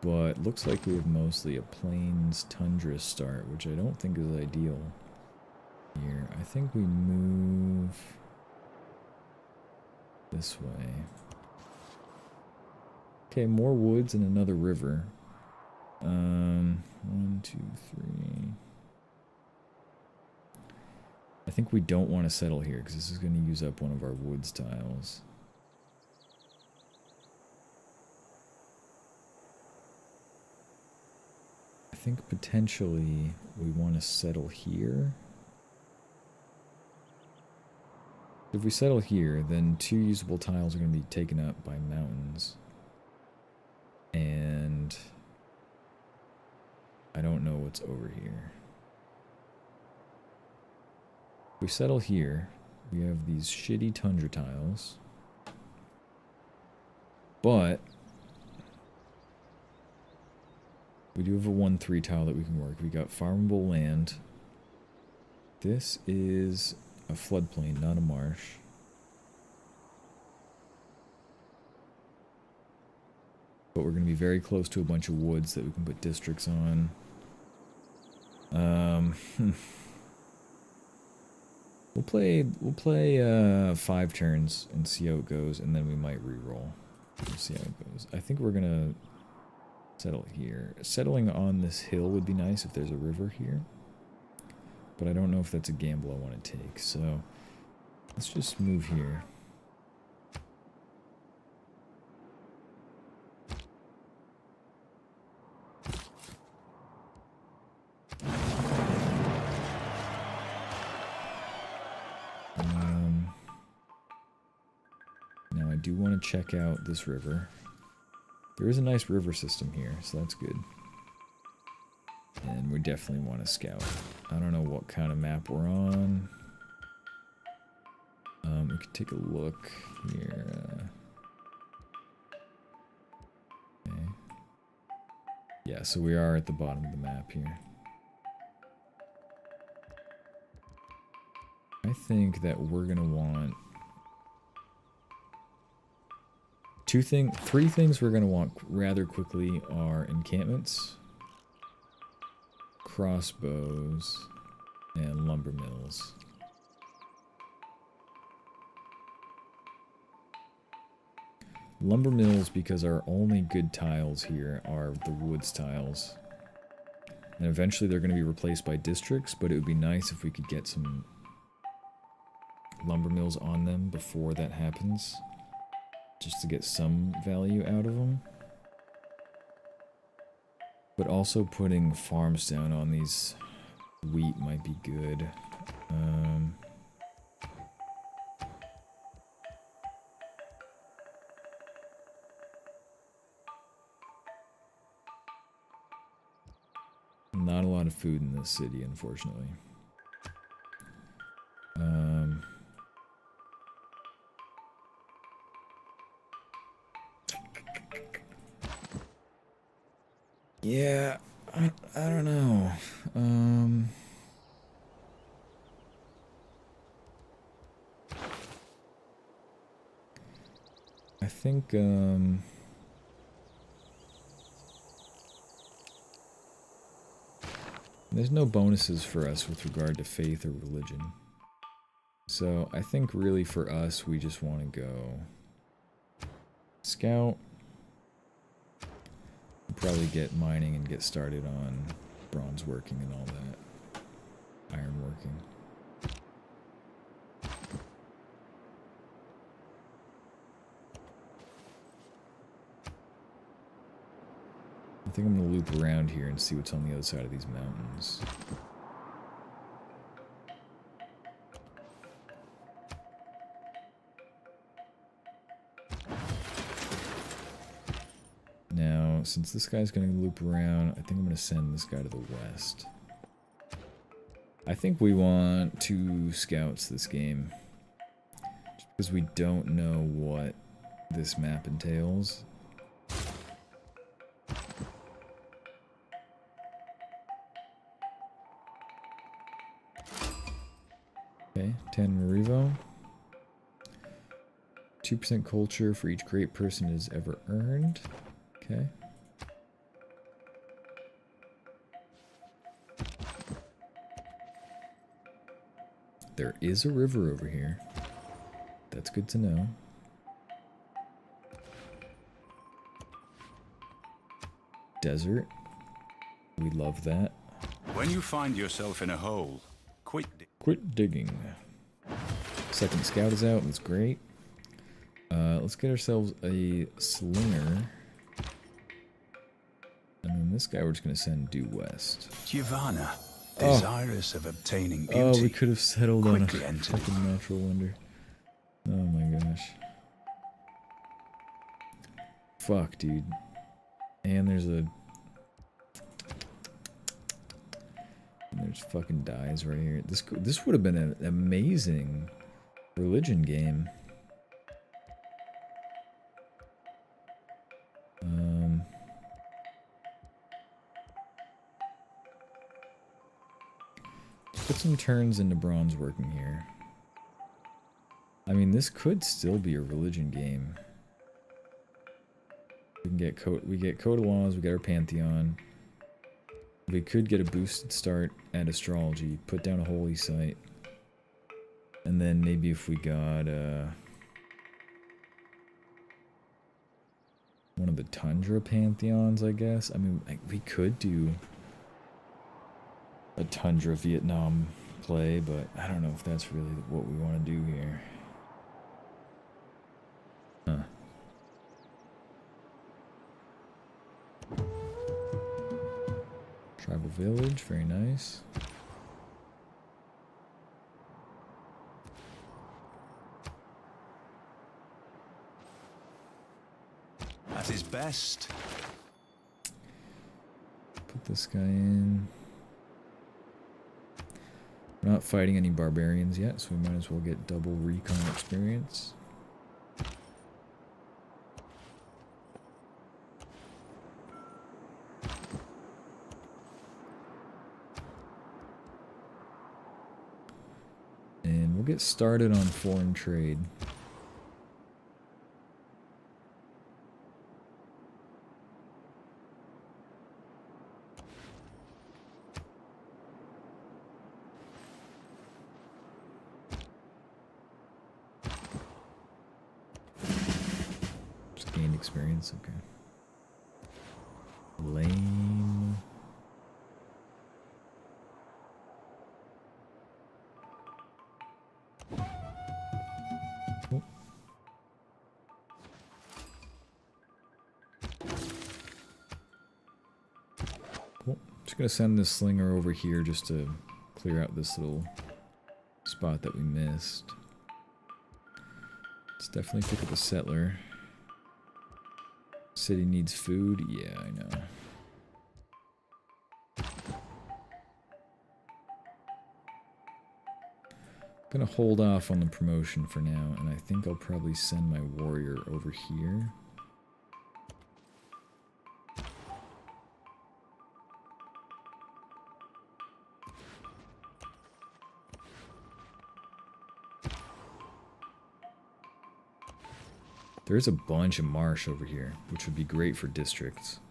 But looks like we have mostly a plains tundra start, which I don't think is ideal here. I think we move this way. Okay, more woods and another river. 1, 2, 3. I think we don't want to settle here because this is going to use up one of our woods tiles. I think potentially we want to settle here. If we settle here, then 2 usable tiles are going to be taken up by mountains. And I don't know what's over here. If we settle here, we have these shitty tundra tiles. But we do have a 1-3 tile that we can work. We got farmable land. This is a floodplain, not a marsh. But we're going to be very close to a bunch of woods that we can put districts on. We'll play 5 turns and see how it goes, and then we might re-roll. We'll see how it goes. I think we're gonna settle here. Settling on this hill would be nice if there's a river here, but I don't know if that's a gamble I want to take. So let's just move here. Now I do want to check out this river. There is a nice river system here, so that's good. And we definitely want to scout. I don't know what kind of map we're on. We could take a look here. Okay. Yeah, so we are at the bottom of the map here. I think that we're gonna want three things we're gonna want rather quickly are encampments, crossbows, and lumber mills. Lumber mills because our only good tiles here are the woods tiles. And eventually they're going to be replaced by districts, but it would be nice if we could get some lumber mills on them before that happens. Just to get some value out of them. But also putting farms down on these wheat might be good. Not a lot of food in this city, unfortunately. Yeah, I don't know. I think, there's no bonuses for us with regard to faith or religion. So I think really for us, we just want to go scout. Probably get mining and get started on bronze working and all that. Iron working. I think I'm gonna loop around here and see what's on the other side of these mountains. Now, since this guy's going to loop around, I think I'm going to send this guy to the west. I think we want 2 scouts this game. Just because we don't know what this map entails. Okay, 10 Marivo. 2% culture for each great person has ever earned. Okay. There is a river over here. That's good to know. Desert. We love that. When you find yourself in a hole, Quit digging. Second scout is out. That's great. Let's get ourselves a slinger. And then this guy we're just going to send due west. Giovanna, desirous of obtaining beauty. Oh, we could have settled on a quickly entered. fucking natural wonder. Oh my gosh. Fuck, dude. And there's fucking dyes right here. This would have been an amazing religion game. Put some turns into bronze working here. I mean, this could still be a religion game. We get Code of Laws, we get our Pantheon. We could get a boosted start at Astrology, put down a holy site. And then maybe if we got one of the Tundra Pantheons, I guess. I mean, we could do a Tundra Vietnam play, but I don't know if that's really what we want to do here. Huh. Tribal village, very nice. At his best. Put this guy in. We're not fighting any barbarians yet, so we might as well get double recon experience. And we'll get started on foreign trade. Just gained experience, okay. Lame. Cool. Cool. Just gonna send this slinger over here just to clear out this little spot that we missed. Let's definitely pick up a settler. City needs food. Yeah, I know. I'm gonna hold off on the promotion for now, and I think I'll probably send my warrior over here. There's a bunch of marsh over here, which would be great for districts.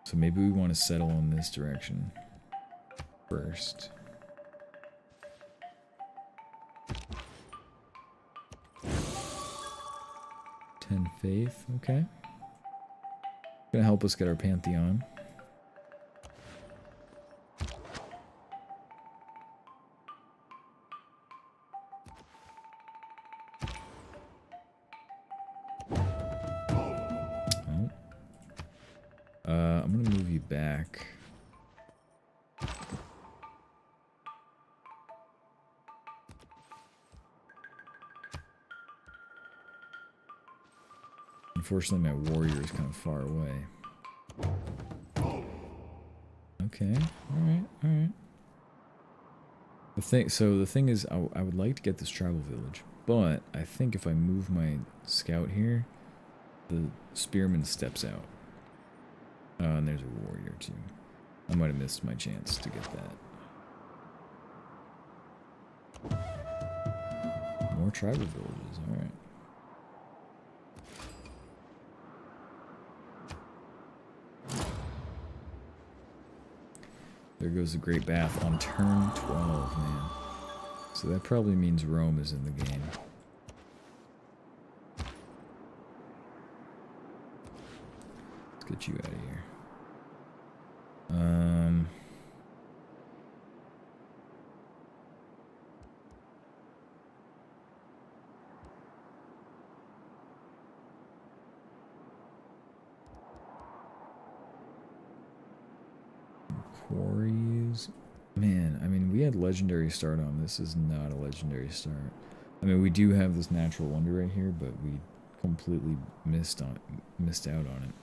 So maybe we want to settle in this direction first. Ten faith, okay. Gonna help us get our Pantheon. I'm gonna move you back. Unfortunately, my warrior is kind of far away. Okay, alright, alright. The thing is, I would like to get this tribal village, but I think if I move my scout here, the spearman steps out. And there's a warrior too. I might have missed my chance to get that. More tribal villages, alright. There goes the Great Bath on turn 12, man. So that probably means Rome is in the game. Let's get you out of here. Quarries. Man, I mean, we had legendary start on. This is not a legendary start. I mean, we do have this natural wonder right here, but we completely missed out on it.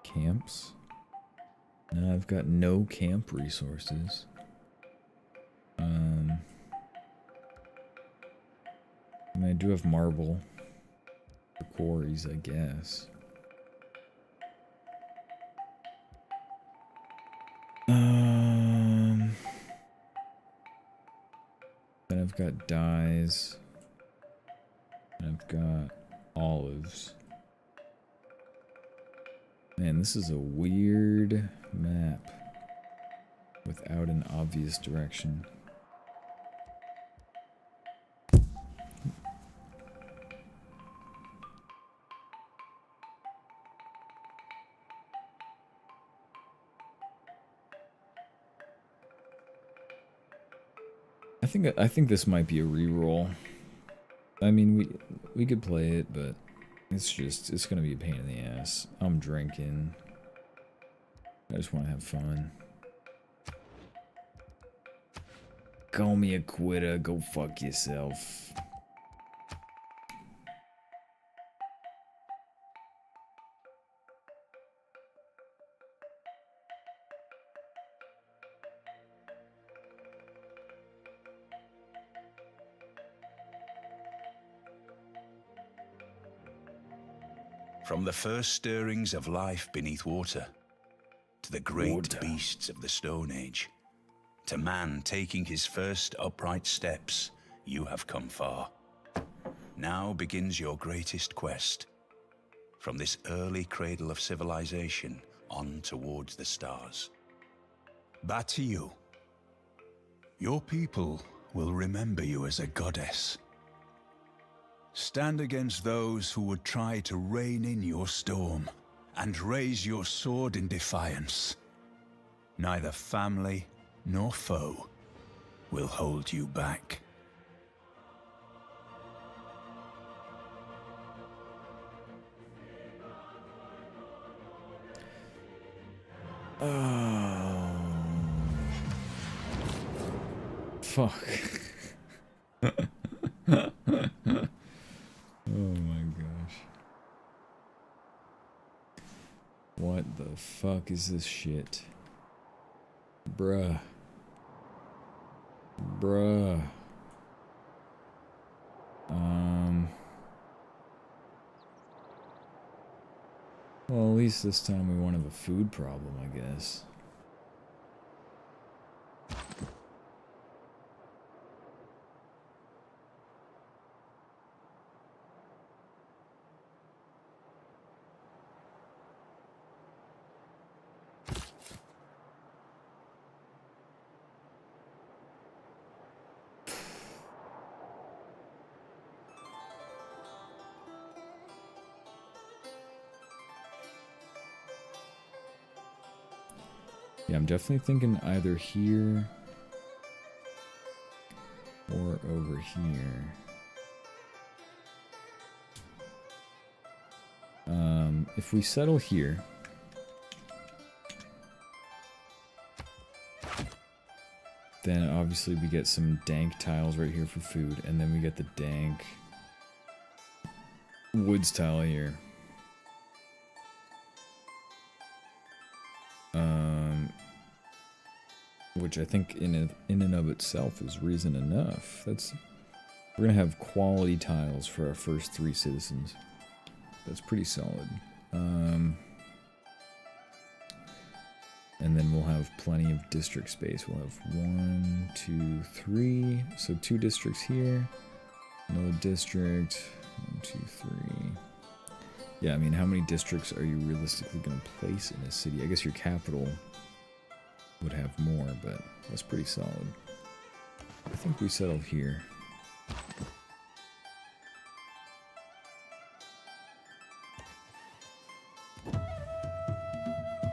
Camps. No, I've got no camp resources. I mean, I do have marble for quarries, I guess. Then I've got dyes. And I've got olives. Man, this is a weird map without an obvious direction. I think this might be a reroll. I mean, we could play it, but it's gonna be a pain in the ass. I'm drinking. I just want to have fun. Call me a quitter. Go fuck yourself. From the first stirrings of life beneath water, to the great beasts of the Stone Age, to man taking his first upright steps, you have come far. Now begins your greatest quest. From this early cradle of civilization on towards the stars. Batu, your people will remember you as a goddess. Stand against those who would try to rein in your storm and raise your sword in defiance. Neither family nor foe will hold you back. Oh. Fuck. Oh my gosh. What the fuck is this shit? Bruh. Bruh. Well, at least this time we won't have a food problem, I guess. Yeah, I'm definitely thinking either here or over here. If we settle here, Then obviously we get some dank tiles right here for food, and then we get the dank woods tile here. Which I think in and of itself is reason enough. We're gonna have quality tiles for our first 3 citizens. That's pretty solid. And then we'll have plenty of district space. We'll have 1, 2, 3. So 2 districts here. Another district. 1, 2, 3. Yeah, I mean, how many districts are you realistically going to place in a city? I guess your capital would have more, but that's pretty solid. I think we settle here.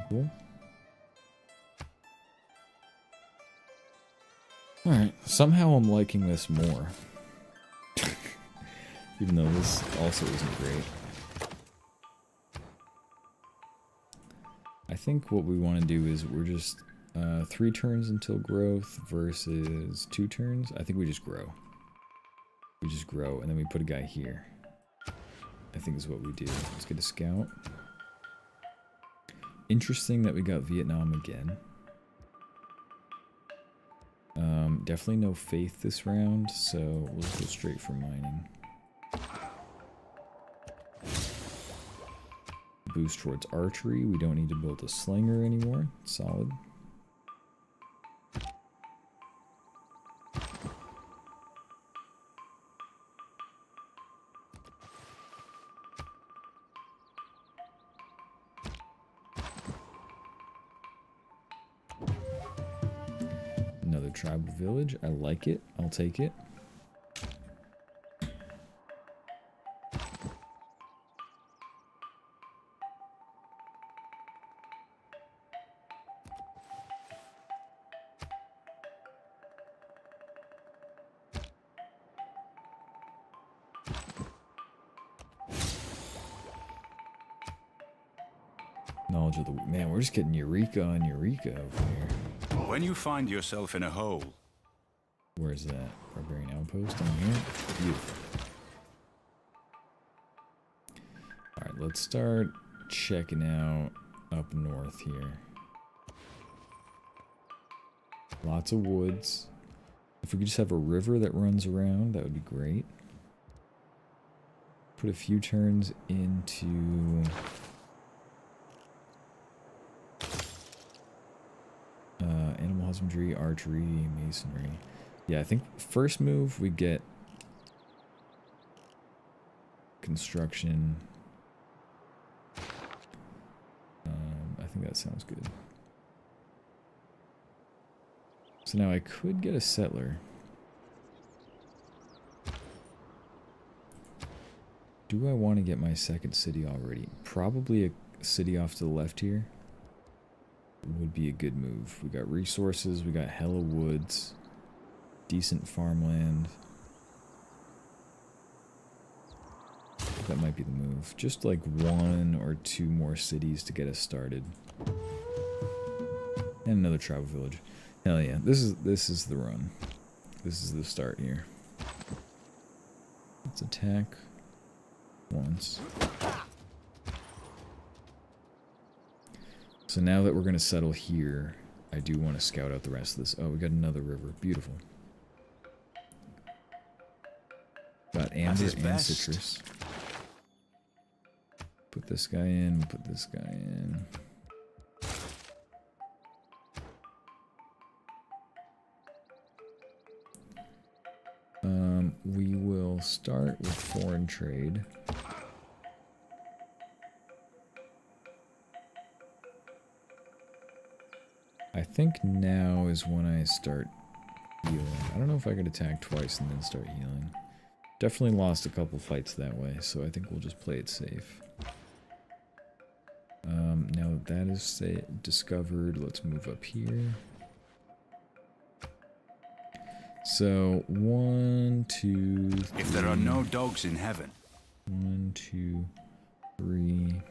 Cool. Alright, somehow I'm liking this more. Even though this also isn't great. I think what we want to do is we're just 3 turns until growth versus 2 turns. I think we just grow. We just grow and then we put a guy here. I think is what we do. Let's get a scout. Interesting that we got Vietnam again. Definitely no faith this round, so we'll just go straight for mining. Boost towards archery. We don't need to build a slinger anymore. Solid. Another tribal village. I like it. I'll take it. Knowledge of the... Man, we're just getting Eureka on Eureka over here. When you find yourself in a hole... Where is that? Barbarian outpost down here? Beautiful. Alright, let's start checking out up north here. Lots of woods. If we could just have a river that runs around, that would be great. Put a few turns into... animal husbandry, archery, masonry. Yeah, I think first move we get construction. I think that sounds good. So now I could get a settler. Do I want to get my second city already? Probably a city off to the left here would be a good move. We got resources, we got hella woods, decent farmland. That might be the move. Just like 1 or 2 more cities to get us started. And another tribal village. Hell yeah, this is the run. This is the start here. Let's attack once. So now that we're going to settle here, I do want to scout out the rest of this. Oh, we got another river. Beautiful. Got amber and citrus. Put this guy in, put this guy in. We will start with foreign trade. I think now is when I start healing. I don't know if I could attack twice and then start healing. Definitely lost a couple fights that way, so I think we'll just play it safe. Now that that is discovered, let's move up here. So, 1, 2, 3. If there are no dogs in heaven. 1, 2, 3.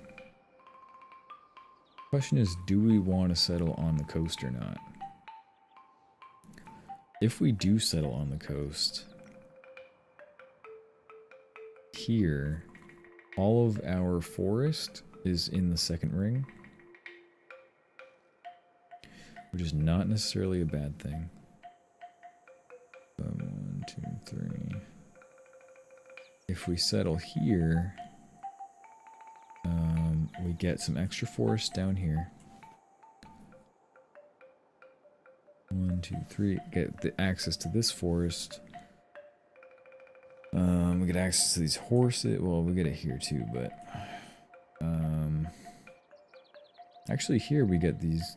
Question is, do we want to settle on the coast or not? if we do settle on the coast, here, all of our forest is in the second ring, which is not necessarily a bad thing. 1, 2, 3. If we settle here, we get some extra forest down here. 1, 2, 3. Get the access to this forest. We get access to these horses. Well, we get it here too, but actually here we get these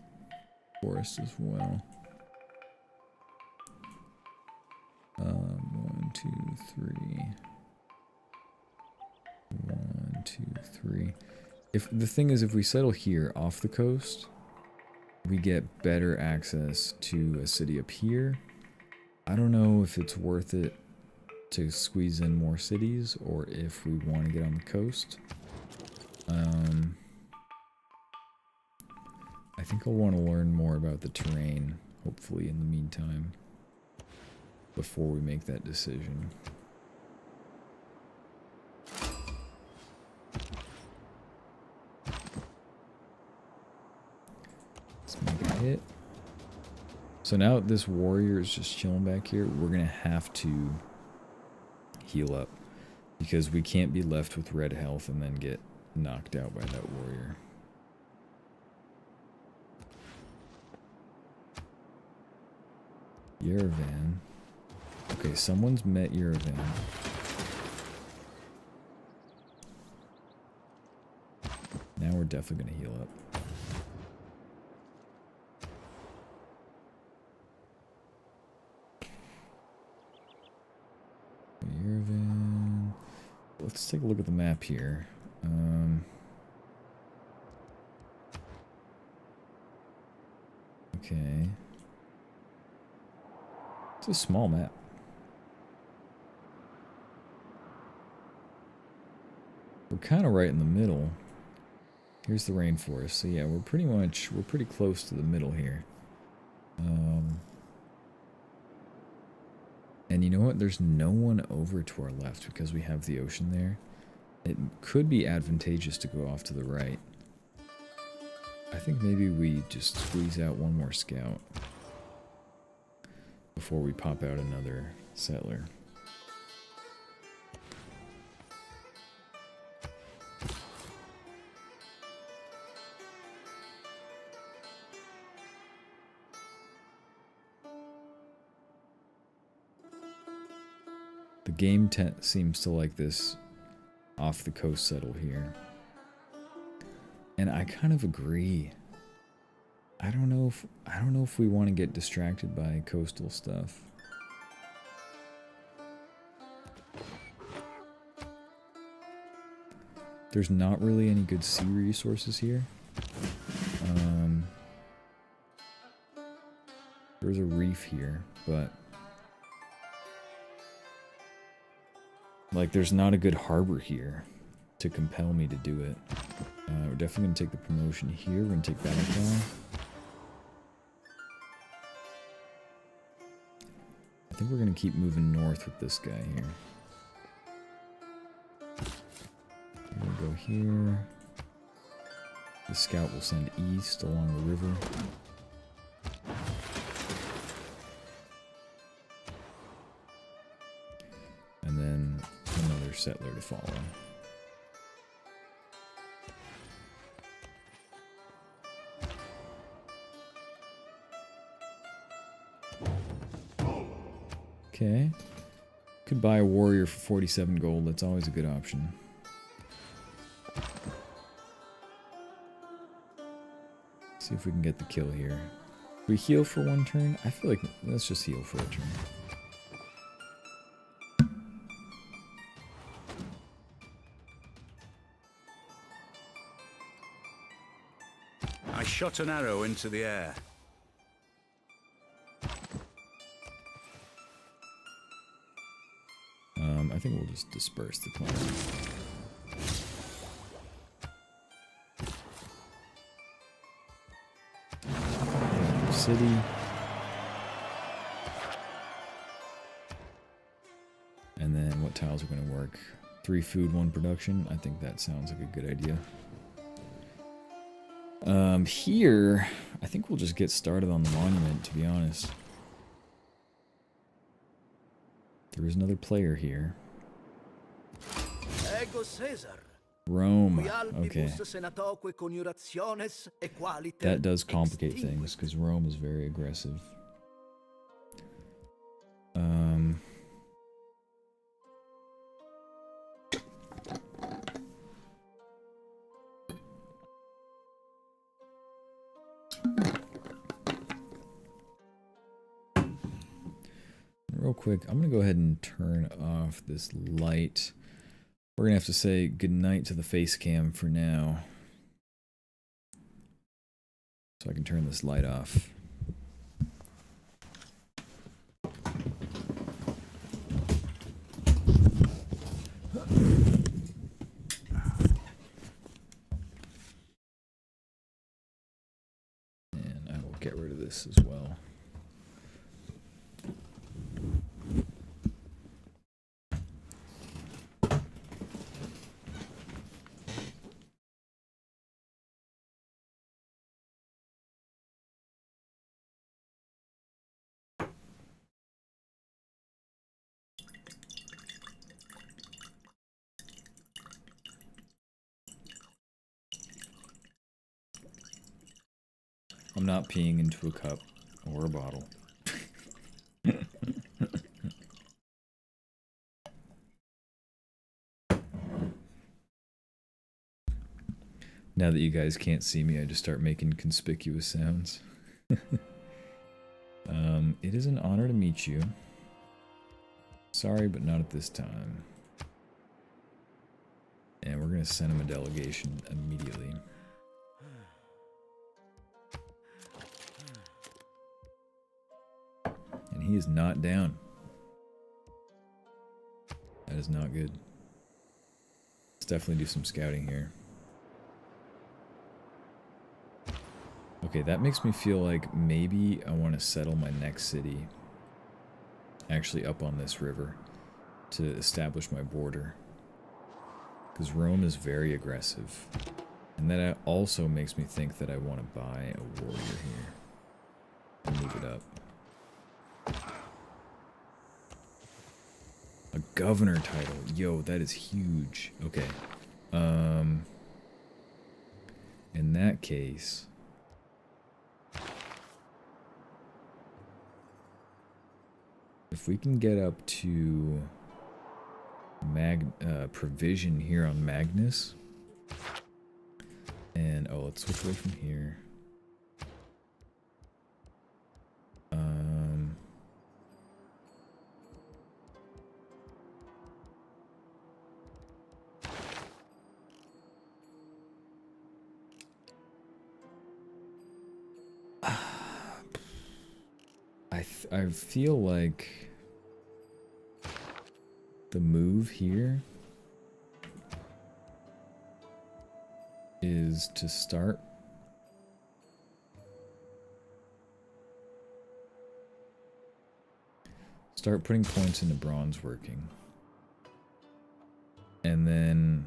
forests as well. 1, 2, 3. 1, 2, 3. If the thing is, if we settle here off the coast, we get better access to a city up here. I don't know if it's worth it to squeeze in more cities or if we want to get on the coast. I think I'll want to learn more about the terrain, hopefully, in the meantime, before we make that decision. Let's make a hit. So now this warrior is just chilling back here. We're going to have to heal up because we can't be left with red health and then get knocked out by that warrior. Yerevan. Okay, someone's met Yerevan. Now we're definitely going to heal up. Yerevan. Let's take a look at the map here. Okay. It's a small map. We're kind of right in the middle. Here's the rainforest. So yeah, we're pretty close to the middle here. And you know what? There's no one over to our left because we have the ocean there. It could be advantageous to go off to the right. I think maybe we just squeeze out one more scout before we pop out another settler. The game seems to like this off the coast settle here. And I kind of agree. I don't know if we want to get distracted by coastal stuff. There's not really any good sea resources here. There's a reef here, but like there's not a good harbor here to compel me to do it. We're definitely going to take the promotion here. We're going to take Battle Cry. I think we're going to keep moving north with this guy here. We're going to go here. The scout will send east along the river. And then another settler to follow. Okay. Could buy a warrior for 47 gold. That's always a good option. See if we can get the kill here. We heal for one turn? I feel like let's just heal for a turn. I shot an arrow into the air. I think we'll just disperse the clan. City. tiles are going to work. 3 food, 1 production. I think that sounds like a good idea. Here, I think we'll just get started on the monument, to be honest. There is another player here. Rome. Okay. That does complicate things, because Rome is very aggressive. Real quick, I'm going to go ahead and turn off this light. We're going to have to say goodnight to the face cam for now. So I can turn this light off. And I will get rid of this as well. I'm not peeing into a cup or a bottle. Now that you guys can't see me, I just start making conspicuous sounds. It is an honor to meet you. Sorry, but not at this time. And we're going to send him a delegation immediately. And he is not down. That is not good. Let's definitely do some scouting here. Okay, that makes me feel like maybe I want to settle my next city actually up on this river to establish my border. Because Rome is very aggressive. And that also makes me think that I want to buy a warrior here and move it up. A governor title. Yo, that is huge. Okay. In that case, if we can get up to provision here on Magnus, and oh, let's switch away from here. I feel like the move here is to start putting points into bronze working. And then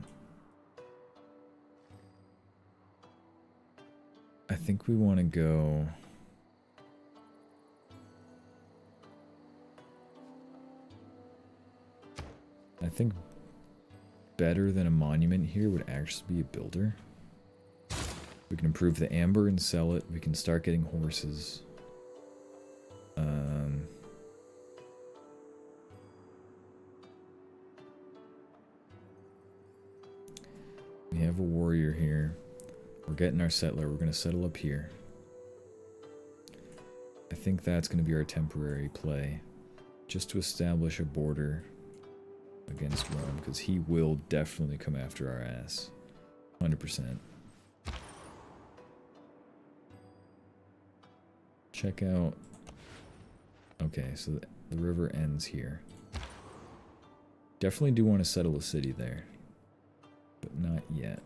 I think we want to go I think better than a monument here would actually be a builder. We can improve the amber and sell it. We can start getting horses. We have a warrior here. We're getting our settler. We're going to settle up here. I think that's going to be our temporary play. Just to establish a border against Rome, because he will definitely come after our ass. 100%. Check out... Okay, so the river ends here. Definitely do want to settle a city there. But not yet.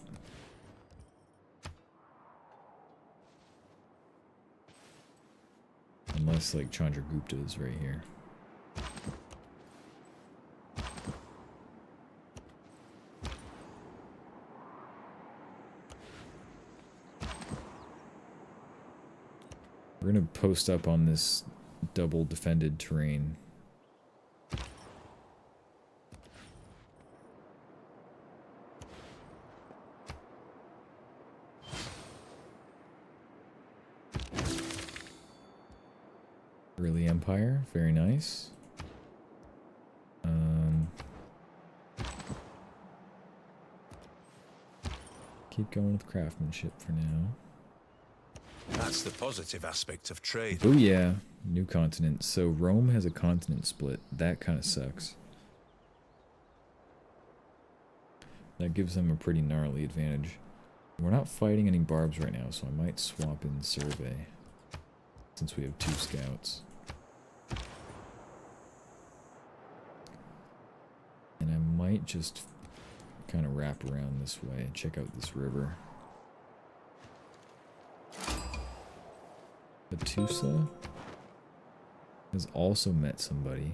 Unless, like, Chandragupta is right here. We're gonna post up on this double defended terrain. Early Empire, very nice. Keep going with craftsmanship for now. That's the positive aspect of trade. Oh yeah, new continent. So Rome has a continent split. That kind of sucks. That gives them a pretty gnarly advantage. We're not fighting any barbs right now, so I might swap in survey. Since we have 2 scouts. And I might just kind of wrap around this way and check out this river. Bethesda has also met somebody.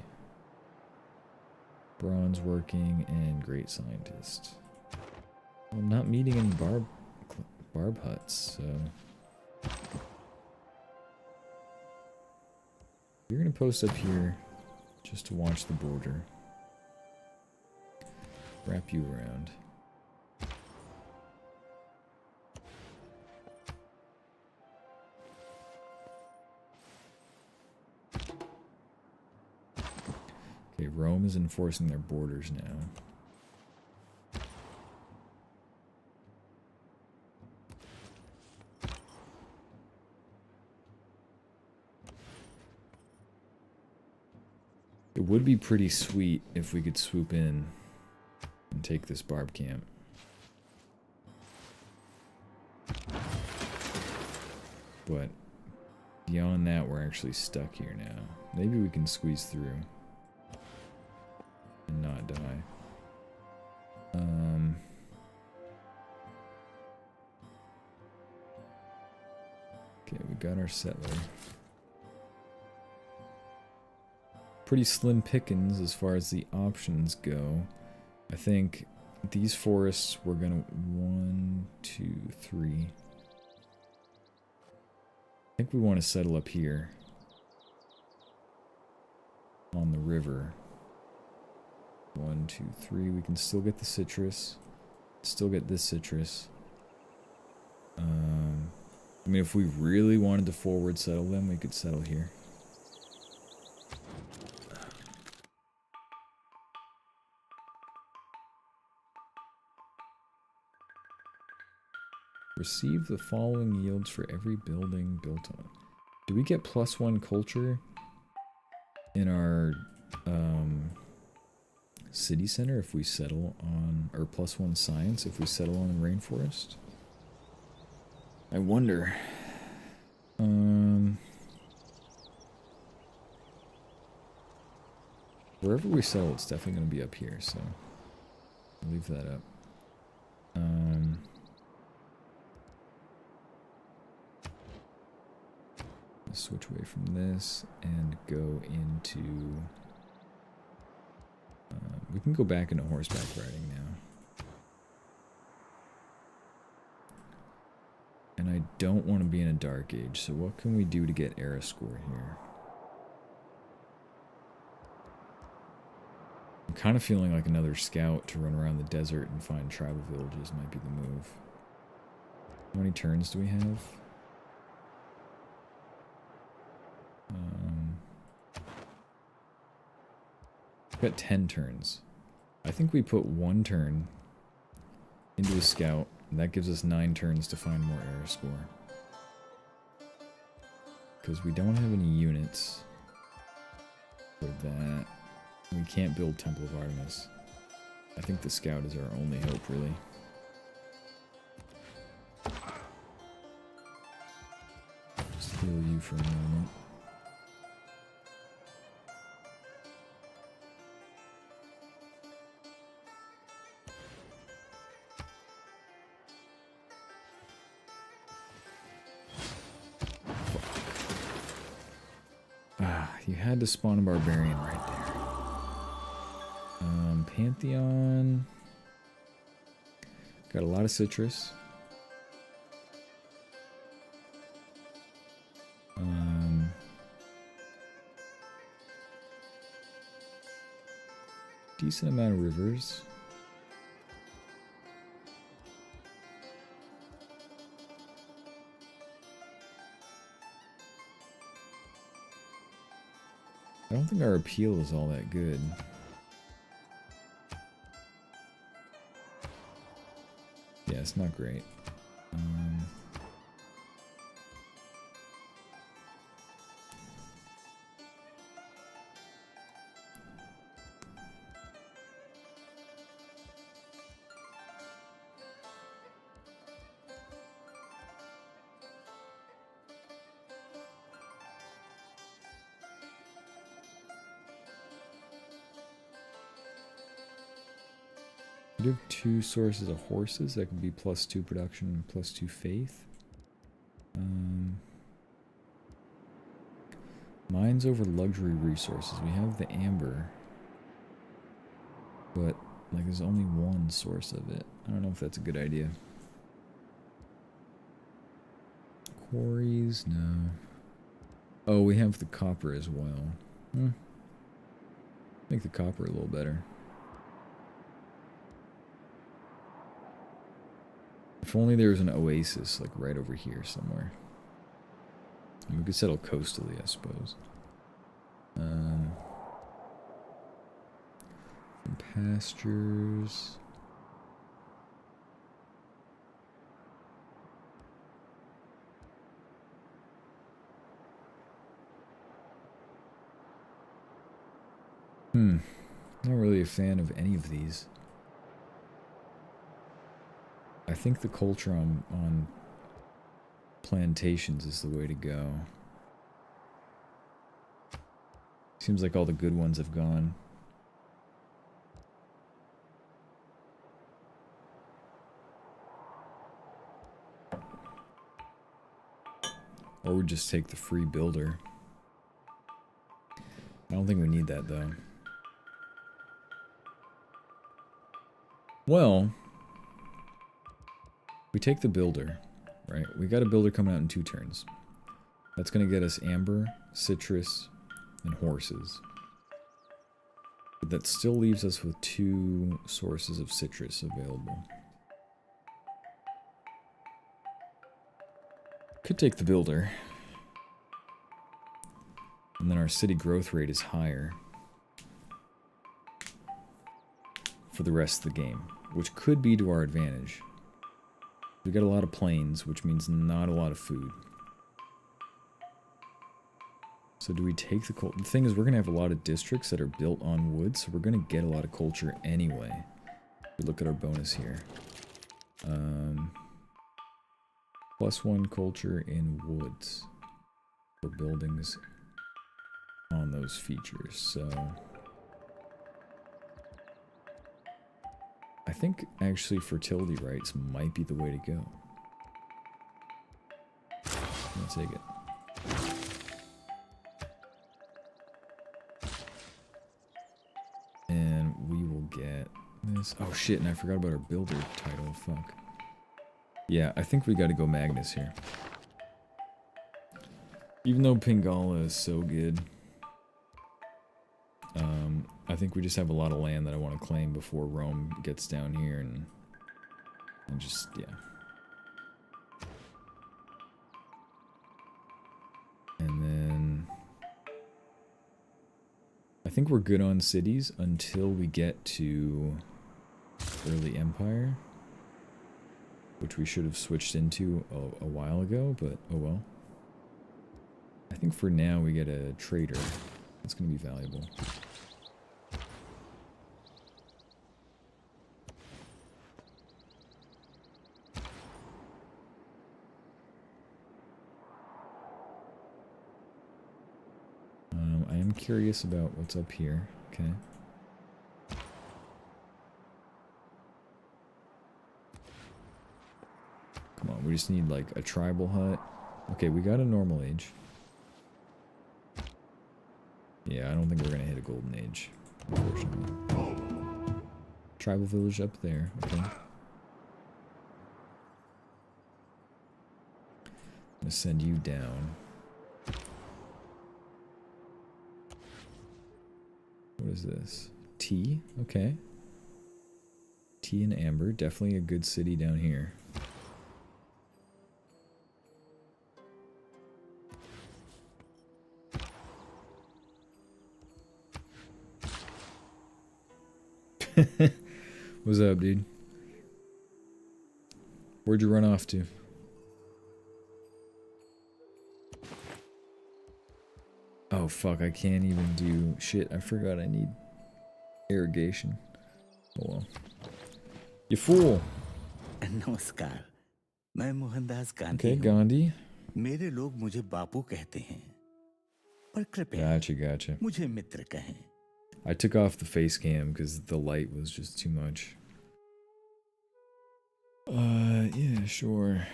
Bronze working and great scientist. Well, I'm not meeting any barb huts, so you're gonna post up here just to watch the border. Wrap you around. Okay, Rome is enforcing their borders now. It would be pretty sweet if we could swoop in and take this barb camp. But beyond that, we're actually stuck here now. Maybe we can squeeze through and not die. Okay, we got our settler. Pretty slim pickings as far as the options go. I think these forests we're gonna 1, 2, 3. I think we want to settle up here on the river. 1, 2, 3. We can still get the citrus. Still get this citrus. I mean, if we really wanted to forward settle them, we could settle here. Receive the following yields for every building built on. Do we get +1 culture in our city center if we settle on, or +1 science if we settle on the rainforest? I wonder. Wherever we settle, it's definitely going to be up here, so I'll leave that up. Switch away from this and go into... we can go back into horseback riding now. And I don't want to be in a dark age, so what can we do to get era score here? I'm kind of feeling like another scout to run around the desert and find tribal villages might be the move. How many turns do we have? We've got 10 turns. I think we put 1 turn into a scout, and that gives us 9 turns to find more era score. Because we don't have any units for that. We can't build Temple of Artemis. I think the scout is our only hope, really. Just heal you for a moment. You had to spawn a barbarian right there. Pantheon. Got a lot of citrus. decent amount of rivers. I don't think our appeal is all that good. Yeah, it's not great. We do have 2 sources of horses. That could be +2 production and +2 faith. Mines over luxury resources. We have the amber. But, like, there's only 1 source of it. I don't know if that's a good idea. Quarries? No. Oh, we have the copper as well. Make the copper a little better. If only there was an oasis, like, right over here somewhere. And we could settle coastally, I suppose. Pastures. Not really a fan of any of these. I think the culture on plantations is the way to go. Seems like all the good ones have gone. Or we just take the free builder. I don't think we need that though. Well, we take the builder, right? We got a builder coming out in 2 turns. That's going to get us amber, citrus, and horses. But that still leaves us with 2 sources of citrus available. Could take the builder. And then our city growth rate is higher for the rest of the game, which could be to our advantage. We got a lot of plains, which means not a lot of food. So do we take the culture? The thing is, we're going to have a lot of districts that are built on wood, so we're going to get a lot of culture anyway. We look at our bonus here. +1 culture in woods for buildings on those features, so... I think actually fertility rights might be the way to go. I'll take it. And we will get this. Oh shit, and I forgot about our builder title. Fuck. Yeah, I think we gotta go Magnus here. Even though Pingala is so good. I think we just have a lot of land that I want to claim before Rome gets down here and just, yeah. And then I think we're good on cities until we get to early Empire, which we should have switched into a while ago, but oh well. I think for now we get a trader. That's going to be valuable. I am curious about what's up here. Okay. Come on, we just need like a tribal hut. Okay, we got a normal age. Yeah, I don't think we're gonna hit a golden age, unfortunately. Tribal village up there, okay. I'm gonna send you down. What is this? Tea, okay. Tea and Amber, definitely a good city down here. What's up, dude? Where'd you run off to? Oh fuck, I can't even do shit. I forgot I need irrigation. Oh well. You fool! नमस्कार, मैं Mohandas Gandhi Okay, हूँ। Gandhi. मेरे लोग मुझे बापू कहते हैं, पर कृपया Gotcha. मुझे मित्र कहें। I took off the face cam because the light was just too much. Yeah, sure.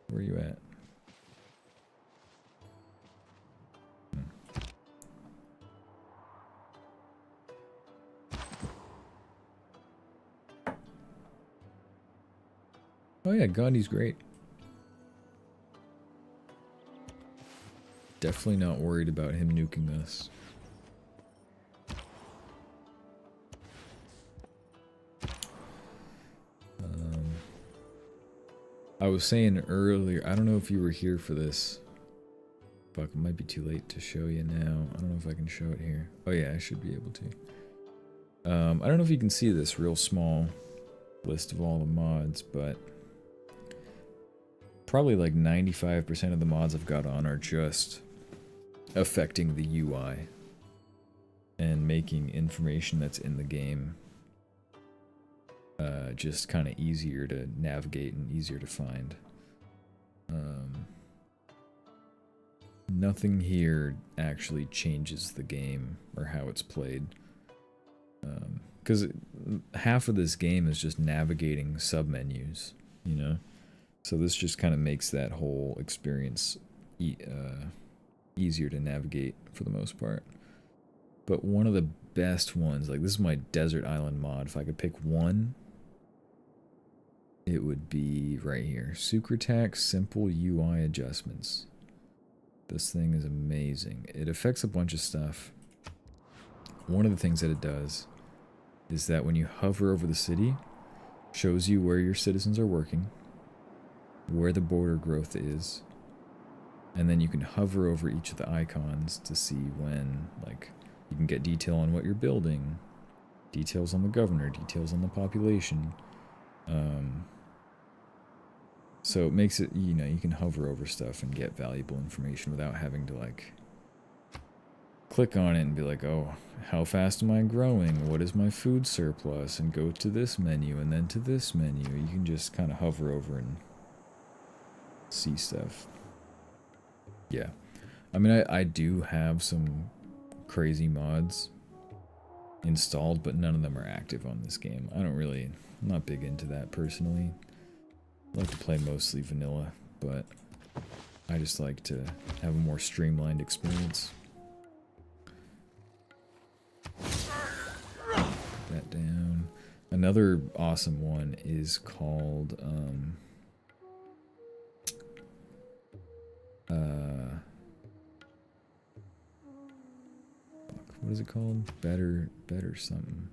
Where are you at? Oh yeah, Gandhi's great. Definitely not worried about him nuking us. I was saying earlier, I don't know if you were here for this. Fuck, it might be too late to show you now. I don't know if I can show it here. Oh yeah, I should be able to. I don't know if you can see this real small list of all the mods, but probably like 95% of the mods I've got on are just affecting the UI and making information that's in the game just kind of easier to navigate and easier to find. Nothing here actually changes the game or how it's played. Because half of this game is just navigating submenus, you know? So this just kind of makes that whole experience easier to navigate for the most part. But one of the best ones, like this is my Desert Island mod, if I could pick one, it would be right here. Sucretax Simple UI Adjustments. This thing is amazing. It affects a bunch of stuff. One of the things that it does is that when you hover over the city, shows you where your citizens are working, where the border growth is, and then you can hover over each of the icons to see when, like, you can get detail on what you're building, details on the governor, details on the population. So it makes it, you know, you can hover over stuff and get valuable information without having to, like, click on it and be like, oh, how fast am I growing? What is my food surplus? And go to this menu and then to this menu. You can just kind of hover over and see stuff. Yeah. I mean, I do have some crazy mods installed, but none of them are active on this game. I'm not big into that personally. I like to play mostly vanilla, but I just like to have a more streamlined experience. Put that down. Another awesome one is called what is it called? Better something.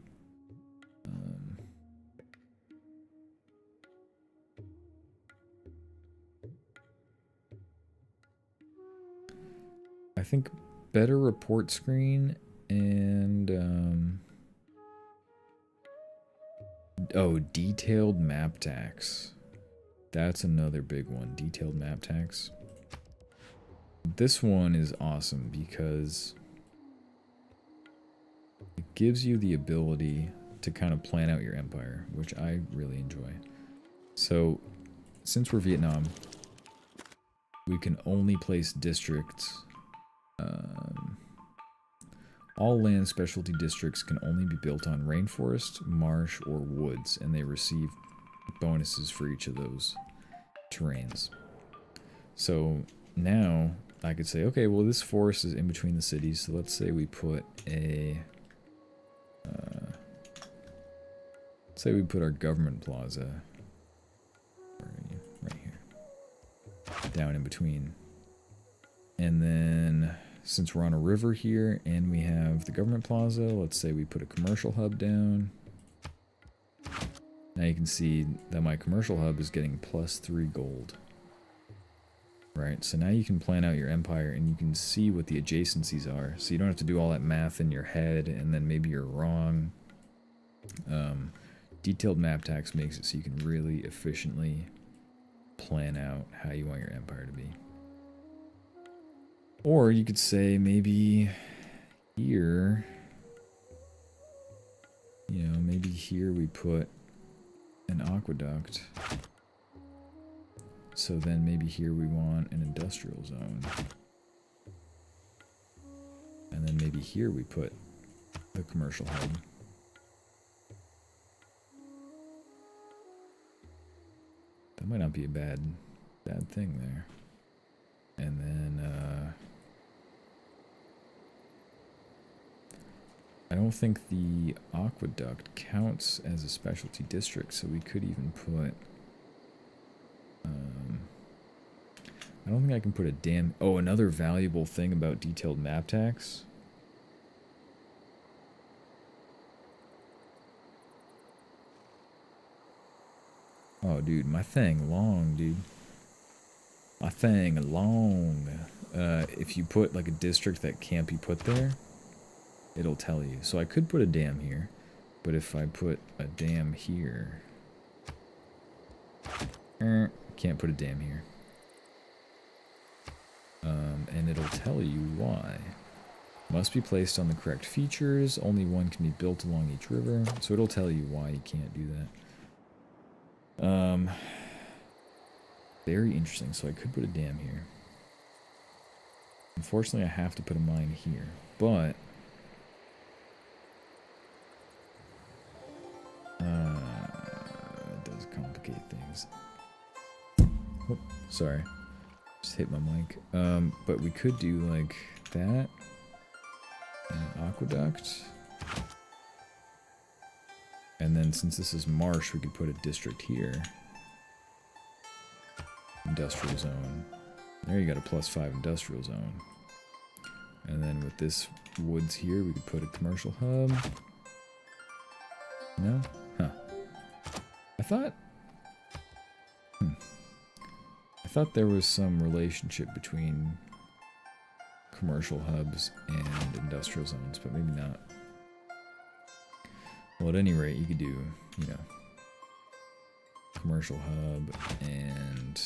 I think Better Report Screen and oh, Detailed Map Tax. That's another big one. Detailed Map Tax. This one is awesome because it gives you the ability to kind of plan out your empire, which I really enjoy. So, since we're Vietnam, we can only place districts. All land specialty districts can only be built on rainforest, marsh, or woods, and they receive bonuses for each of those terrains. So now I could say, okay, well, this forest is in between the cities, so let's say we put a say we put our government plaza right here, down in between, and then since we're on a river here and we have the government plaza, let's say we put a commercial hub down. Now you can see that my commercial hub is getting +3 gold. Right, so now you can plan out your empire and you can see what the adjacencies are. So you don't have to do all that math in your head and then maybe you're wrong. Detailed map tax makes it so you can really efficiently plan out how you want your empire to be. Or you could say maybe here, you know, maybe here we put an aqueduct. So then maybe here we want an industrial zone. And then maybe here we put the commercial hub. That might not be a bad thing there. And then I don't think the aqueduct counts as a specialty district, so we could even put I don't think I can put a dam. Oh, another valuable thing about detailed map tax. Oh, dude, my thing long, dude. My thing long. If you put like a district that can't be put there, it'll tell you. So I could put a dam here, but if I put a dam here, can't put a dam here. And it'll tell you why. Must be placed on the correct features. Only one can be built along each river. So it'll tell you why you can't do that. Very interesting. So I could put a dam here. Unfortunately, I have to put a mine here. But it does complicate things. Oh, sorry. Just hit my mic. But we could do like that. And an aqueduct. And then since this is marsh, we could put a district here. Industrial zone. There you got a +5 industrial zone. And then with this woods here, we could put a commercial hub. No? Huh. I thought there was some relationship between commercial hubs and industrial zones, but maybe not. Well, at any rate, you could do, you know, commercial hub and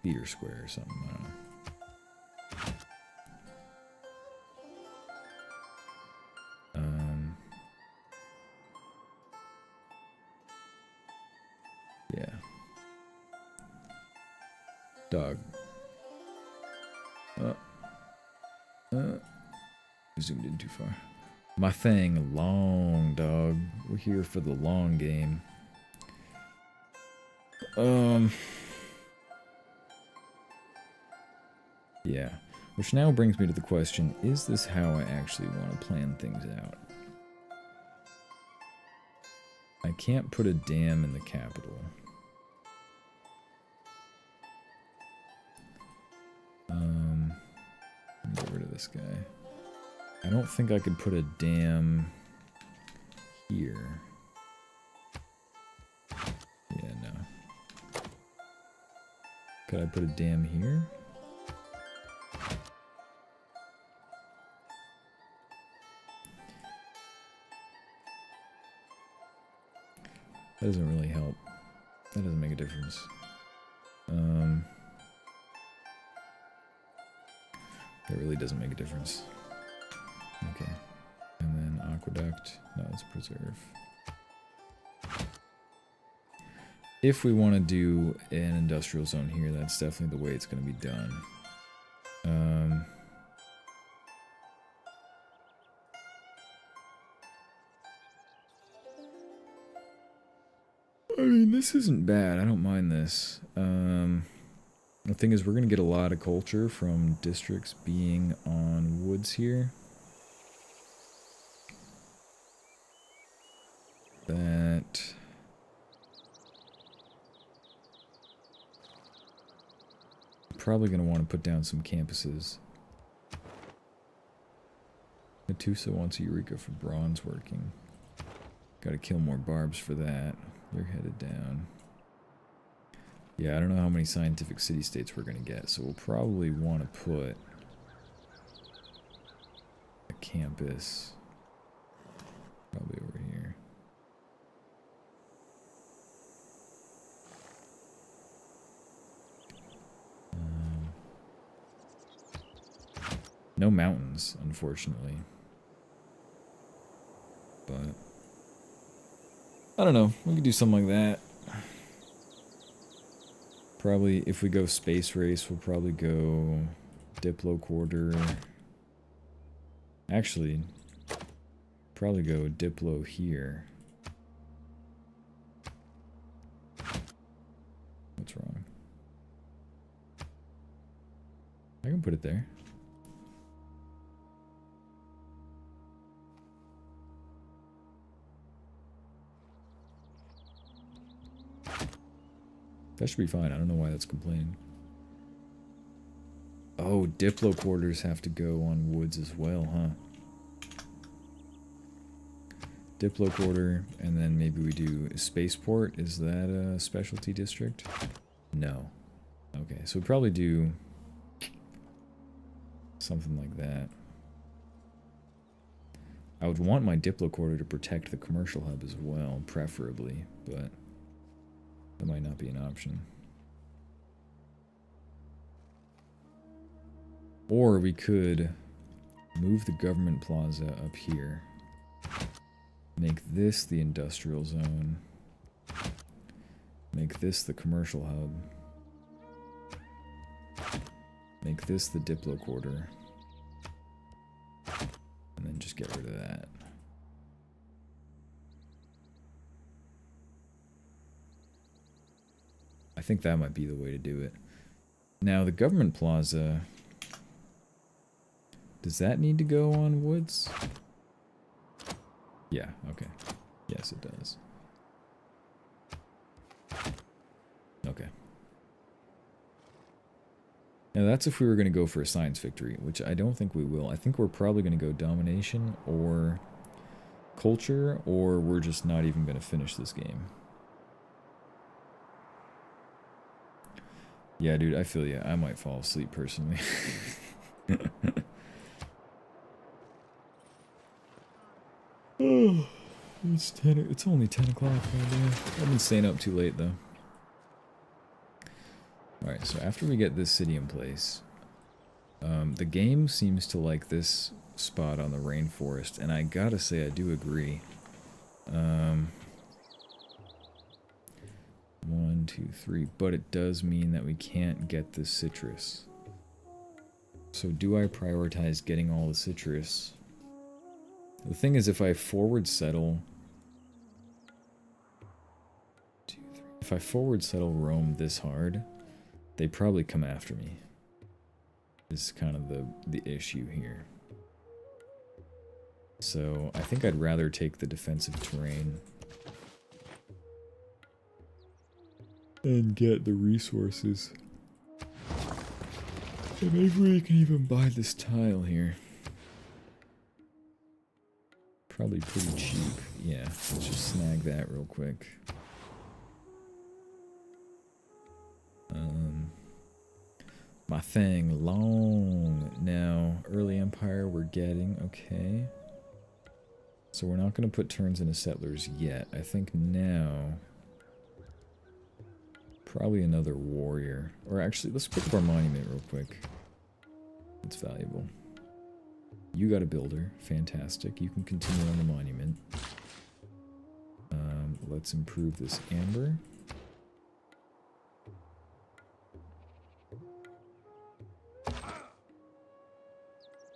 theater square or something. I don't know. Yeah. Dog. Zoomed in too far. My thing, long, dog. We're here for the long game. Yeah. Which now brings me to the question, is this how I actually want to plan things out? I can't put a dam in the capital. Let me get rid of this guy. I don't think I could put a dam here. Yeah, no. Could I put a dam here? That doesn't really help. That doesn't make a difference. That really doesn't make a difference. Okay. And then aqueduct. No, it's preserve. If we want to do an industrial zone here, that's definitely the way it's going to be done. I mean, this isn't bad. I don't mind this. The thing is, we're going to get a lot of culture from districts being on woods here. That... probably going to want to put down some campuses. Tusa wants a Eureka for bronze working. Gotta kill more barbs for that. You're headed down. Yeah, I don't know how many scientific city-states we're gonna get, so we'll probably want to put a campus probably over here. No mountains, unfortunately. But I don't know. We could do something like that. Probably, if we go space race, we'll probably go Diplo quarter. Actually, probably go Diplo here. What's wrong? I can put it there. That should be fine. I don't know why that's complaining. Oh, Diplo quarters have to go on woods as well, huh? Diplo quarter, and then maybe we do Spaceport. Is that a specialty district? No. Okay, so we'll probably do something like that. I would want my Diplo quarter to protect the commercial hub as well, preferably, but that might not be an option. Or we could move the government plaza up here. Make this the industrial zone. Make this the commercial hub. Make this the Diplo quarter. And then just get rid of that. I think that might be the way to do it. Now, the government plaza... Does that need to go on woods? Yeah, okay. Yes, it does. Okay. Now, that's if we were going to go for a science victory, which I don't think we will. I think we're probably going to go domination or culture, or we're just not even going to finish this game. Yeah, dude, I feel ya. I might fall asleep personally. Oh, it's only 10 o'clock right now. I've been staying up too late though. Alright, so after we get this city in place, the game seems to like this spot on the rainforest, and I gotta say I do agree. 1, 2, 3, but it does mean that we can't get the citrus. So do I prioritize getting all the citrus? The thing is, if I forward settle... 2, 3, if I forward settle Rome this hard, they probably come after me. This is kind of the issue here. So I think I'd rather take the defensive terrain and get the resources. And maybe we can even buy this tile here. Probably pretty cheap. Yeah, let's just snag that real quick. My thing, long. Now, early empire we're getting, okay. So we're not going to put turns into settlers yet. I think now... probably another warrior. Or actually, let's pick up our monument real quick. It's valuable. You got a builder. Fantastic. You can continue on the monument. Let's improve this amber.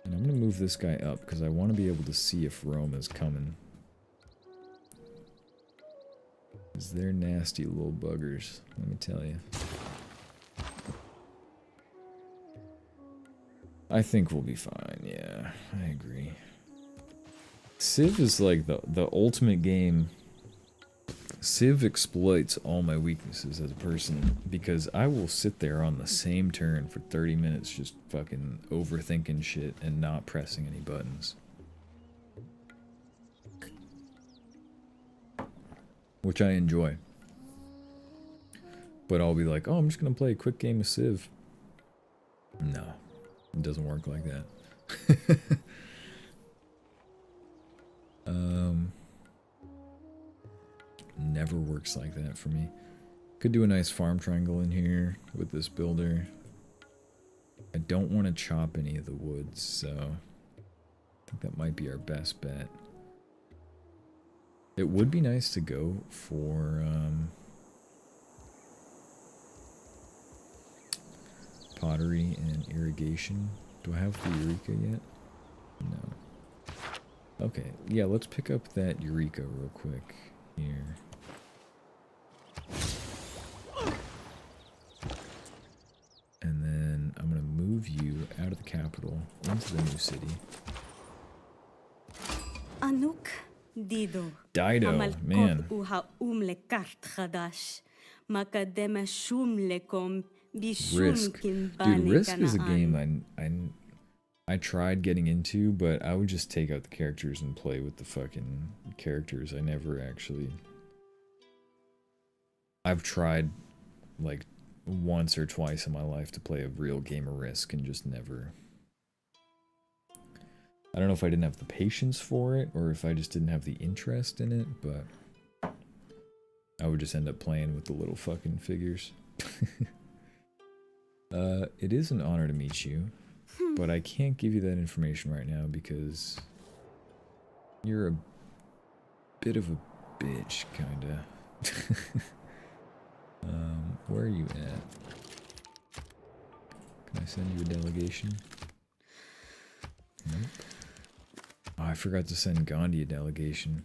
And I'm going to move this guy up because I want to be able to see if Rome is coming. Because they're nasty little buggers, let me tell you. I think we'll be fine, yeah, I agree. Civ is like the ultimate game. Civ exploits all my weaknesses as a person, because I will sit there on the same turn for 30 minutes just fucking overthinking shit and not pressing any buttons. which I enjoy. But I'll be like, oh, I'm just gonna play a quick game of Civ. No, it doesn't work like that. Never works like that for me. Could do a nice farm triangle in here with this builder. I don't want to chop any of the woods, so I think that might be our best bet. It would be nice to go for pottery and irrigation. Do I have the Eureka yet? No. Okay, yeah, let's pick up that Eureka real quick here. And then I'm going to move you out of the capital into the new city. Anuk Dido. Dido, man. Risk. Dude, Risk is a game I tried getting into, but I would just take out the characters and play with the fucking characters. I never actually... I've tried, like, once or twice in my life to play a real game of Risk and just never... I don't know if I didn't have the patience for it or if I just didn't have the interest in it, but I would just end up playing with the little fucking figures. It is an honor to meet you, but I can't give you that information right now because you're a bit of a bitch, kinda. Where are you at? Can I send you a delegation? Nope. Oh, I forgot to send Gandhi a delegation.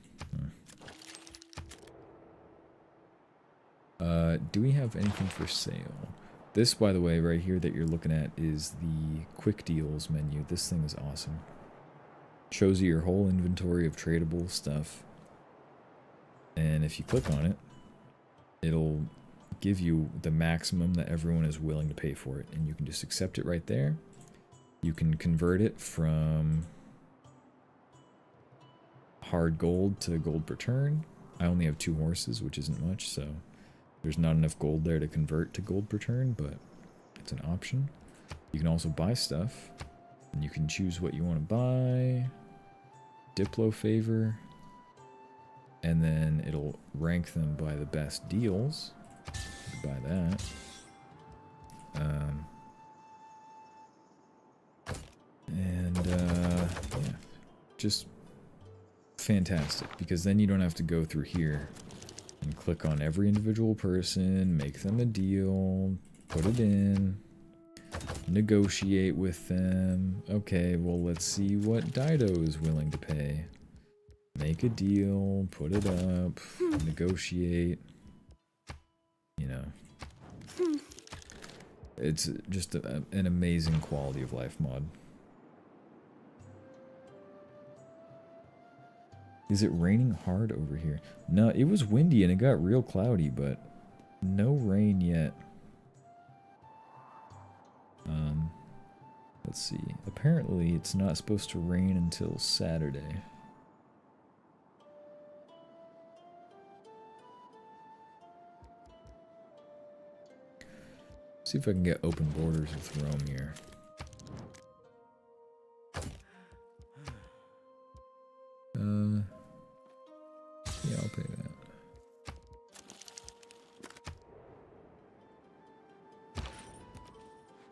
Do we have anything for sale? This, by the way, right here that you're looking at is the quick deals menu. This thing is awesome. Shows you your whole inventory of tradable stuff. And if you click on it, it'll give you the maximum that everyone is willing to pay for it. And you can just accept it right there. You can convert it from hard gold to gold per turn. I only have 2 horses, which isn't much, so there's not enough gold there to convert to gold per turn, but it's an option. You can also buy stuff, and you can choose what you want to buy. Diplo favor, and then it'll rank them by the best deals. You buy that. Yeah, just fantastic, because then you don't have to go through here and click on every individual person, make them a deal, put it in, negotiate with them. Okay, well, let's see what Dido is willing to pay. Make a deal, put it up, negotiate. You know. It's just an amazing quality of life mod. Is it raining hard over here? No, it was windy and it got real cloudy, but no rain yet. Let's see. Apparently, it's not supposed to rain until Saturday. See if I can get open borders with Rome here. Yeah, I'll pay that.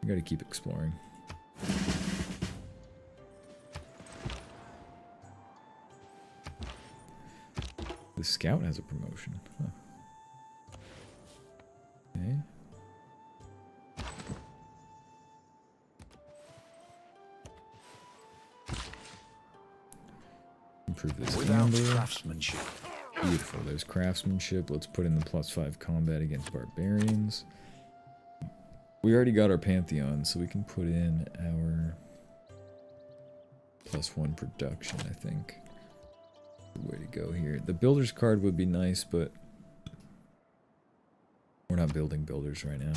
I gotta keep exploring. The scout has a promotion. Huh. Okay. Improve this Without number. craftsmanship. Beautiful. There's craftsmanship. Let's put in the +5 combat against barbarians. We already got our Pantheon, so we can put in our +1 production, I think. Way to go here. The builder's card would be nice, but we're not building builders right now.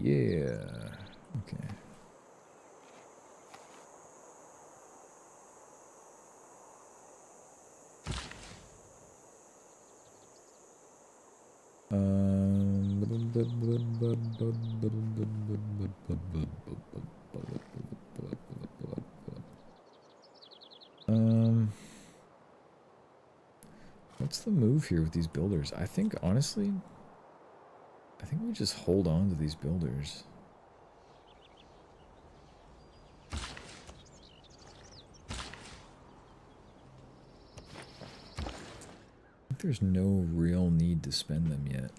Yeah. What's the move here with these builders? I think, honestly, I think we just hold on to these builders. I think there's no real need to spend them yet.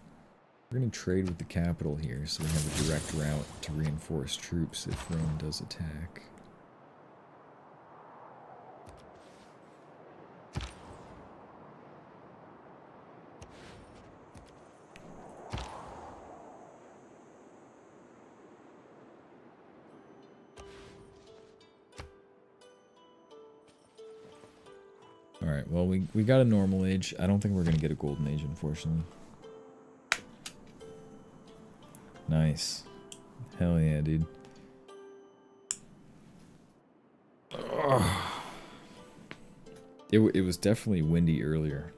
We're going to trade with the capital here so we have a direct route to reinforce troops if Rome does attack. Alright, well, we got a normal age. I don't think we're going to get a golden age, unfortunately. Nice. Hell yeah, dude. It was definitely windy earlier.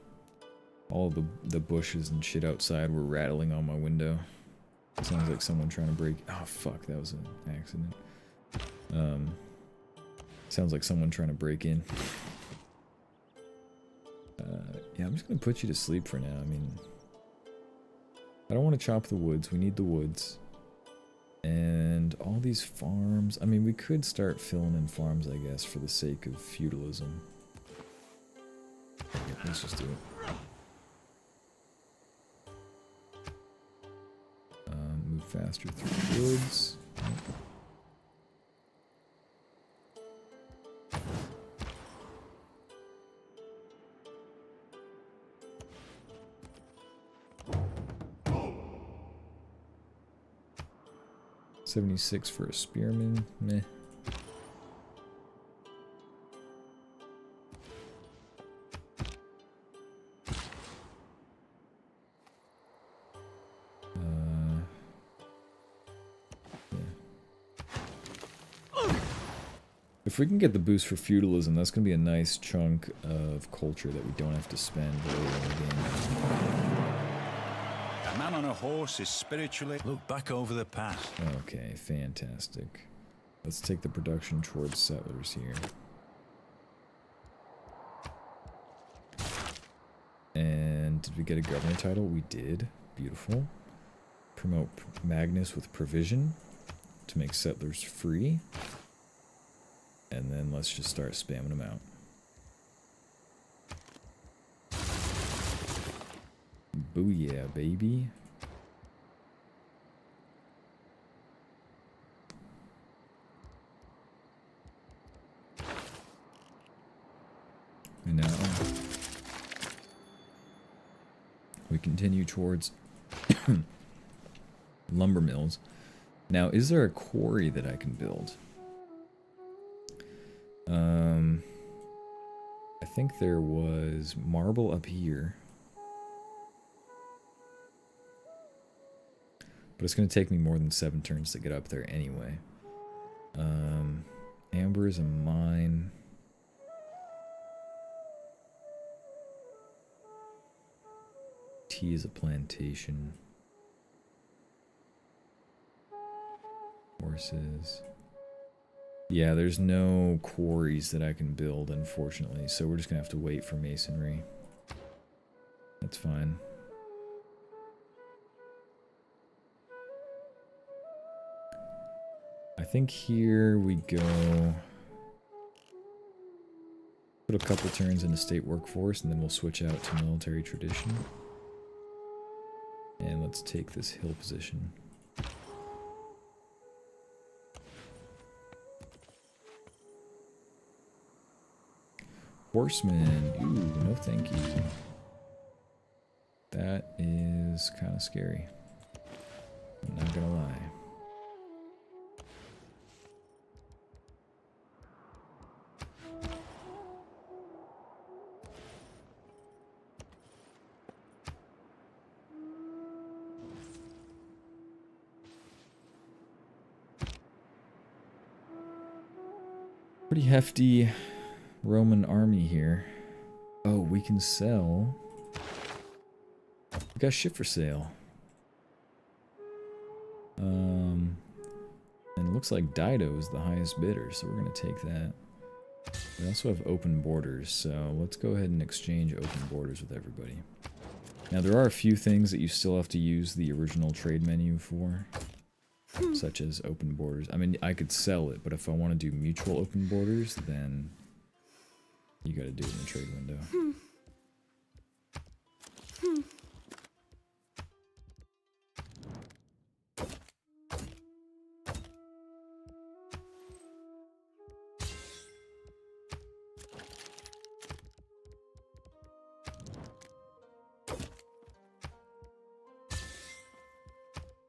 All the bushes and shit outside were rattling on my window. Sounds like someone trying to break... Oh, fuck, that was an accident. Sounds like someone trying to break in. Yeah, I'm just gonna put you to sleep for now. I mean, I don't want to chop the woods. We need the woods. And all these farms. I mean, we could start filling in farms, I guess, for the sake of feudalism. Okay, let's just do it. Move faster through the woods. $76 for a spearman. Meh. If we can get the boost for feudalism, that's going to be a nice chunk of culture that we don't have to spend later in the game. A man on a horse is spiritually... Look back over the past. Okay, fantastic. Let's take the production towards settlers here. And did we get a governor title? We did. Beautiful. Promote Magnus with provision to make settlers free. And then let's just start spamming them out. Booyah, baby. And now we continue towards lumber mills. Now, is there a quarry that I can build? I think there was marble up here. But it's going to take me more than 7 turns to get up there anyway. Amber is a mine. Tea is a plantation. Horses. Yeah, there's no quarries that I can build, unfortunately, so we're just gonna have to wait for masonry. That's fine. I think here we go... Put a couple turns into state workforce, and then we'll switch out to military tradition. And let's take this hill position. Horseman. Ooh, no thank you. That is kind of scary. I'm not gonna lie. Pretty hefty Roman army here. Oh, we can sell. We got shit for sale. looks like Dido is the highest bidder, so we're going to take that. We also have open borders, so let's go ahead and exchange open borders with everybody. Now, there are a few things that you still have to use the original trade menu for, such as open borders. I mean, I could sell it, but if I want to do mutual open borders, then you got to do it in the trade window.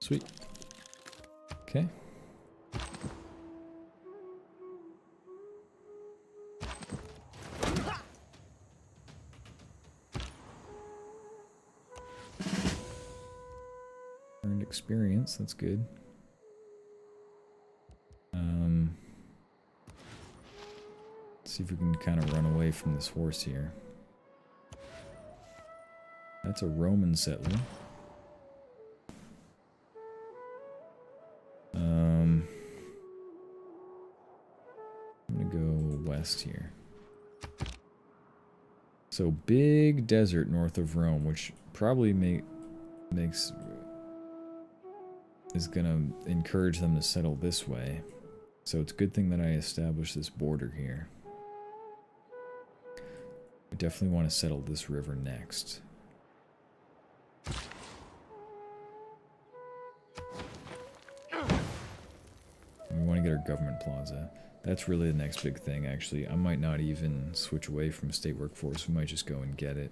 Sweet. Okay. Earned experience, that's good. Let's see if we can kind of run away from this horse here. That's a Roman settler. I'm gonna go west here. So big desert north of Rome, which probably is gonna encourage them to settle this way. So it's a good thing that I established this border here. We definitely want to settle this river next. We want to get our government plaza. That's really the next big thing, actually. I might not even switch away from state workforce. We might just go and get it.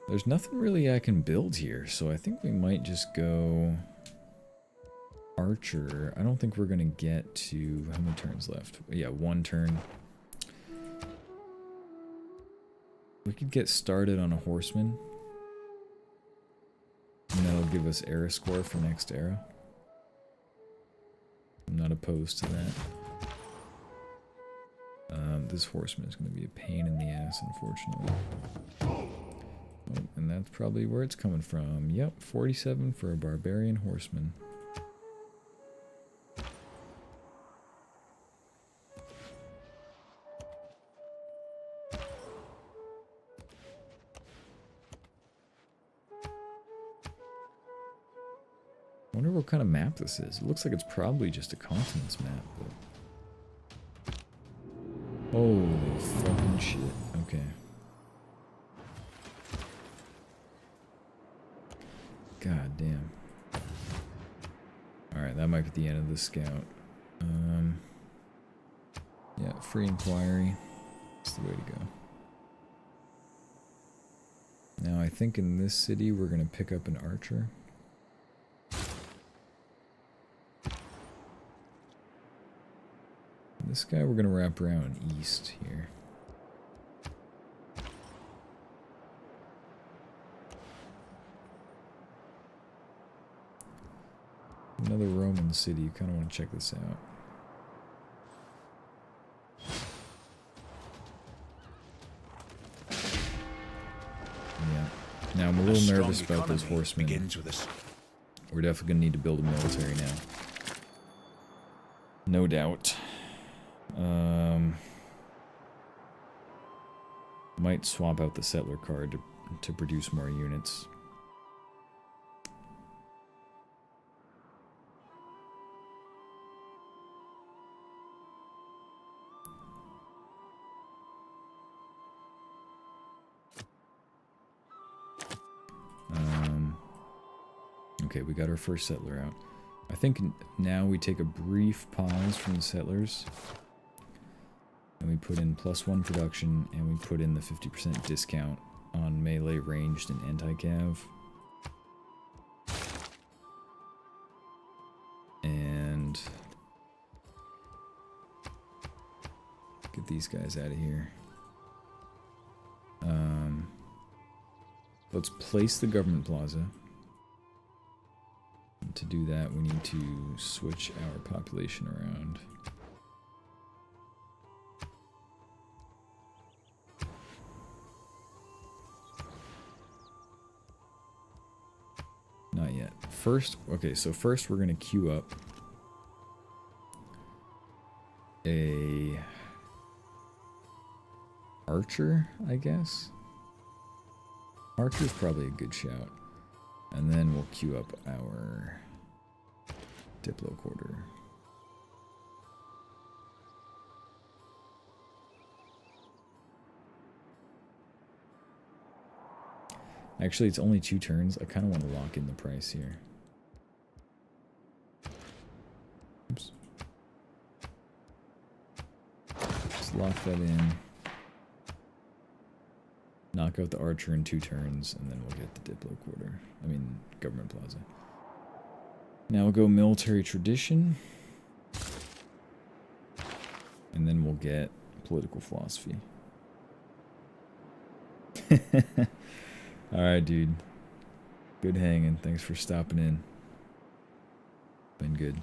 There's nothing really I can build here, so I think we might just go archer. I don't think we're gonna get to how many turns left? Yeah, 1 turn. We could get started on a horseman, and that'll give us era score for next era. I'm not opposed to that. This horseman is going to be a pain in the ass, unfortunately. Oh, and that's probably where it's coming from. Yep, 47 for a barbarian horseman. I wonder what kind of map this is. It looks like it's probably just a continents map, but... Holy fucking shit. Okay. God damn. Alright, that might be the end of the scout. Yeah, free inquiry. That's the way to go. Now, I think in this city we're going to pick up an archer. This guy we're going to wrap around east here. Another Roman city. You kind of want to check this out. Yeah. Now I'm a little nervous about those horsemen. We're definitely going to need to build a military now. No doubt. Might swap out the settler card to produce more units. Okay, we got our first settler out. I think now we take a brief pause from the settlers. And we put in +1 production, and we put in the 50% discount on melee, ranged, and anti-cav. And get these guys out of here. Let's place the government plaza. to do that, we need to switch our population around. Not yet. First, okay, so first we're going to queue up a archer, I guess. Archer's probably a good shout. And then we'll queue up our Diplo quarter. Actually, it's only 2 turns. I kind of want to lock in the price here. Oops. Let's lock that in. Knock out the archer in 2 turns, and then we'll get the Diplo quarter. I mean, government plaza. Now we'll go military tradition. And then we'll get political philosophy. Alright, dude. Good hanging. Thanks for stopping in. Been good.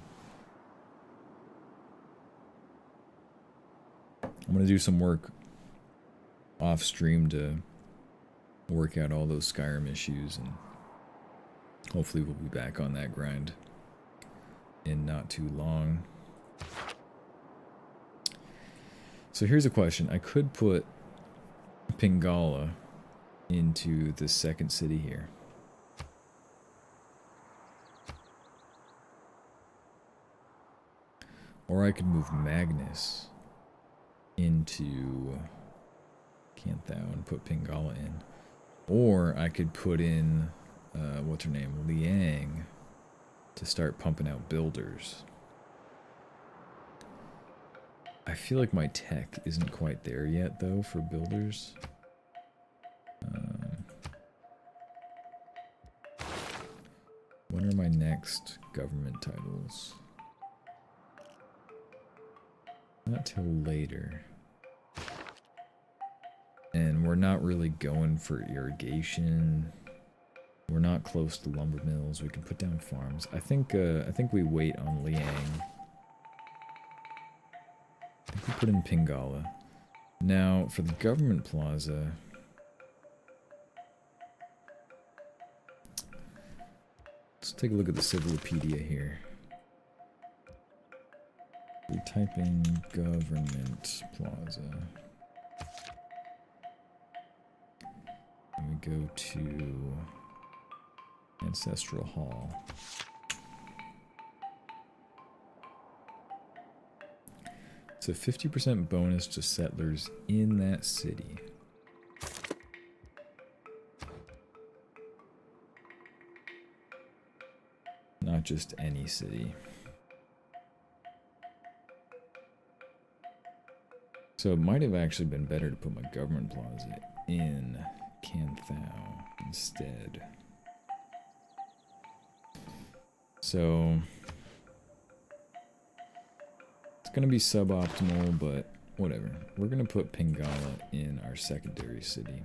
I'm gonna do some work off stream to work out all those Skyrim issues, and hopefully we'll be back on that grind in not too long. So here's a question. I could put Pingala into the second city here. Or I could move Magnus into Canthau and put Pingala in. Or I could put in, what's her name, Liang, to start pumping out builders. I feel like my tech isn't quite there yet, though, for builders. When are my next government titles? Not till later. And we're not really going for irrigation. We're not close to lumber mills. We can put down farms. I think we wait on Liang. I think we put in Pingala. Now, for the government plaza, let's take a look at the Civilopedia here. We type in government plaza. And we go to Ancestral Hall. It's a 50% bonus to settlers in that city. Not just any city. So it might have actually been better to put my government plaza in Canthau instead. So it's going to be suboptimal, but whatever. We're going to put Pingala in our secondary city.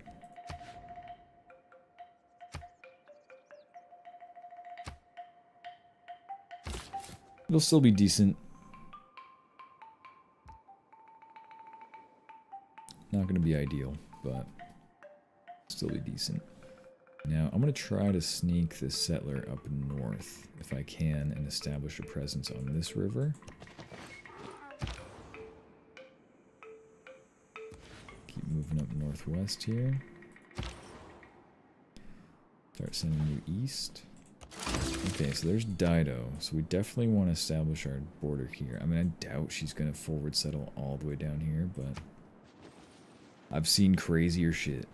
It'll still be decent. Not going to be ideal, but still be decent. Now, I'm going to try to sneak this settler up north, if I can, and establish a presence on this river. Keep moving up northwest here. Start sending you east. Okay, so there's Dido, so we definitely want to establish our border here. I mean, I doubt she's going to forward settle all the way down here, but I've seen crazier shit.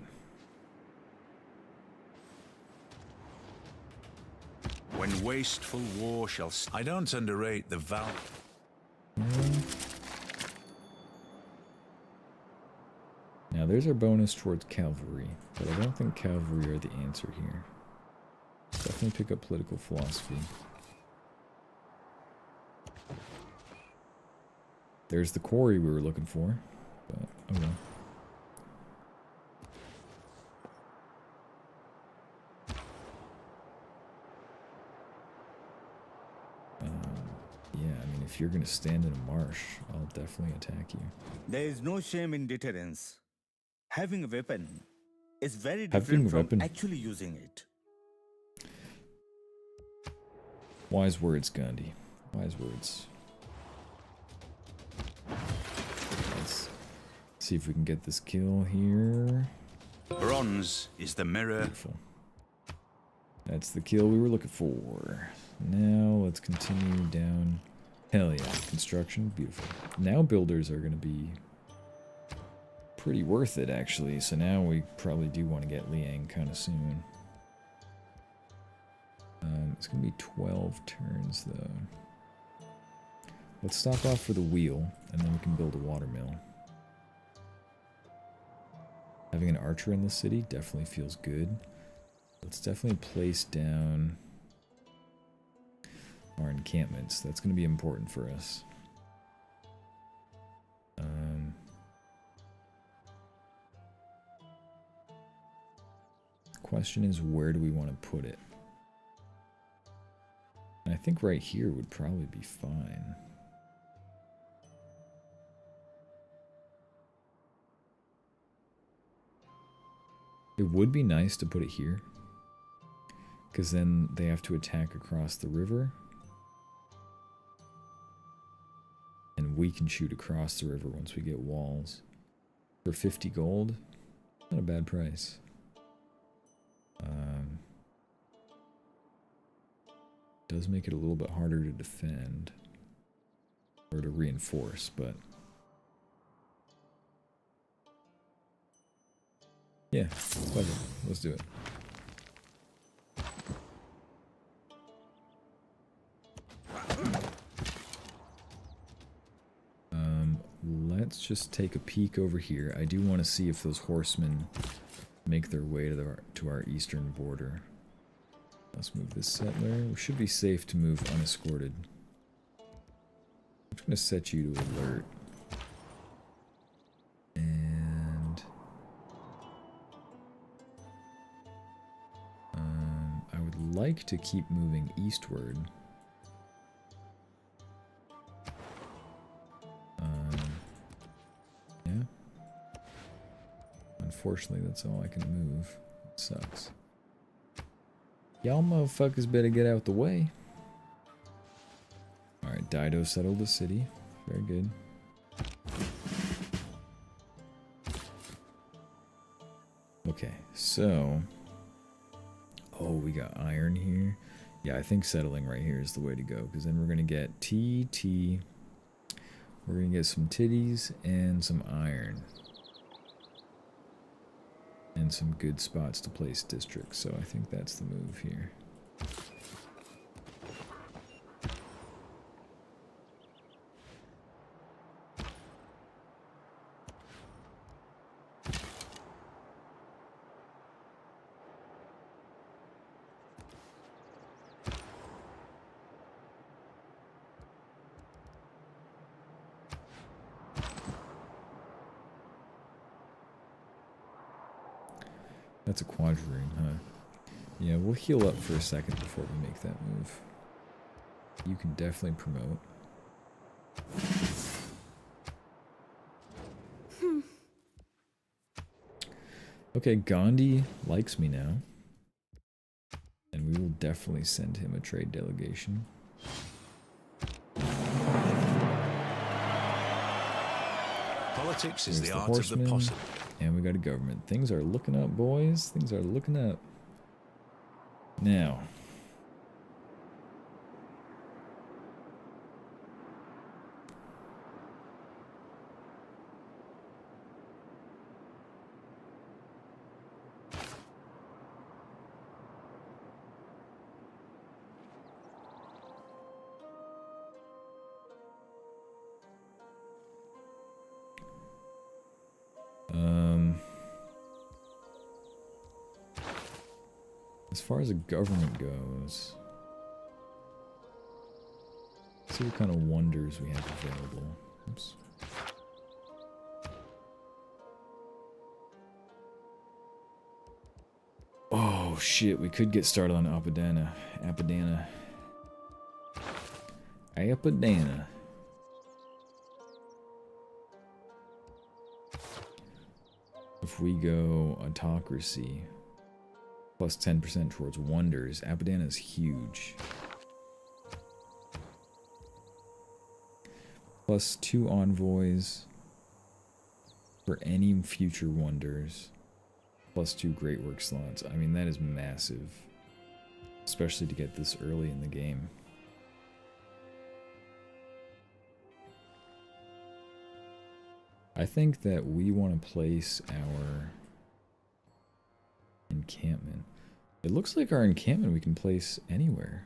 When wasteful war shall... I don't underrate the value. Now, there's our bonus towards cavalry, but I don't think cavalry are the answer here. Definitely pick up political philosophy. There's the quarry we were looking for, but oh well. if you're gonna stand in a marsh, I'll definitely attack you. There is no shame in deterrence. Having a weapon is very Having different a from weapon. actually using it. Wise words, Gandhi. Wise words. Let's see if we can get this kill here. Bronze is the mirror. Beautiful. That's the kill we were looking for. Now let's continue down. Hell yeah, construction, beautiful. Now builders are going to be pretty worth it, actually. So now we probably do want to get Liang kind of soon. It's going to be 12 turns, though. Let's stop off for the wheel, and then we can build a watermill. Having an archer in the city definitely feels good. Let's definitely place down our encampments. That's going to be important for us. The question is, where do we want to put it? And I think right here would probably be fine. It would be nice to put it here, because then they have to attack across the river. And we can shoot across the river once we get walls. For 50 gold, not a bad price. Does make it a little bit harder to defend. Or to reinforce, but... yeah, fuck it. Let's do it. Let's just take a peek over here. I do want to see if those horsemen make their way to our eastern border. Let's move this settler. We should be safe to move unescorted. I'm just going to set you to alert. And... I would like to keep moving eastward. Yeah. Unfortunately, that's all I can move. It sucks. Y'all motherfuckers better get out the way. Alright, Dido settled the city. Very good. Okay, so... oh, we got iron here. Yeah, I think settling right here is the way to go, because then we're going to get TT. We're going to get some titties and some iron. And some good spots to place districts, so I think that's the move here. That's a quadrireme, huh? Yeah, we'll heal up for a second before we make that move. You can definitely promote. Okay, Gandhi likes me now. And we will definitely send him a trade delegation. Politics is There's the art horsemen, of the possible. And we got a government. Things are looking up, boys. Things are looking up. Now. As far as the government goes, let's see what kind of wonders we have available. Oops. Oh shit, we could get started on Apadana. Apadana. If we go autocracy, plus 10% towards wonders, Apadana is huge. Plus 2 envoys for any future wonders. Plus 2 great work slots. I mean, that is massive. Especially to get this early in the game. I think that we want to place our encampment. It looks like our encampment we can place anywhere.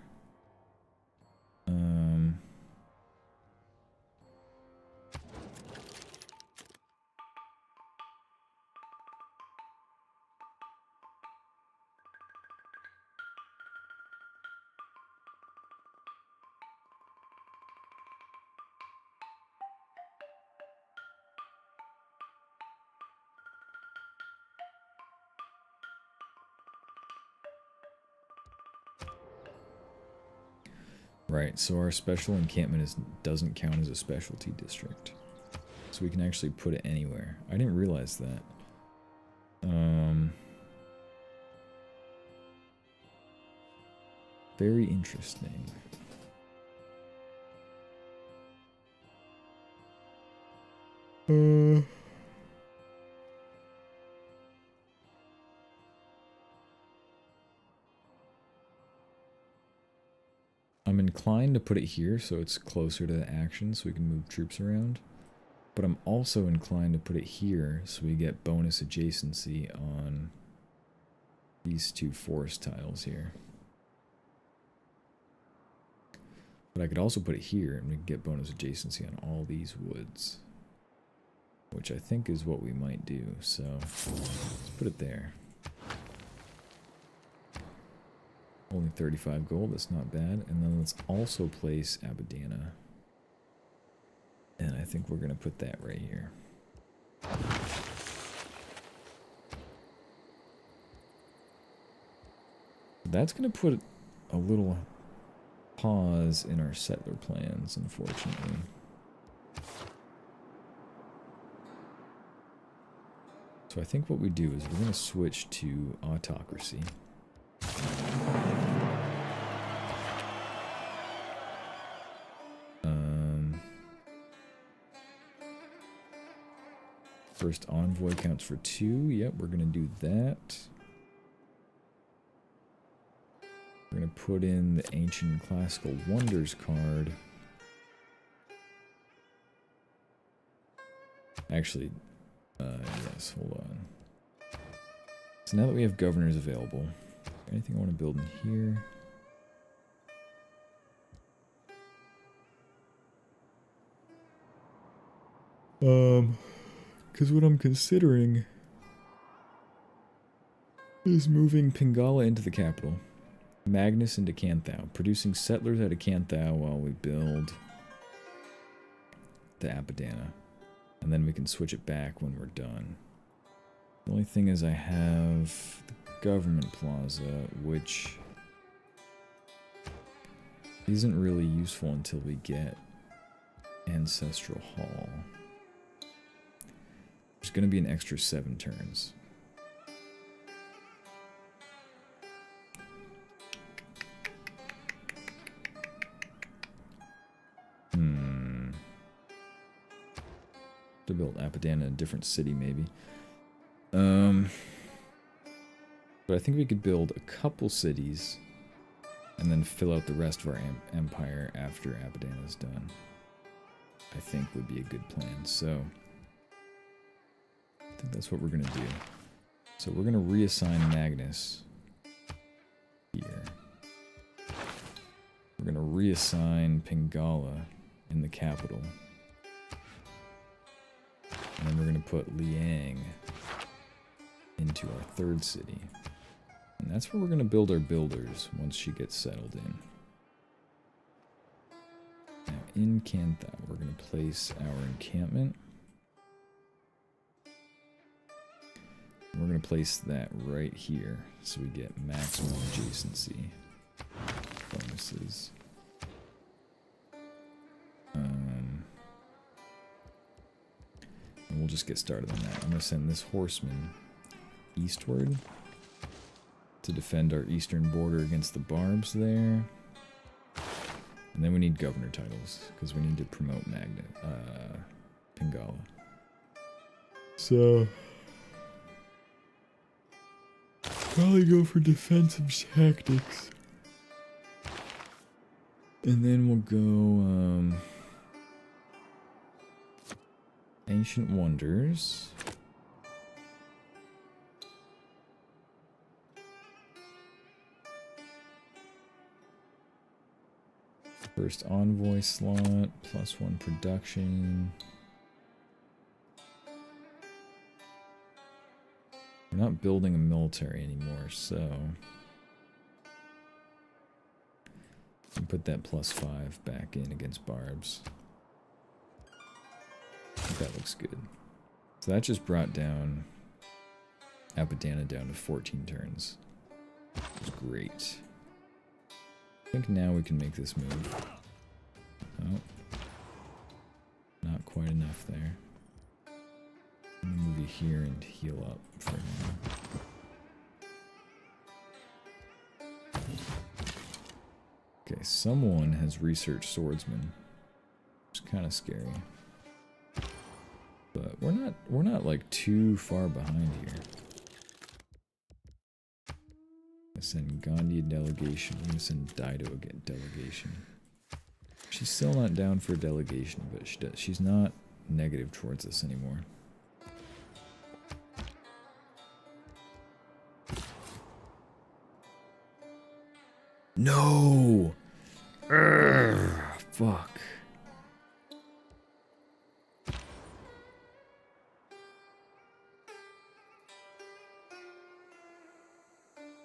Right, so our special encampment doesn't count as a specialty district. So we can actually put it anywhere. I didn't realize that. Very interesting. I'm inclined to put it here so it's closer to the action so we can move troops around. But I'm also inclined to put it here so we get bonus adjacency on these 2 forest tiles here. But I could also put it here and we can get bonus adjacency on all these woods. Which I think is what we might do, so let's put it there. Only 35 gold, that's not bad. And then let's also place Apadana. And I think we're going to put that right here. That's going to put a little pause in our settler plans, unfortunately. So I think what we do is we're going to switch to autocracy. First envoy counts for 2. Yep, we're going to do that. We're going to put in the Ancient Classical Wonders card. Actually, yes, hold on. So now that we have governors available, anything I want to build in here? Because what I'm considering is moving Pingala into the capital, Magnus into Canthau, producing settlers out of Canthau while we build the Apadana. And then we can switch it back when we're done. The only thing is I have the government plaza, which isn't really useful until we get Ancestral Hall. There's going to be an extra 7 turns. To build Apadana in a different city, maybe. But I think we could build a couple cities and then fill out the rest of our empire after Apadana is done. I think would be a good plan. So I think that's what we're going to do. So we're going to reassign Magnus here. We're going to reassign Pingala in the capital. And then we're going to put Liang into our 3rd city. And that's where we're going to build our builders once she gets settled in. Now in Canthau, we're going to place our encampment. And we're going to place that right here so we get maximum adjacency bonuses. And we'll just get started on that. I'm going to send this horseman eastward to defend our eastern border against the barbs there. And then we need governor titles, because we need to promote Pingala. So, probably go for defensive tactics. And then we'll go, Ancient Wonders. First envoy slot, +1 production. We're not building a military anymore, so we can put that +5 back in against barbs. I think that looks good. So that just brought down Apadana down to 14 turns. That's great. I think now we can make this move. Oh. Not quite enough there. I'm gonna move you here and heal up for now. Okay, someone has researched swordsman. It's kind of scary. But we're not like too far behind here. I send Gandhi a delegation. I'm gonna send Dido a delegation. She's still not down for a delegation, but she's not negative towards us anymore. No! Urgh, fuck.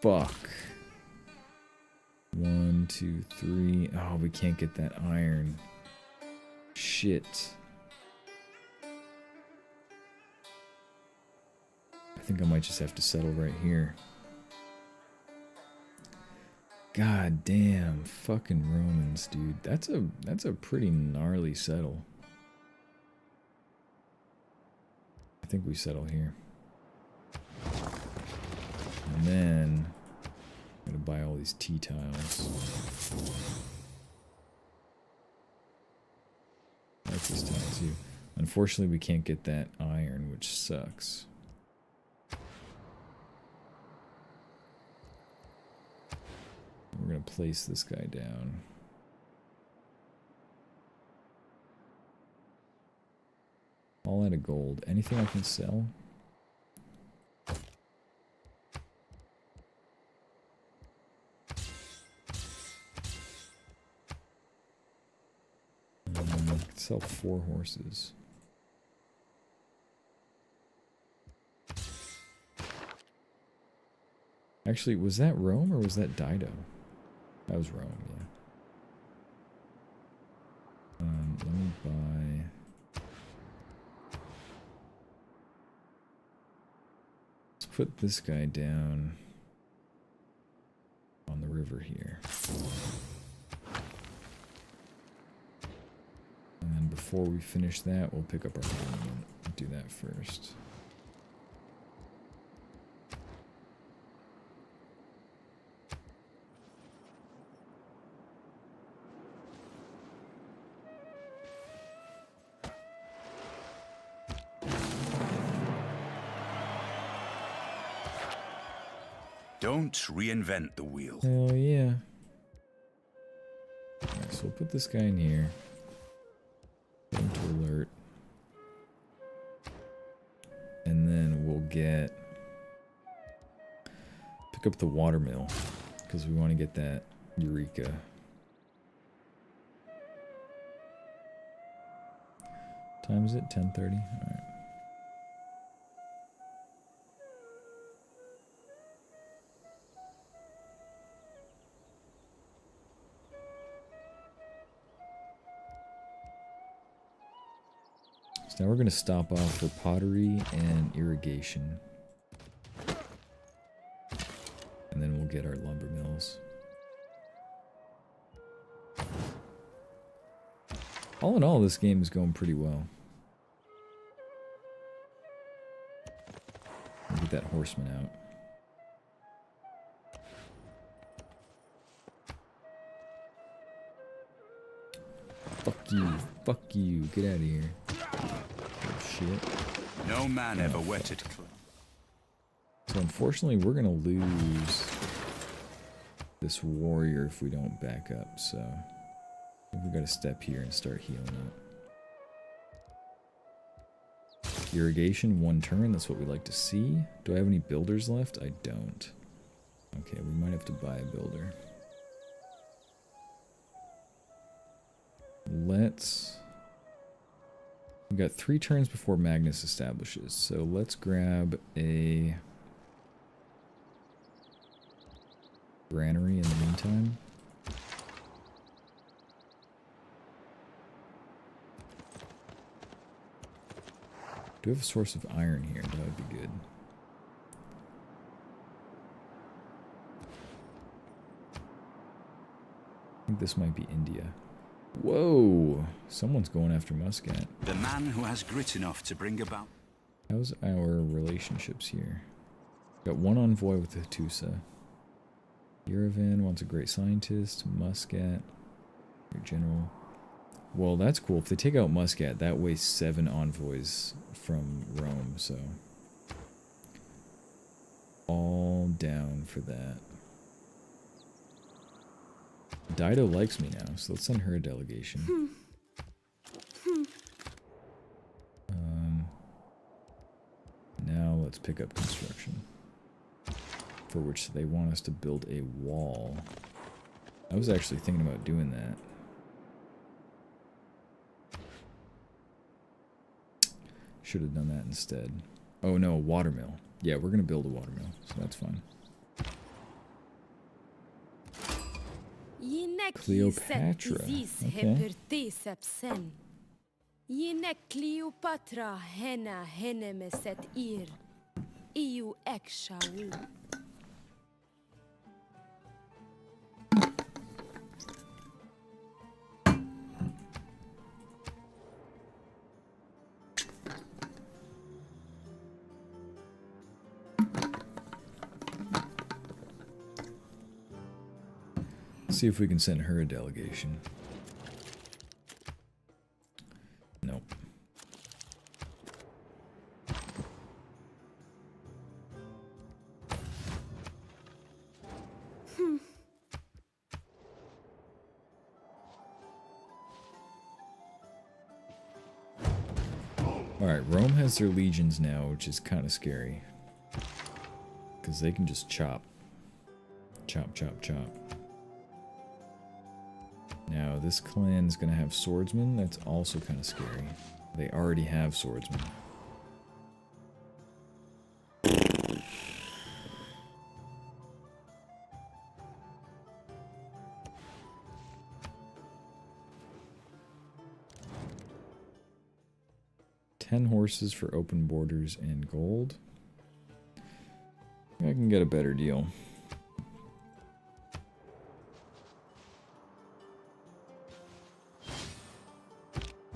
Fuck. 1, 2, 3. Oh, we can't get that iron. Shit. I think I might just have to settle right here. God damn, fucking Romans, dude. That's a pretty gnarly settle. I think we settle here. And then I'm gonna buy all these T-tiles. I like this tile too. Unfortunately, we can't get that iron, which sucks. We're gonna place this guy down. All out of gold. Anything I can sell? I can sell 4 horses. Actually, was that Rome or was that Dido? That was Rome, yeah. Let me buy... Let's put this guy down on the river here. And then before we finish that, we'll pick up our monument and do that first. Don't reinvent the wheel. Hell yeah. Alright, so we'll put this guy in here. Get him to alert. And then we'll get... Pick up the watermill. Because we want to get that Eureka. Time is it? 10:30? Alright. Now we're going to stop off for pottery and irrigation. And then we'll get our lumber mills. All in all, this game is going pretty well. take that horseman out. Fuck you. Fuck you. Get out of here. Oh, shit. No man ever wetted. So unfortunately, we're going to lose this warrior if we don't back up. So we've got to step here and start healing up. Irrigation, 1 turn. That's what we like to see. Do I have any builders left? I don't. Okay, we might have to buy a builder. We've got 3 turns before Magnus establishes, so let's grab a granary in the meantime. Do we have a source of iron here? That would be good. I think this might be India. Whoa! Someone's going after Muscat. The man who has grit enough to bring about. How's our relationships here? Got 1 envoy with the Hattusa. Yerevan wants a great scientist. Muscat. Great general. Well, that's cool. If they take out Muscat, that wastes 7 envoys from Rome, so. All down for that. Dido likes me now, so let's send her a delegation. Now let's pick up construction. For which they want us to build a wall. I was actually thinking about doing that. Should have done that instead. Oh no, a watermill. Yeah, we're gonna build a watermill, so that's fine. Cleopatra. Okay. Jinek Cleopatra hena henemeset ir. Iu ekshau. See if we can send her a delegation. Nope. Alright, Rome has their legions now, which is kind of scary. Because they can just chop. Chop, chop, chop. Now, this clan's gonna have swordsmen. That's also kind of scary. They already have swordsmen. $10 horses for open borders and gold. I can get a better deal.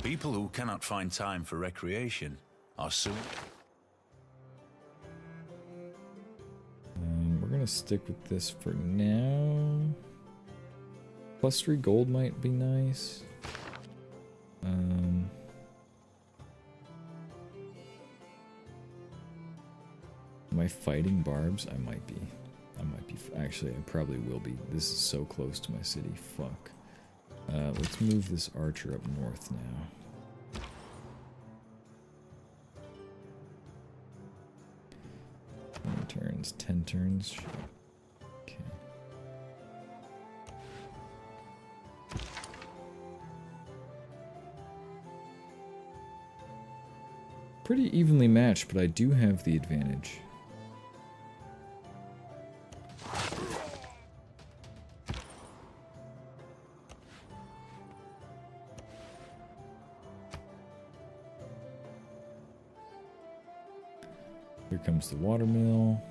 People who cannot find time for recreation are soon. We're gonna stick with this for now. +3 gold might be nice. Am I fighting barbs? I might be. Actually, I probably will be. This is so close to my city. Fuck. Let's move this archer up north now. How many turns? 10 turns? Sure. Okay. Pretty evenly matched, but I do have the advantage. Here comes the watermill.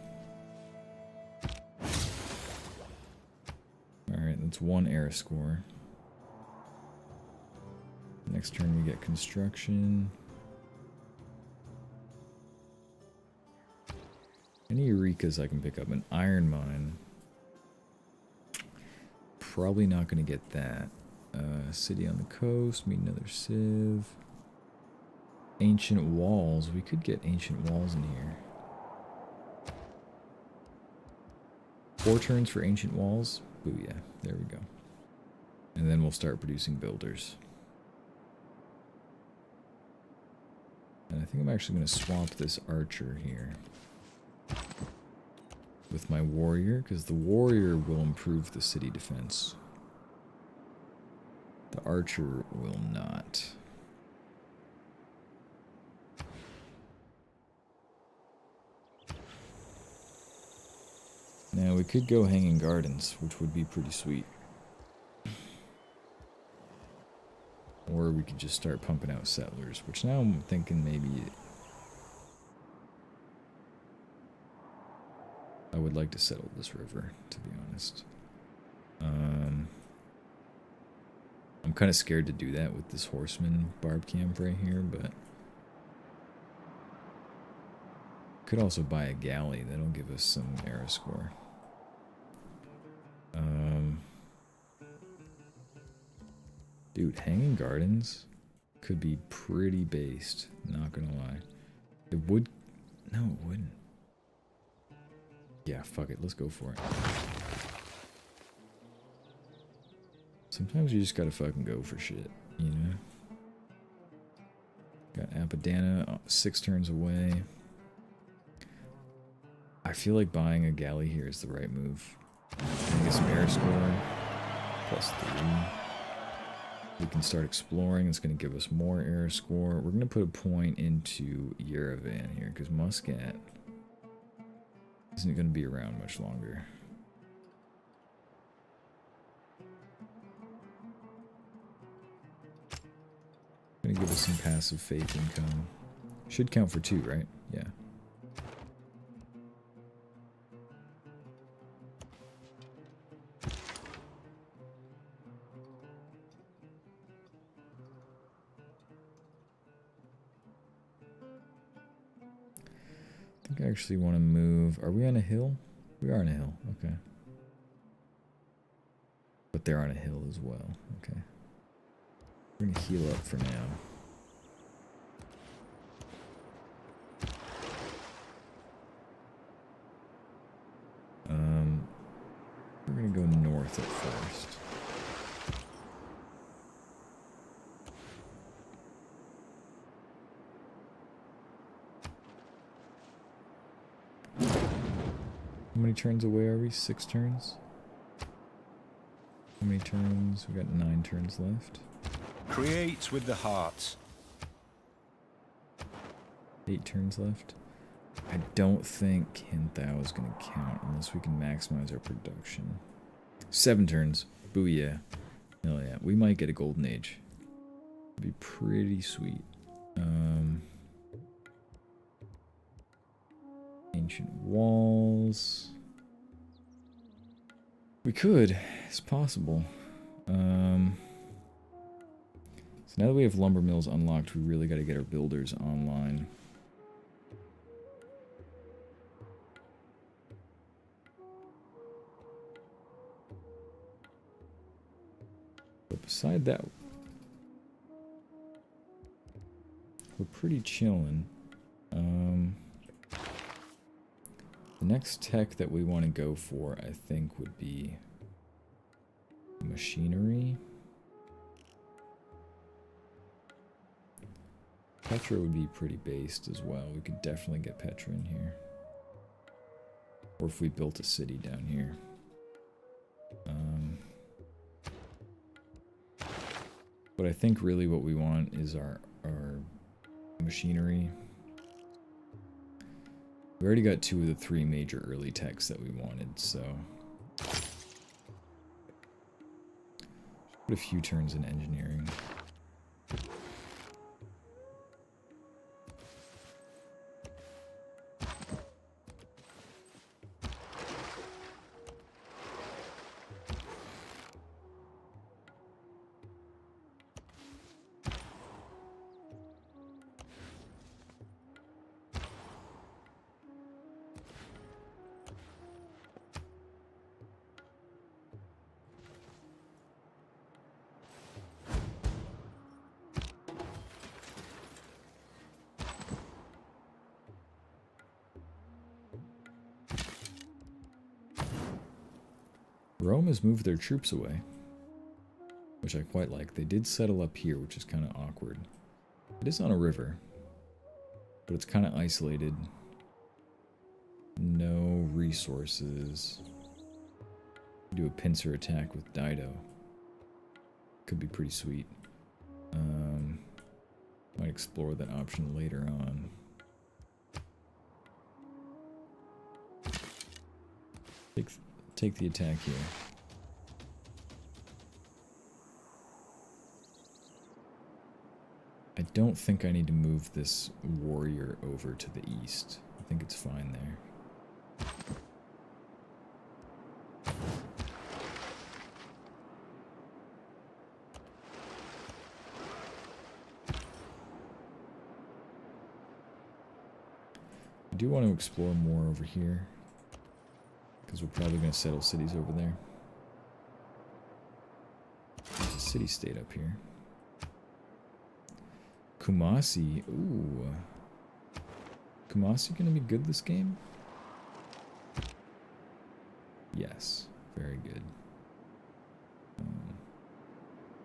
Alright, that's 1 era score. Next turn we get construction. Any Eurekas I can pick up. An iron mine. Probably not going to get that. City on the coast. Meet another civ. Ancient walls. We could get ancient walls in here. 4 turns for ancient walls. Booyah. There we go. And then we'll start producing builders. And I think I'm actually going to swap this archer here with my warrior, because the warrior will improve the city defense. The archer will not. Now we could go Hanging Gardens, which would be pretty sweet. Or we could just start pumping out settlers, which now I'm thinking maybe I would like to settle this river, to be honest. I'm kind of scared to do that with this horseman barb camp right here, but could also buy a galley. That'll give us some era score. Dude, Hanging Gardens could be pretty based, not gonna lie. It would... No, it wouldn't. Yeah, fuck it, let's go for it. Sometimes you just gotta fucking go for shit, you know? Got Apadana, 6 turns away. I feel like buying a galley here is the right move. Get some air score, +3. We can start exploring. It's going to give us more air score. We're going to put a point into Yerevan here, because Muscat isn't going to be around much longer. Going to give us some passive faith income. Should count for 2, right? Yeah. I think I actually want to move. Are we on a hill? We are on a hill. Okay. But they're on a hill as well. Okay. We're going to heal up for now. We're going to go north at first. How many turns away are we? 6 turns? How many turns? We got 9 turns left. Create with the heart. 8 turns left. I don't think Hinthao is going to count unless we can maximize our production. 7 turns. Booyah. Hell yeah. We might get a golden age. It'd be pretty sweet. Ancient walls. We could. It's possible. So now that we have lumber mills unlocked, we really got to get our builders online. But beside that, we're pretty chilling. The next tech that we want to go for, I think, would be machinery. Petra would be pretty based as well. We could definitely get Petra in here. Or if we built a city down here. But I think really what we want is our machinery. We already got 2 of the 3 major early techs that we wanted, so put a few turns in engineering. Rome has moved their troops away, which I quite like. They did settle up here, which is kind of awkward. It is on a river, but it's kind of isolated. No resources. Do a pincer attack with Dido. Could be pretty sweet. Might explore that option later on. Take the attack here. I don't think I need to move this warrior over to the east. I think it's fine there. I do want to explore more over here, because we're probably going to settle cities over there. There's a city-state up here. Kumasi, ooh. Kumasi gonna be good this game? Yes, very good.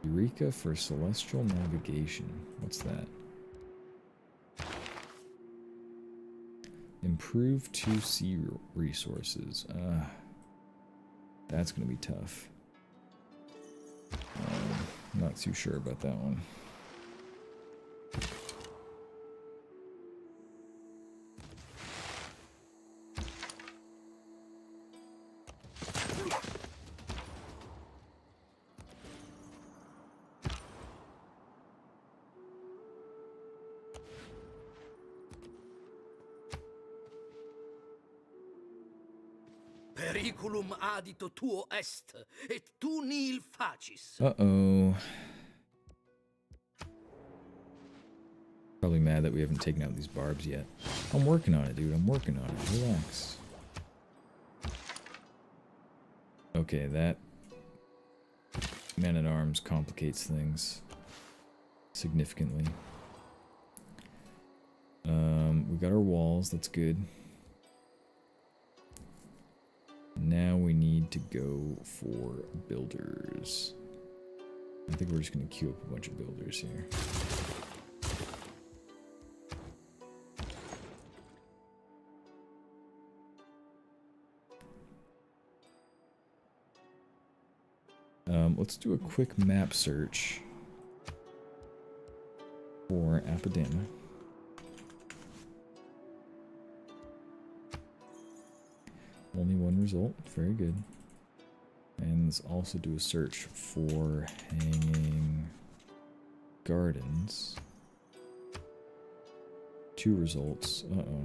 Eureka for celestial navigation. What's that? Improve 2 sea resources. That's gonna be tough. Not too sure about that one. Periculum adito tuo est, et tu nil facis. Uh-oh. Probably mad that we haven't taken out these barbs yet. I'm working on it, dude. I'm working on it. Relax. Okay, that man-at-arms complicates things significantly. We got our walls. That's good. Now we need to go for builders. I think we're just going to queue up a bunch of builders here. Let's do a quick map search for Apodema. Only one result, very good. And let's also do a search for hanging gardens. 2 results. Uh-oh.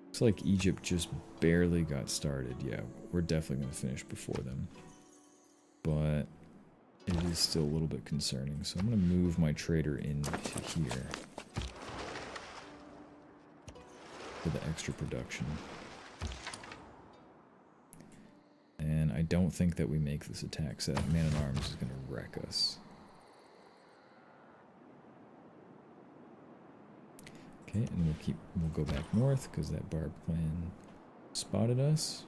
Looks like Egypt just barely got started. Yeah, we're definitely going to finish before them. But it is still a little bit concerning. So I'm going to move my trader into here for the extra production. And I don't think that we make this attack, so that man-at-arms is going to wreck us. Okay, and we'll go back north because that barb clan spotted us.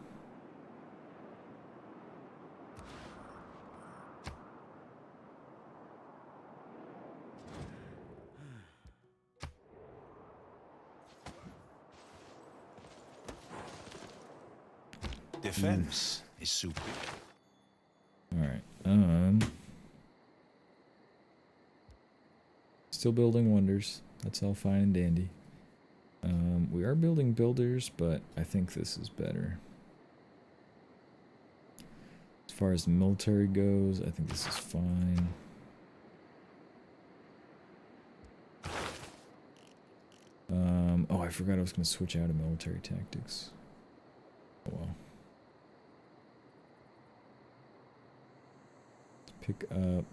Defense is super. Alright, still building wonders. That's all fine and dandy. We are building builders, but I think this is better. As far as the military goes, I think this is fine. Oh, I forgot I was going to switch out of military tactics. Oh well. Pick up.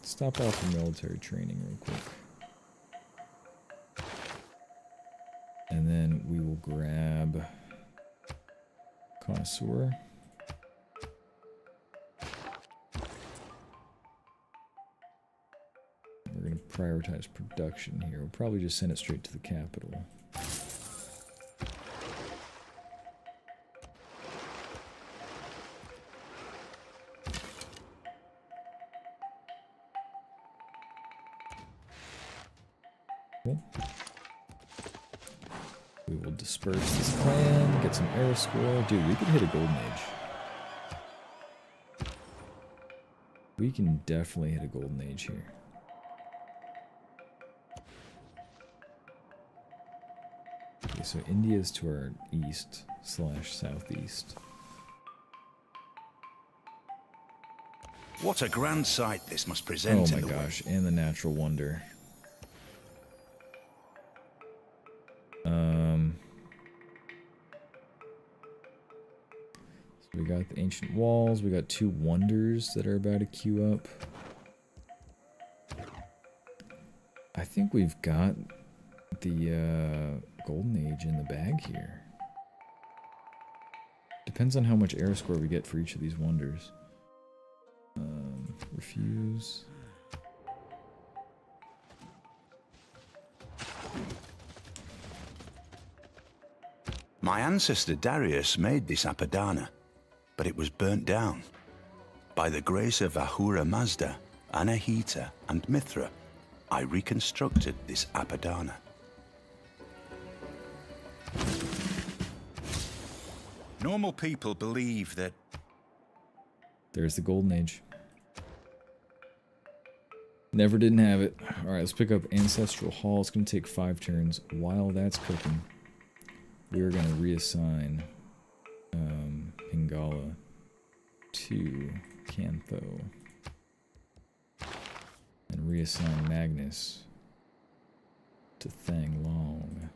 Stop off the military training real quick. And then we will grab Connoisseur. We're going to prioritize production here. We'll probably just send it straight to the capital. We will disperse this clan, get some era score. Dude, we could hit a golden age. We can definitely hit a golden age here. Okay, so India's to our east/southeast. What a grand sight this must present. Oh my gosh, and the natural wonder. So we got the ancient walls, we got 2 wonders that are about to queue up. I think we've got the golden age in the bag here. Depends on how much era score we get for each of these wonders. Refuse. My ancestor Darius made this Apadana, but it was burnt down. By the grace of Ahura Mazda, Anahita, and Mithra, I reconstructed this Apadana. Normal people believe that... There's the golden age. Never didn't have it. Alright, let's pick up Ancestral Hall. It's going to take 5 turns. While that's cooking, we're going to reassign Pingala to Cantho. And reassign Magnus to Thang Long.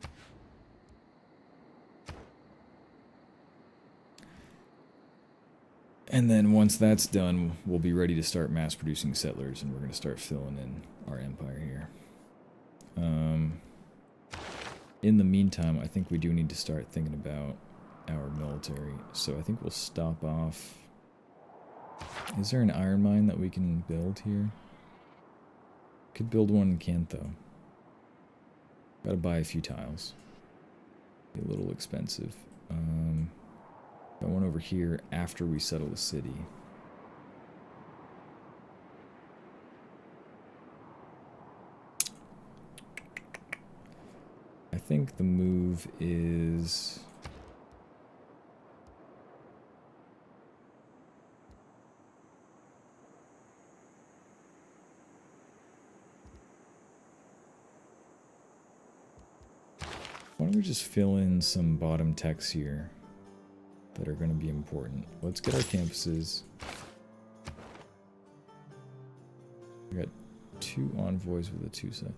And then once that's done, we'll be ready to start mass producing settlers, and we're going to start filling in our empire here. In the meantime, I think we do need to start thinking about our military. So I think we'll stop off. Is there an iron mine that we can build here? Could build one in Cantho. Gotta buy a few tiles. Be a little expensive. Got one over here after we settle the city. I think the move is... Why don't we just fill in some bottom techs here that are going to be important. Let's get our campuses. We got 2 envoys with a 2-set.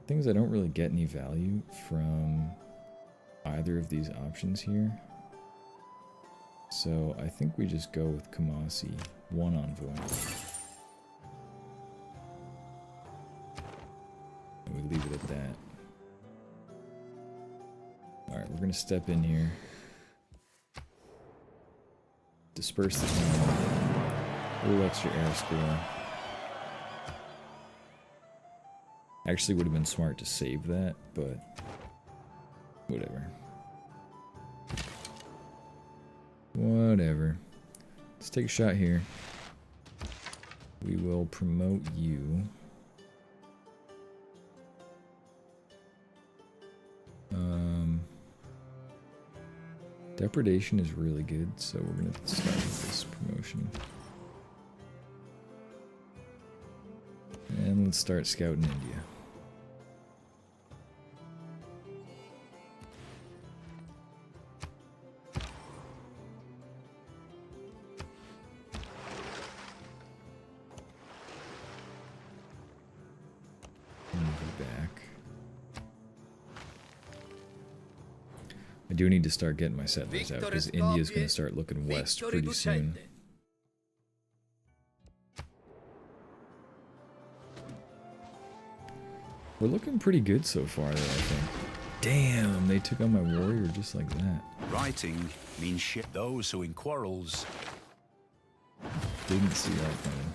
Things I don't really get any value from either of these options here. So I think we just go with Kumasi, 1 envoy. And we leave it at that. Alright, we're gonna step in here. Disperse the town. A little extra air score. Actually would have been smart to save that, but whatever. Whatever. Let's take a shot here. We will promote you. Depredation is really good, so we're gonna start with this promotion. And let's start scouting India. I do need to start getting my settlers out, because India's going to start looking west pretty soon. We're looking pretty good so far, though, I think. Damn, they took on my warrior just like that. Writing means shit those who in quarrels. Didn't see that coming.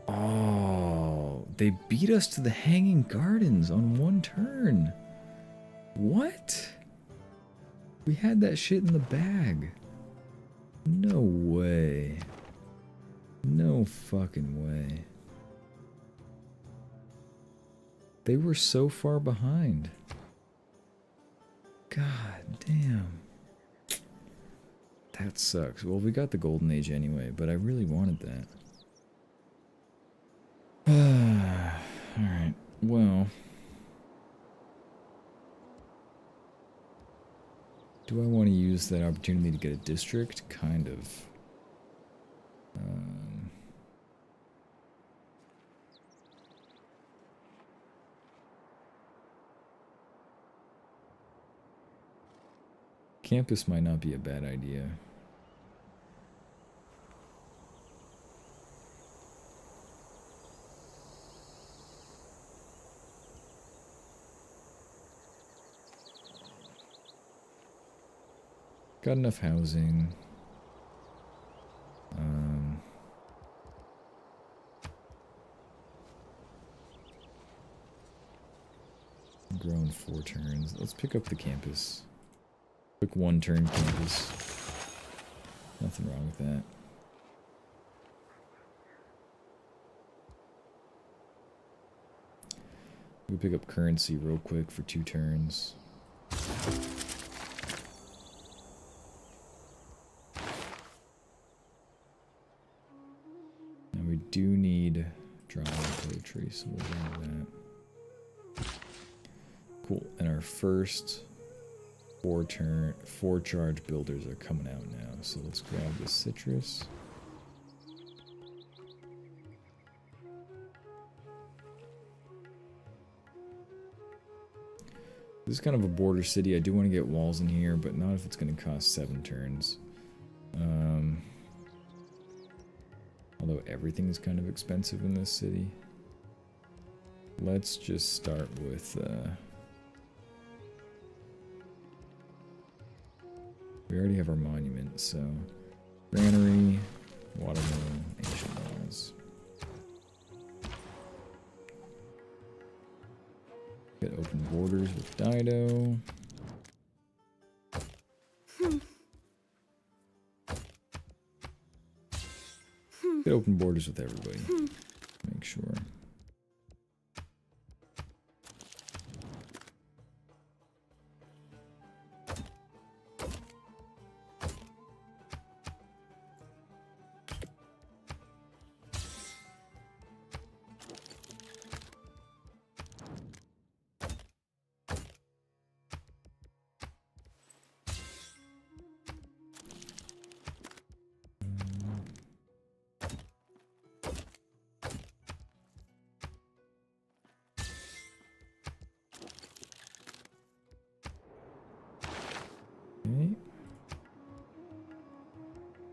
Oh, they beat us to the Hanging Gardens on 1 turn. What? We had that shit in the bag. No way. No fucking way. They were so far behind. God damn. That sucks. Well, we got the Golden Age anyway, but I really wanted that. Alright, well. Do I want to use that opportunity to get a district? Kind of. Campus might not be a bad idea. Got enough housing. Grown 4 turns. Let's pick up the campus. Quick 1-turn campus. Nothing wrong with that. We pick up currency real quick for 2 turns. And we do need drama poetry, so we'll do that. Cool. And our first 4 charge builders are coming out now. So let's grab the citrus. This is kind of a border city. I do want to get walls in here, but not if it's going to cost 7 turns. Although everything is kind of expensive in this city. Let's just start with... we already have our monument, so... Granary, watermill, ancient walls. Get open borders with Dido. Get open borders with everybody. Make sure.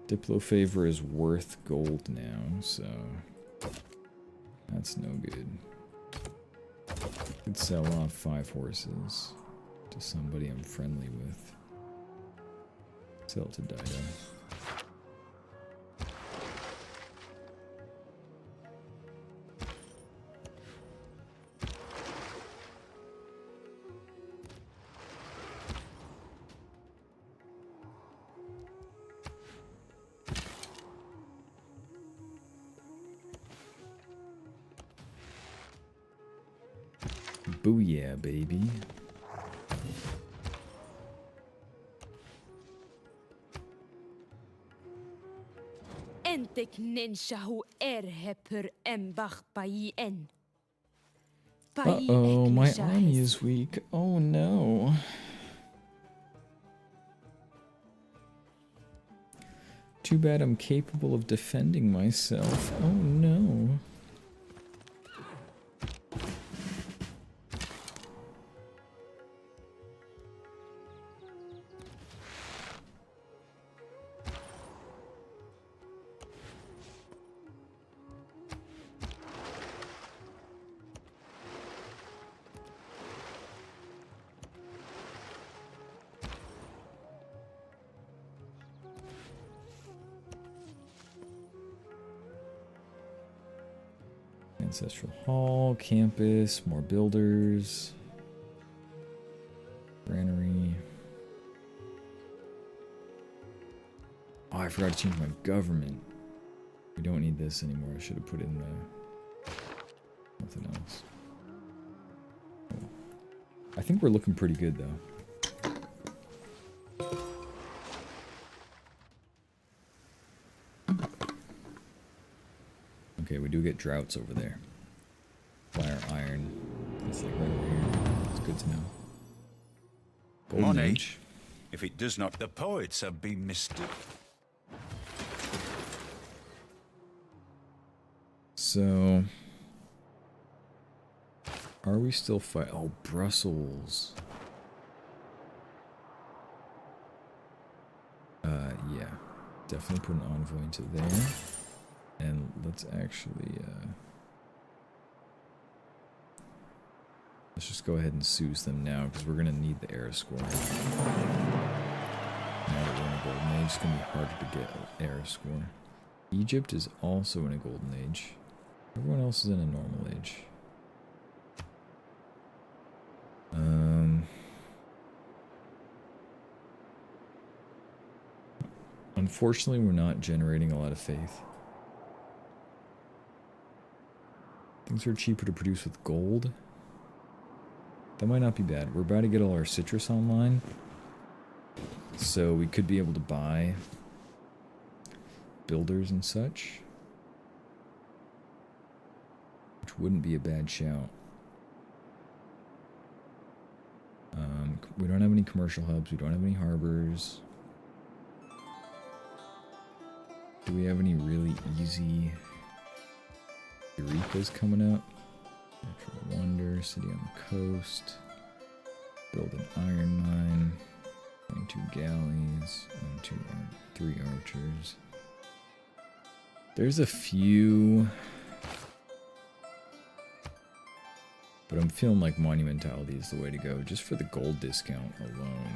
Diplo favor is worth gold now, so that's no good. Could sell off 5 horses to somebody I'm friendly with. Sell to Dido. Booyah, baby. Entek ninshahu erhepur embach paien. Uh-oh, my army is weak. Oh no. Too bad I'm capable of defending myself. Oh no. Ancestral Hall, campus, more builders. Granary. I forgot to change my government. We don't need this anymore. I should have put in nothing else. Oh. I think we're looking pretty good though. Okay, we do get droughts over there. Fire, iron. That's like right over here. It's good to know. Golden Money. Age. If it does not, the poets have been mistook. So, are we still fight? Oh, Brussels. Yeah, definitely put an envoy into there, and let's actually let's just go ahead and seize them now because we're gonna need the era score. Now that we're in a golden age, it's gonna be harder to get an era score. Egypt is also in a golden age. Everyone else is in a normal age. Unfortunately, we're not generating a lot of faith. Things are cheaper to produce with gold. That might not be bad. We're about to get all our citrus online. So we could be able to buy builders and such. Which wouldn't be a bad shout. We don't have any commercial hubs. We don't have any harbors. Do we have any really easy Eureka's coming up? Natural Wonder, City on the Coast. Build an iron mine. 22 galleys. 3 archers. There's a few... But I'm feeling like monumentality is the way to go, just for the gold discount alone.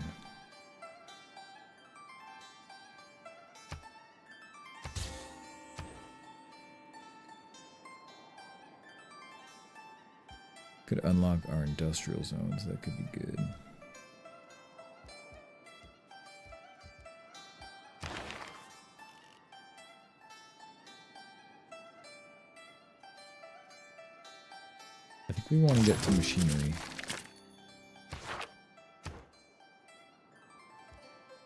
Could unlock our industrial zones, that could be good. I think we want to get to machinery.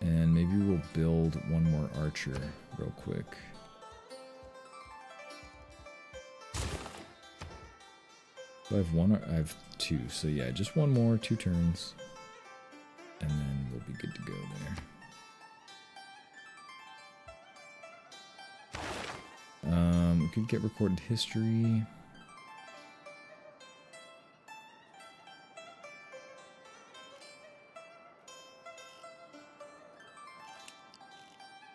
And maybe we'll build one more archer real quick. I have one, I have 2, so yeah, just one more, 2 turns. And then we'll be good to go there. We could get recorded history.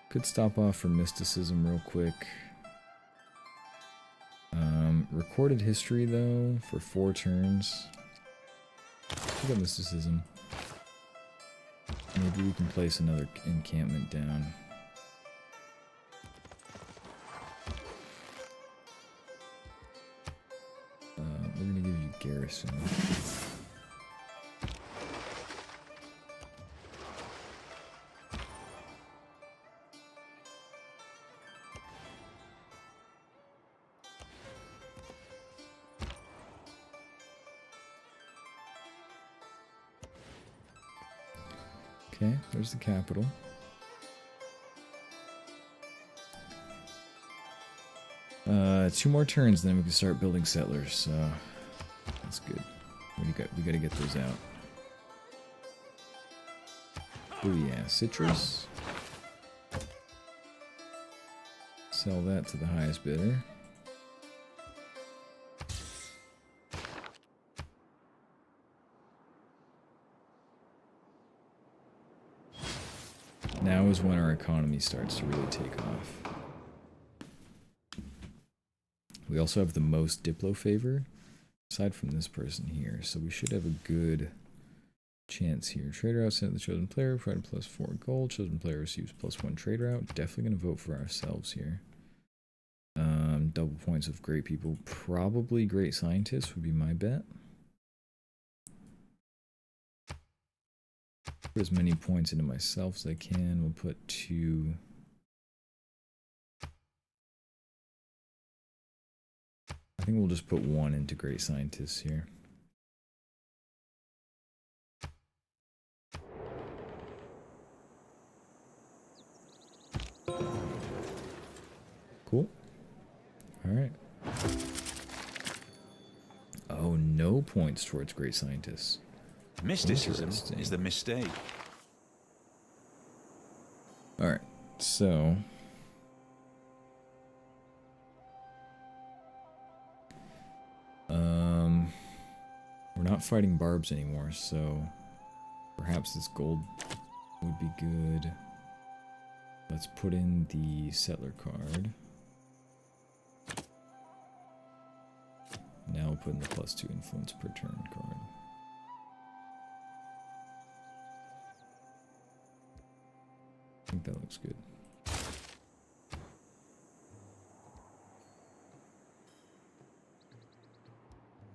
Could stop off for mysticism real quick. Recorded history though for 4 turns. We got mysticism. Maybe we can place another encampment down. We're gonna give you garrison. Okay, there's the capital. Two more turns, then we can start building settlers. So that's good. We gotta get those out. Oh yeah, citrus. Sell that to the highest bidder. Now is when our economy starts to really take off. We also have the most Diplo favor, aside from this person here, so we should have a good chance here. Trade route sent to the chosen player, provided +4 gold. Chosen player receives +1 trade route. Definitely going to vote for ourselves here. Double points of great people. Probably great scientists would be my bet. Put as many points into myself as I can. We'll put 2 think we'll just put one into Great Scientists here. Cool. Alright. Oh, no points towards Great Scientists. Mysticism is the mistake. Alright, so... we're not fighting barbs anymore, so... perhaps this gold would be good. Let's put in the settler card. Now we'll put in the +2 influence per turn card. I think that looks good.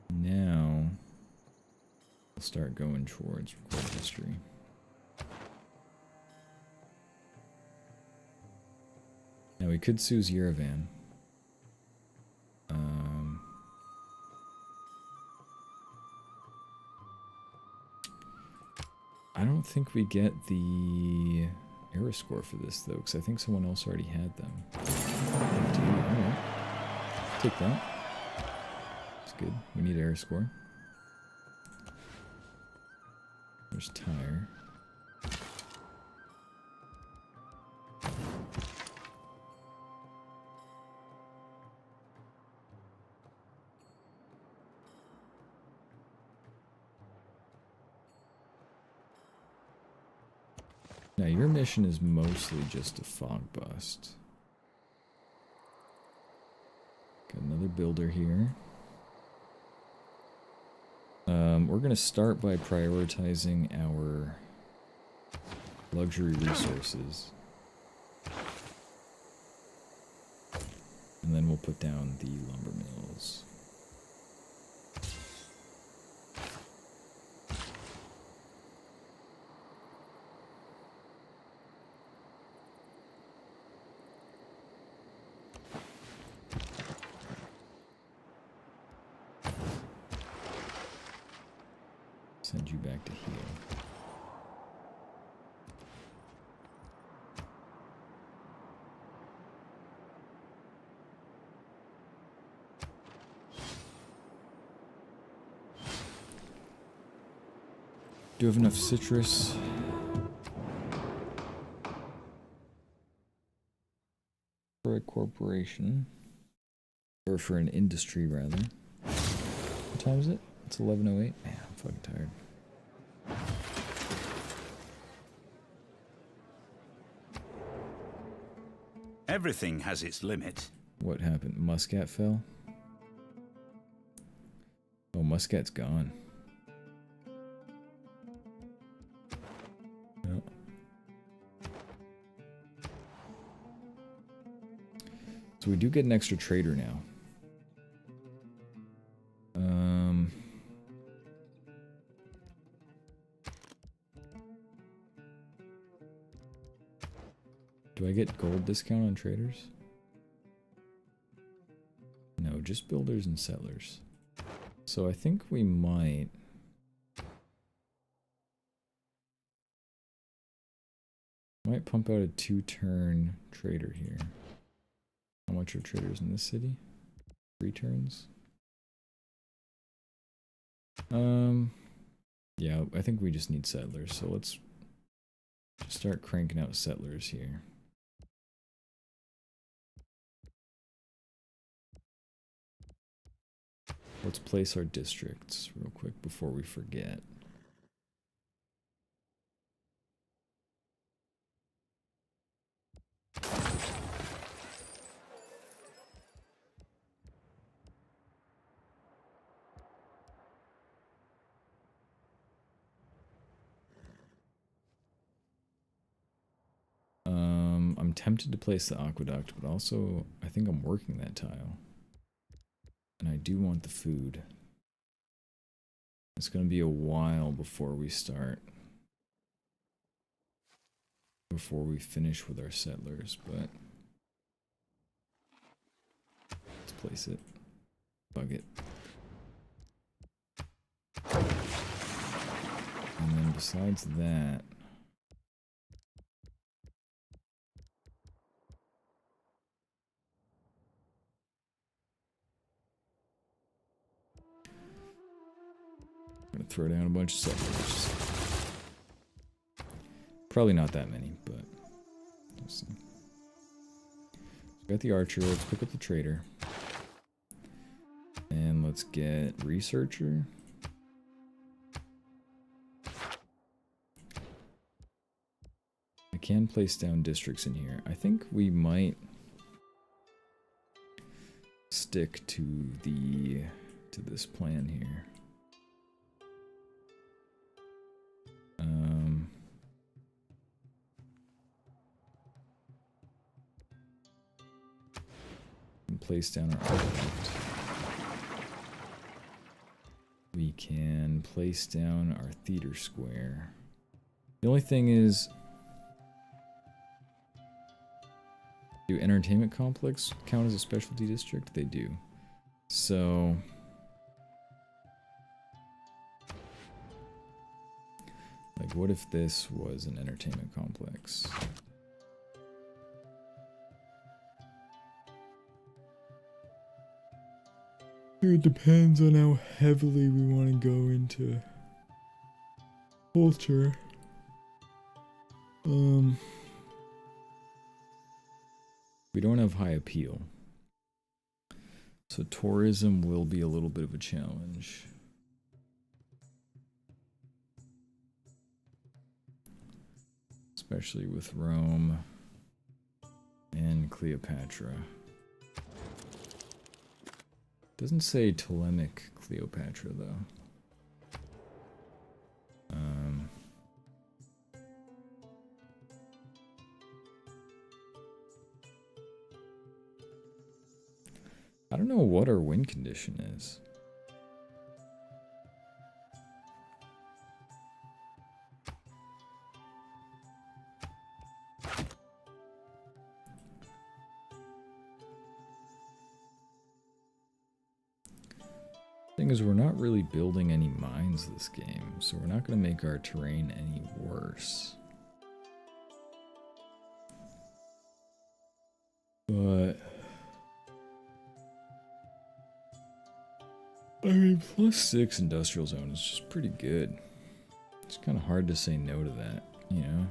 Now we'll start going towards recorded history. Now we could sue Yerevan. I don't think we get the era score for this though, because I think someone else already had them. Alright. Take that. That's good. We need era score. There's Tyre. Now your mission is mostly just a fog bust. Got another builder here. We're gonna start by prioritizing our luxury resources. And then we'll put down the lumber mills. Send you back to heal. Do you have enough citrus? For a corporation. Or for an industry, rather. What time is it? It's 11:08. Man, I'm fucking tired. Everything has its limit. What happened? Muscat fell? Oh, Muscat's gone. No. So we do get an extra trader now. Do I get gold discount on traders? No, just builders and settlers. So I think we might... pump out a 2-turn trader here. How much are traders in this city? 3 turns? Yeah, I think we just need settlers, so let's just start cranking out settlers here. Let's place our districts real quick before we forget. I'm tempted to place the aqueduct, but also I think I'm working that tile. And I do want the food. It's going to be a while before we start. Before we finish with our settlers, but let's place it. Bug it. And then besides that, I'm gonna throw down a bunch of settlers. Probably not that many, but we'll see. So got the archer. Let's pick up the trader, and let's get researcher. I can place down districts in here. I think we might stick to this plan here. Place down our architect. We can place down our theater square. The only thing is, do entertainment complex count as a specialty district? They do. So like, what if this was an entertainment complex? It depends on how heavily we want to go into culture. We don't have high appeal, so tourism will be a little bit of a challenge. Especially with Rome and Cleopatra. Doesn't say Ptolemaic Cleopatra though. I don't know what our win condition is. Thing is, we're not really building any mines this game, so we're not going to make our terrain any worse. But I mean, +6 industrial zone is just pretty good. It's kind of hard to say no to that, you know?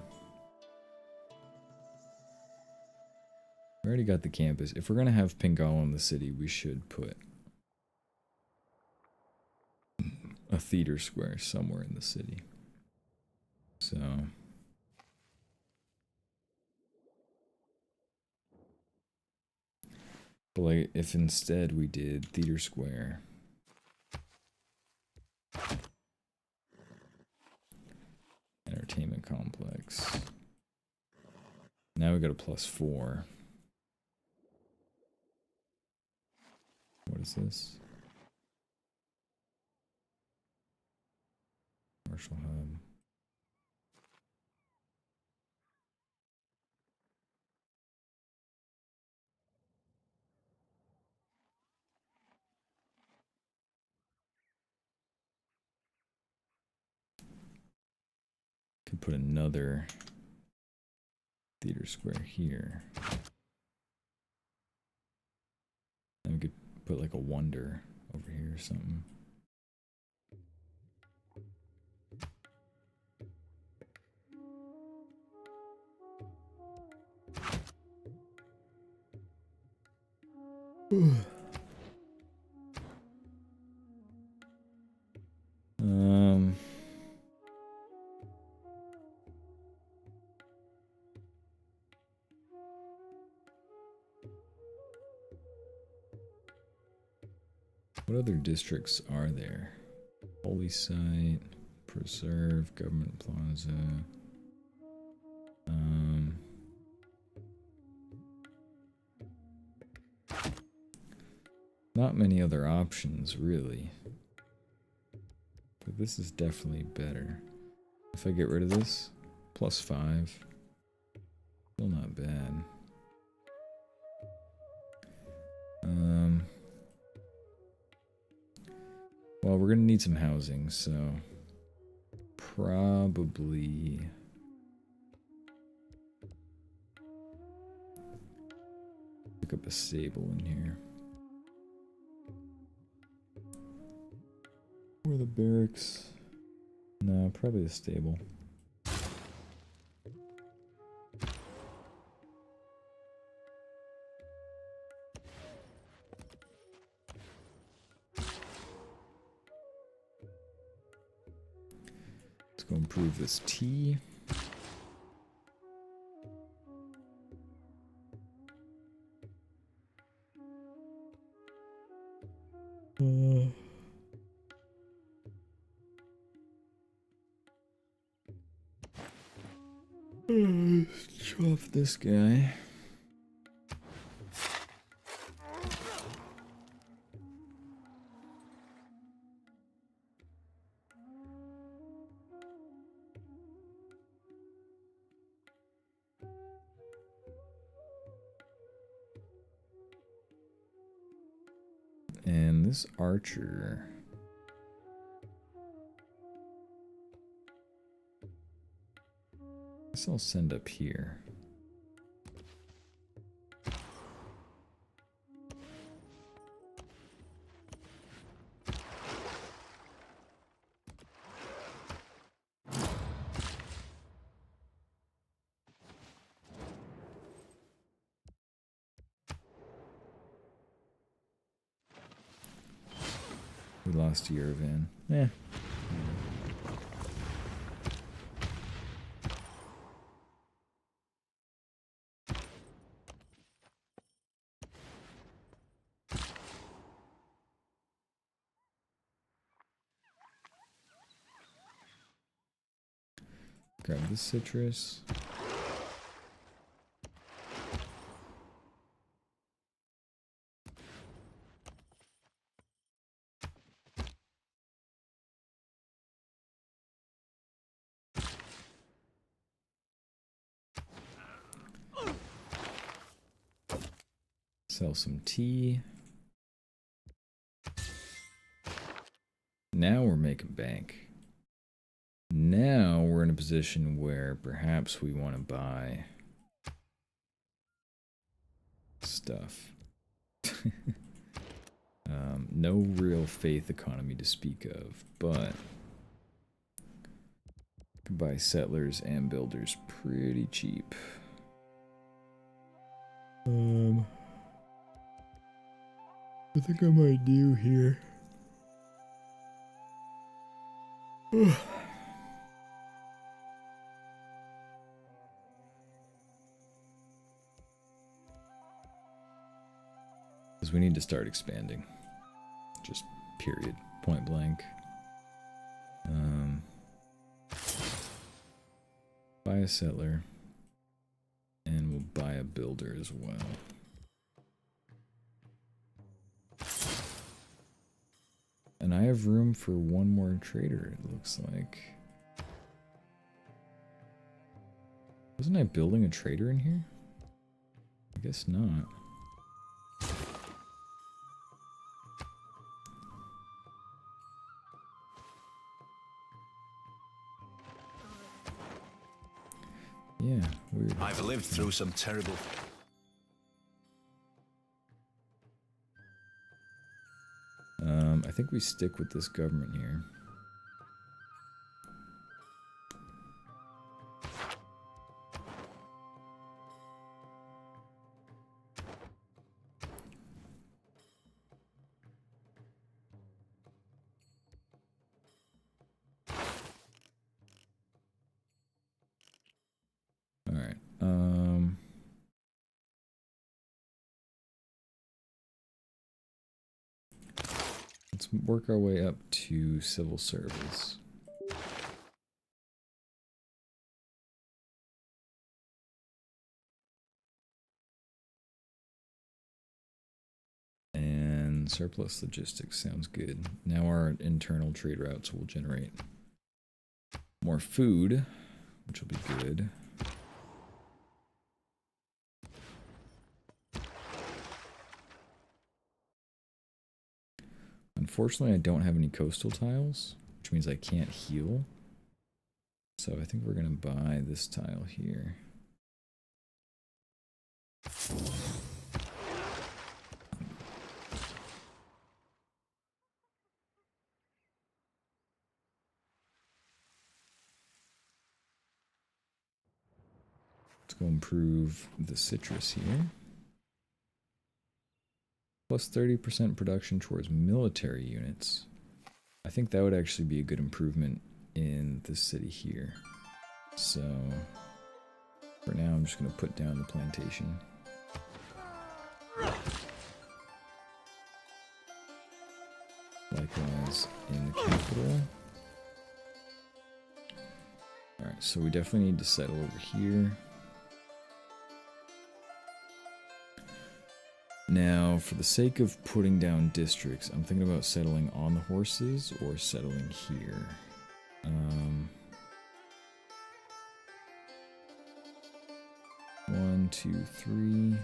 We already got the campus. If we're going to have Pingala in the city, we should put a theater square somewhere in the city. So but like, if instead we did theater square, entertainment complex, now we got a +4. What is this? Commercial hub. Could put another theater square here. And we could put like a wonder over here or something. What other districts are there? Holy Site, Preserve, Government Plaza. Not many other options, really. But this is definitely better. If I get rid of this, +5. Still not bad. we're gonna need some housing, so probably pick up a stable in here. Or the barracks. No, probably a stable. Let's go improve this tea. Chop this guy. And this archer. This I'll send up here. We lost a year of in. Eh. Grab this citrus. Sell some tea. Now we're making bank. Now we're in a position where perhaps we want to buy stuff. No real faith economy to speak of, but can buy settlers and builders pretty cheap. I think I might do here. Because we need to start expanding. Just period. Point blank. Buy a settler. And we'll buy a builder as well. And I have room for one more trader, it looks like. Wasn't I building a trader in here? I guess not. Yeah, weird. I've lived through some terrible... I think we stick with this government here. All right. Let's work our way up to civil service. And surplus logistics sounds good. Now our internal trade routes will generate more food, which will be good. Unfortunately, I don't have any coastal tiles, which means I can't heal. So I think we're going to buy this tile here. Let's go improve the citrus here. Plus 30% production towards military units. I think that would actually be a good improvement in the city here. So for now, I'm just going to put down the plantation. Likewise in the capital. Alright, so we definitely need to settle over here. Now, for the sake of putting down districts, I'm thinking about settling on the horses or settling here. 1, 2, 3.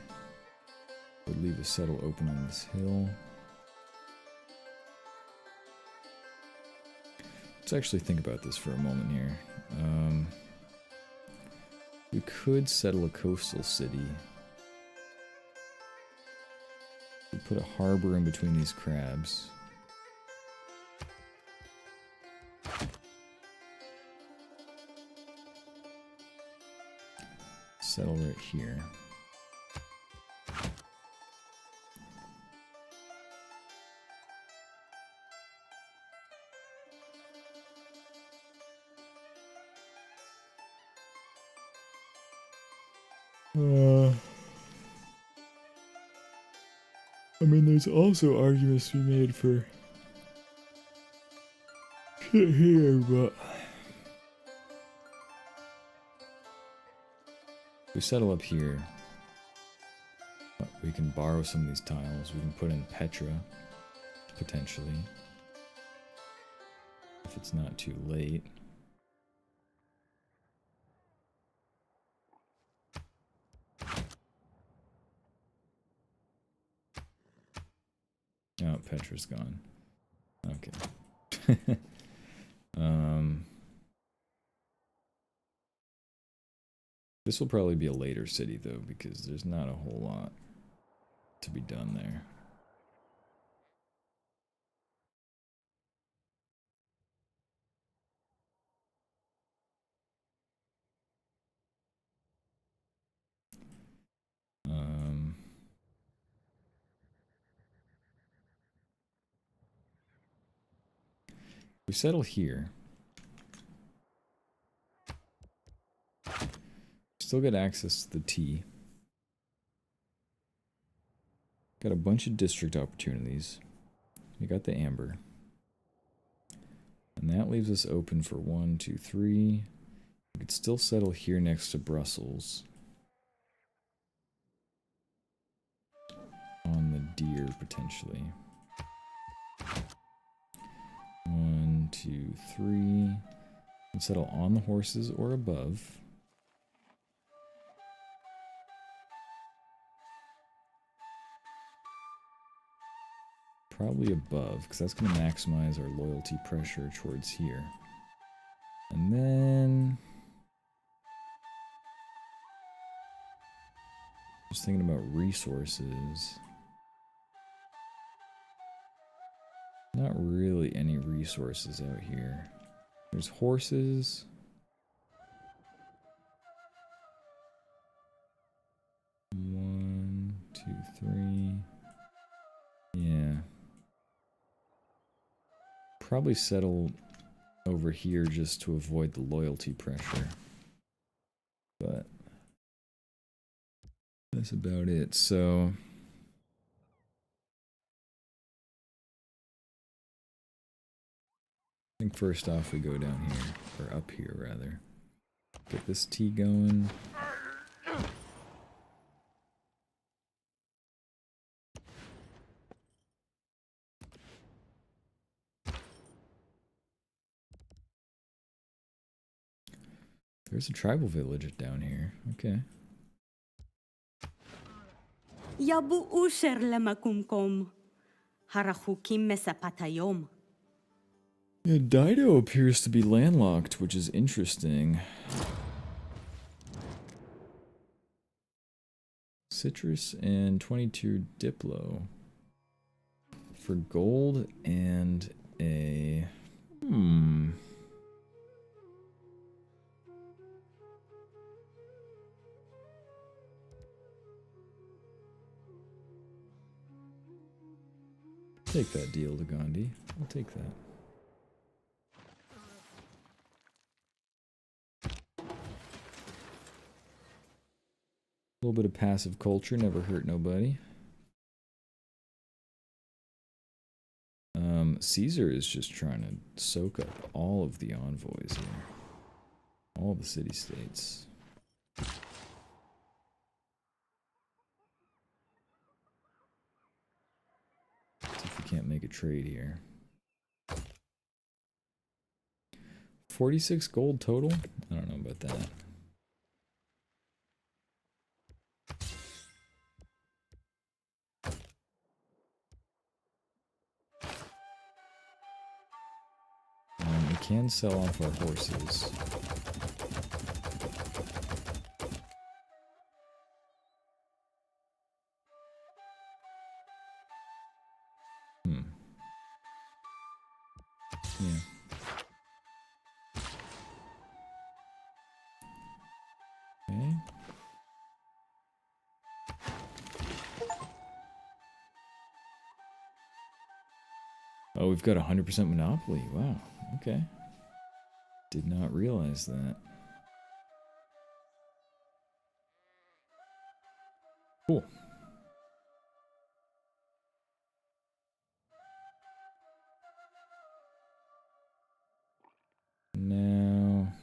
Would leave a settle open on this hill. Let's actually think about this for a moment here. We could settle a coastal city. We put a harbor in between these crabs. Settle right here. I mean, there's also arguments to be made for shit here, but if we settle up here, we can borrow some of these tiles. We can put in Petra, potentially, if it's not too late. Oh, Petra's gone. Okay. This will probably be a later city, though, because there's not a whole lot to be done there. We settle here. Still get access to the tea. Got a bunch of district opportunities. We got the amber. And that leaves us open for 1, 2, 3. We could still settle here next to Brussels. On the deer, potentially. 1, 2, 3. And settle on the horses or above. Probably above, because that's going to maximize our loyalty pressure towards here. And then just thinking about resources. Not really any resources out here. There's horses. One, two, three. Yeah. Probably settle over here just to avoid the loyalty pressure. But that's about it. So I think first off we go down here, or up here rather. Get this tea going. There's a tribal village down here. Okay. Yabu usher lamakumkom. הרחוקים מספת היום. Yeah, Dido appears to be landlocked, which is interesting. Citrus and 22 Diplo. For gold and a... Take that deal to Gandhi. I'll take that. A little bit of passive culture, never hurt nobody. Caesar is just trying to soak up all of the envoys here. All the city-states. See if we can't make a trade here. 46 gold total? I don't know about that. We can sell off our horses. Yeah. Okay. Oh, we've got 100% monopoly. Wow. Okay. Did not realize that. Cool. Now...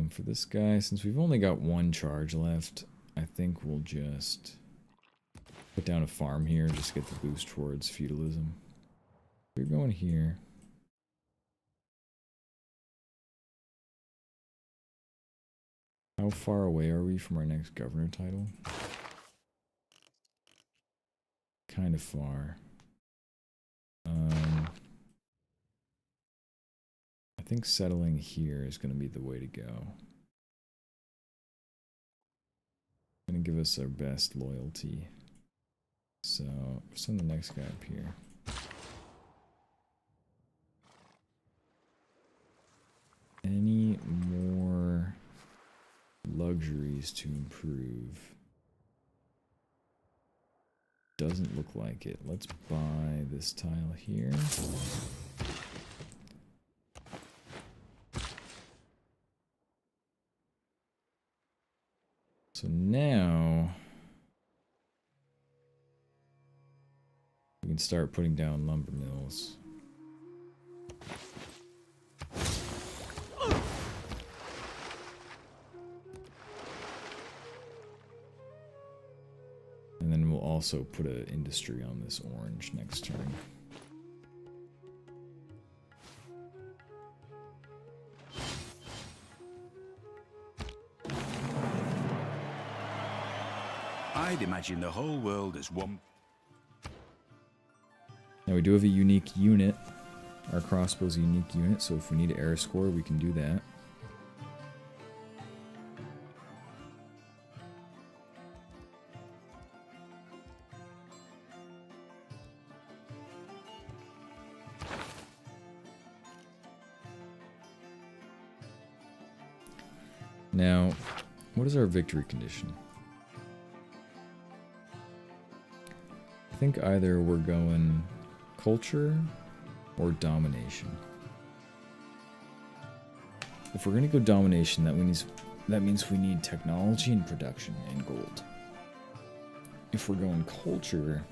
for this guy, since we've only got one charge left, I think we'll just put down a farm here, just get the boost towards feudalism. We're going here. How far away are we from our next governor title? Kind of far. I think settling here is going to be the way to go. Going to give us our best loyalty. So, send the next guy up here. Any more luxuries to improve? Doesn't look like it. Let's buy this tile here. So now we can start putting down lumber mills. And then we'll also put an industry on this orange next turn. I'd imagine the whole world as one. Now we do have a unique unit. Our crossbow's a unique unit, so if we need to air score, we can do that. Now, what is our victory condition? I think either we're going culture or domination. If we're gonna go domination, that means we need technology and production and gold. If we're going culture,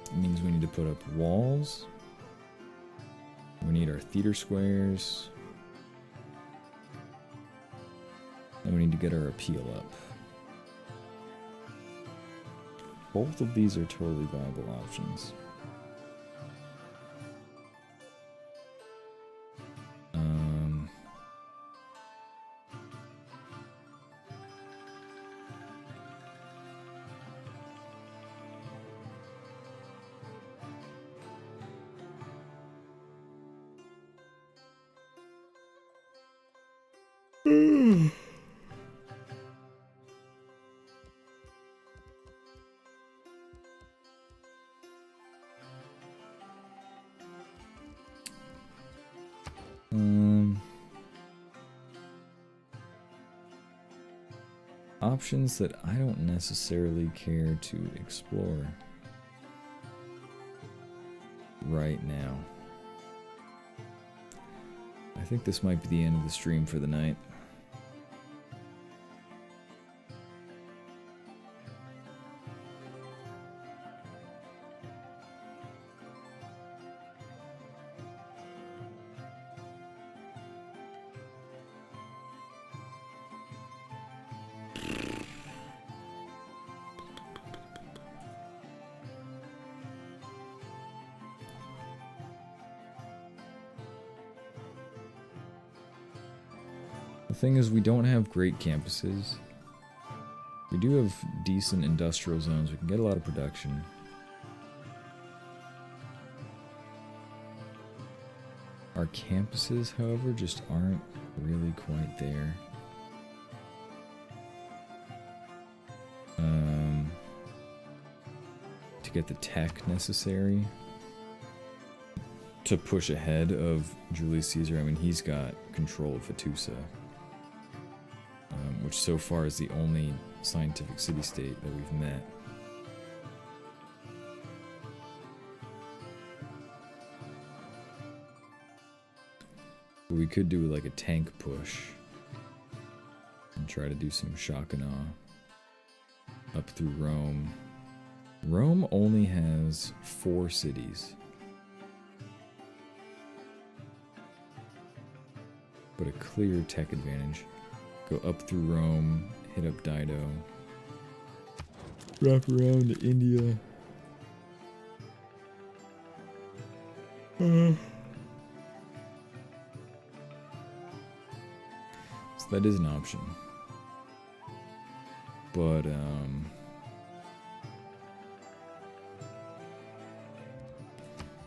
it means we need to put up walls. We need our theater squares. And we need to get our appeal up. Both of these are totally viable options. Options that I don't necessarily care to explore right now. I think this might be the end of the stream for the night. The thing is, we don't have great campuses. We do have decent industrial zones. We can get a lot of production. Our campuses, however, just aren't really quite there. To get the tech necessary to push ahead of Julius Caesar. I mean, he's got control of Hattusa. Which so far is the only scientific city-state that we've met. But we could do like a tank push and try to do some shock and awe up through Rome. Rome only has 4 cities. But a clear tech advantage. Go up through Rome, hit up Dido, wrap around to India. So that is an option. But,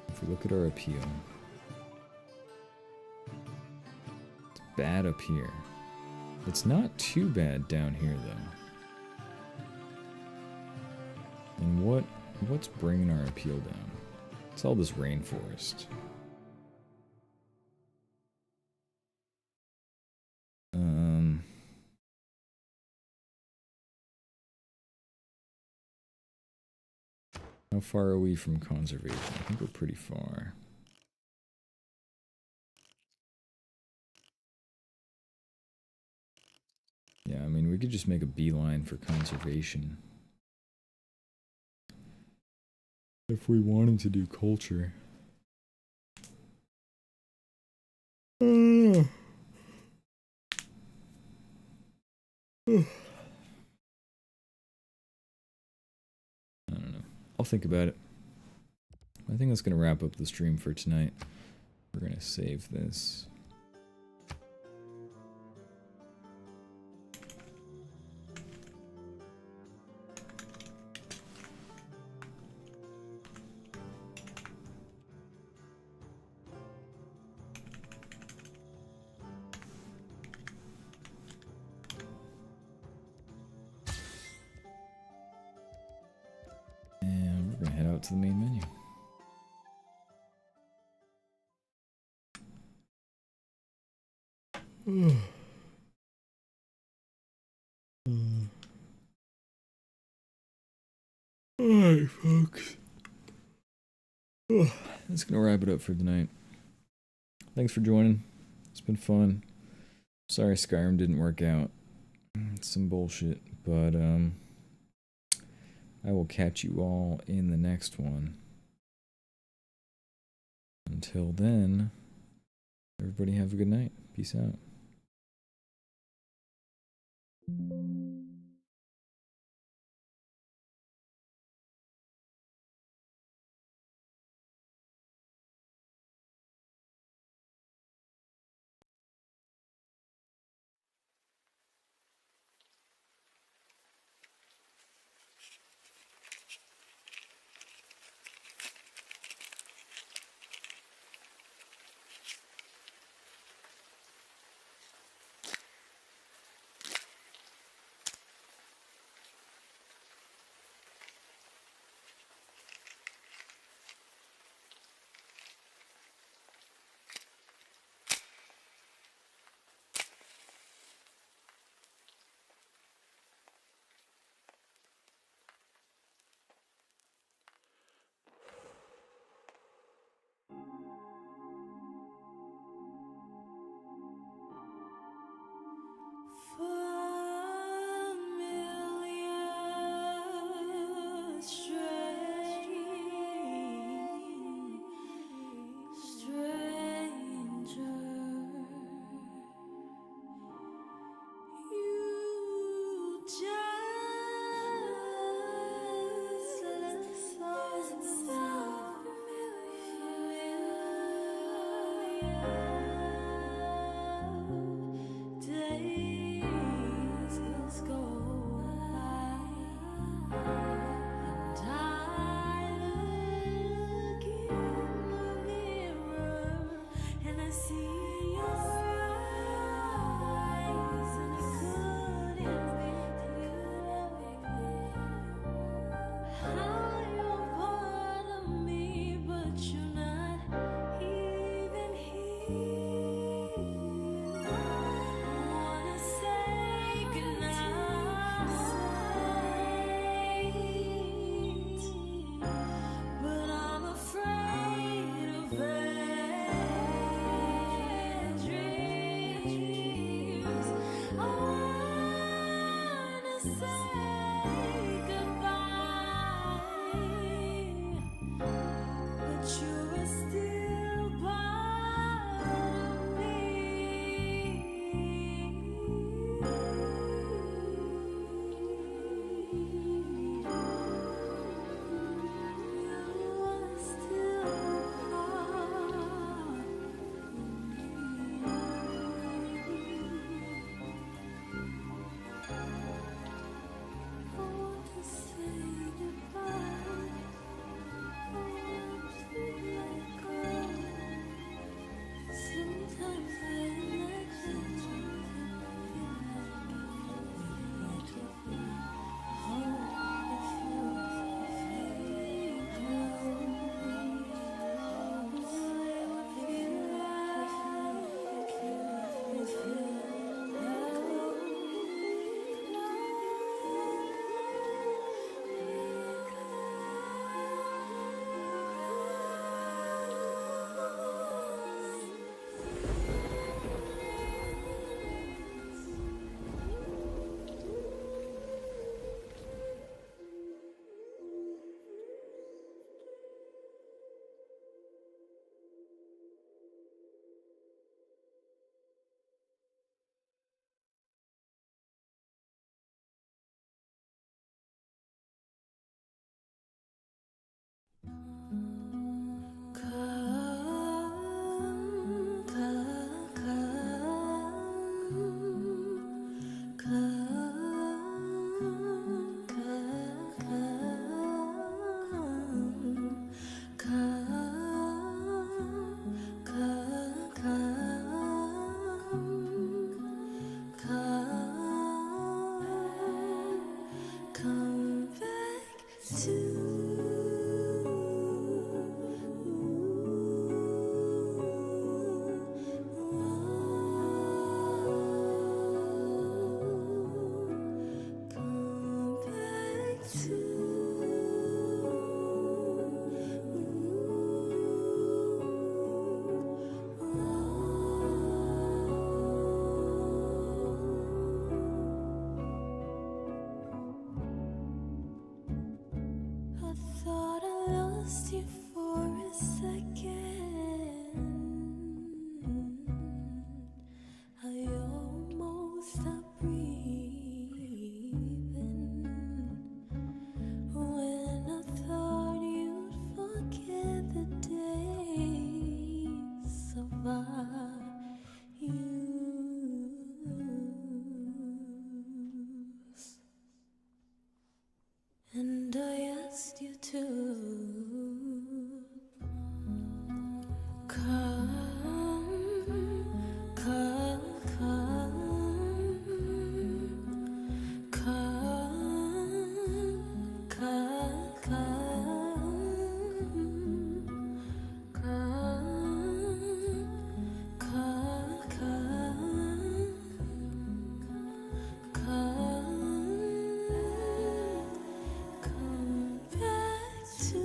if we look at our appeal, it's bad up here. It's not too bad down here, though. And what's bringing our appeal down? It's all this rainforest. How far are we from conservation? I think we're pretty far. Yeah, I mean, we could just make a beeline for conservation. If we wanted to do culture. I don't know. I'll think about it. I think that's going to wrap up the stream for tonight. We're going to save this. To the main menu. Alright, folks. That's gonna wrap it up for tonight. Thanks for joining. It's been fun. Sorry Skyrim didn't work out. It's some bullshit, but I will catch you all in the next one. Until then, everybody have a good night. Peace out. And I asked you to come, come, come, come, come, come, come, come, come. Come back to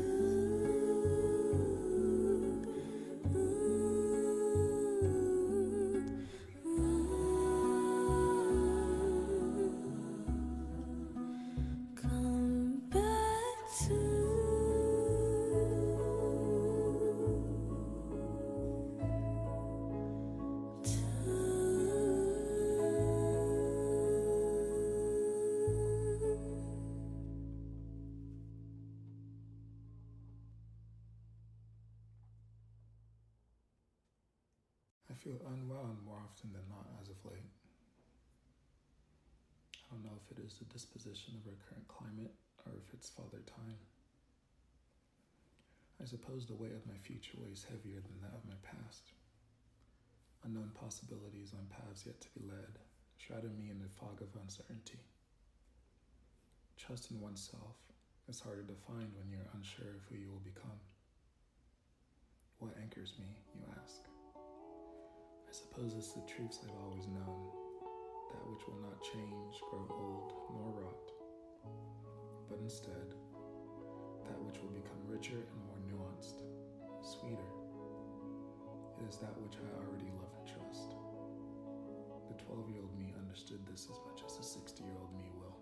come back to I feel unwell more often than not as of late. I don't know if it is the disposition of our current climate or if it's Father Time. I suppose the weight of my future weighs heavier than that of my past. Unknown possibilities on paths yet to be led, shrouding me in a fog of uncertainty. Trust in oneself is harder to find when you're unsure of who you will become. What anchors me, you ask? I suppose it's the truths I've always known, that which will not change, grow old, nor rot, but instead, that which will become richer and more nuanced, sweeter. It is that which I already love and trust. The 12-year-old me understood this as much as the 60-year-old me will.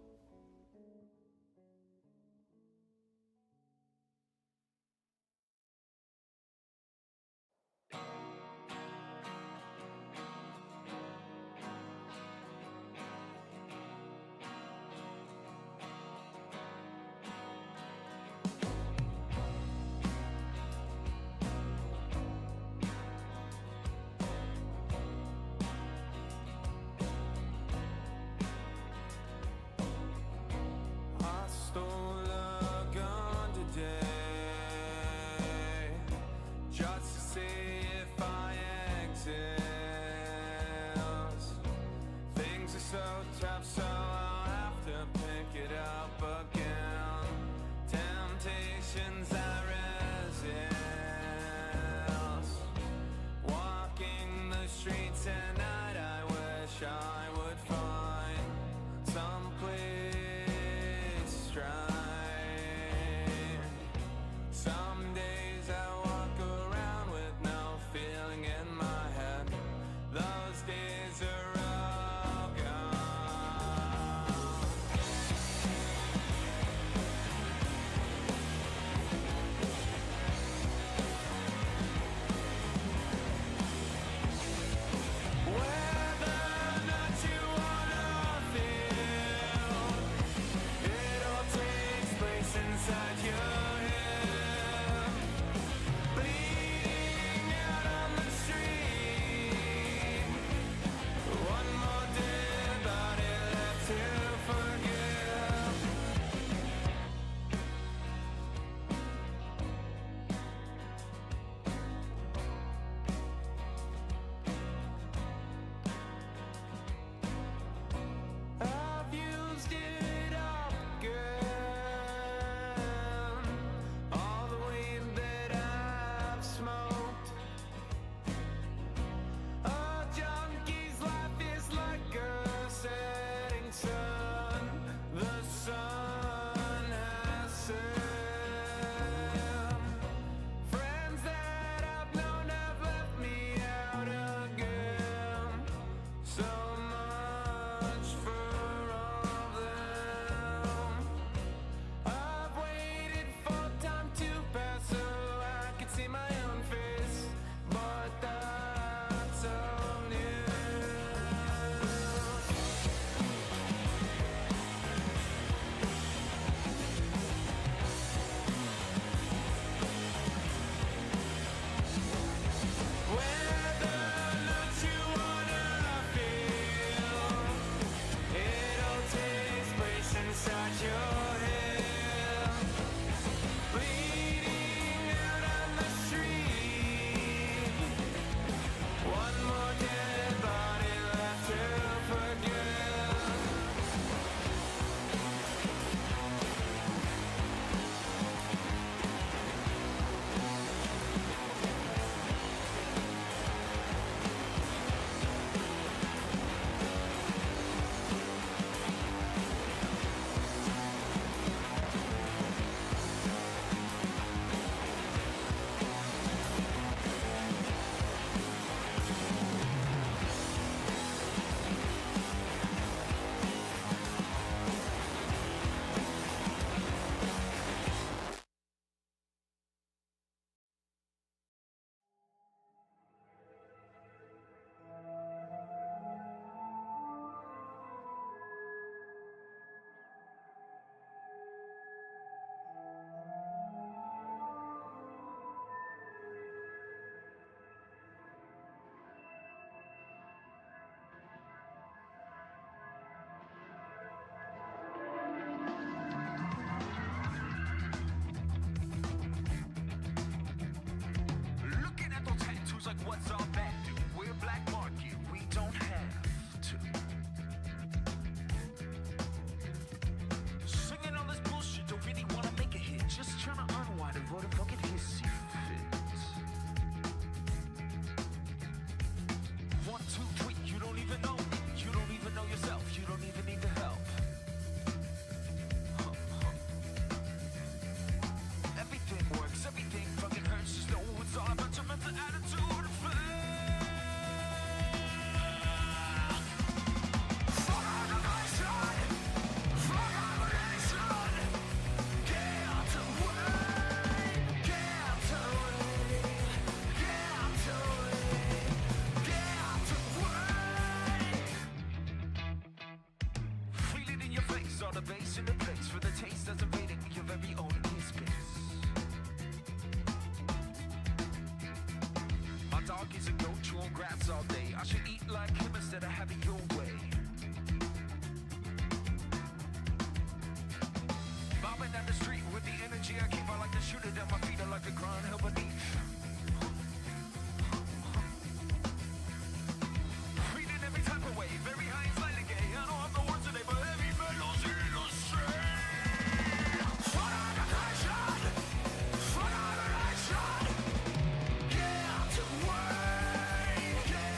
inside your head, bleeding out on the street. One more dead body left to forget. Looking at those tattoos like what's all that do? We're black market, we don't have to. Singing all this bullshit, don't really wanna make a hit. Just trying to unwind and vote a fucking hissy fit. 1, 2, 3, you don't even know me. You don't even know yourself, you don't even need the help. Everything works, everything fucking hurts. Just know it's all about your mental attitude and faith. Fuck out the nation, fuck out the nation. Get out the way, get out the way, get out the way, get out the way. Feel it in your face, all the bass in the place for the taste that's invading your very own space. My dog is a goat chewing grass all day. I should eat like him instead of having your way. Bobbing down the street with the energy I keep. I like to shoot it at my feet. I like to grind hell beneath. Reading every type of way, very high and slightly gay. I don't have the words today, but heavy metal's in the street. Fuck out the nation, fuck out the nation. Get out the way, get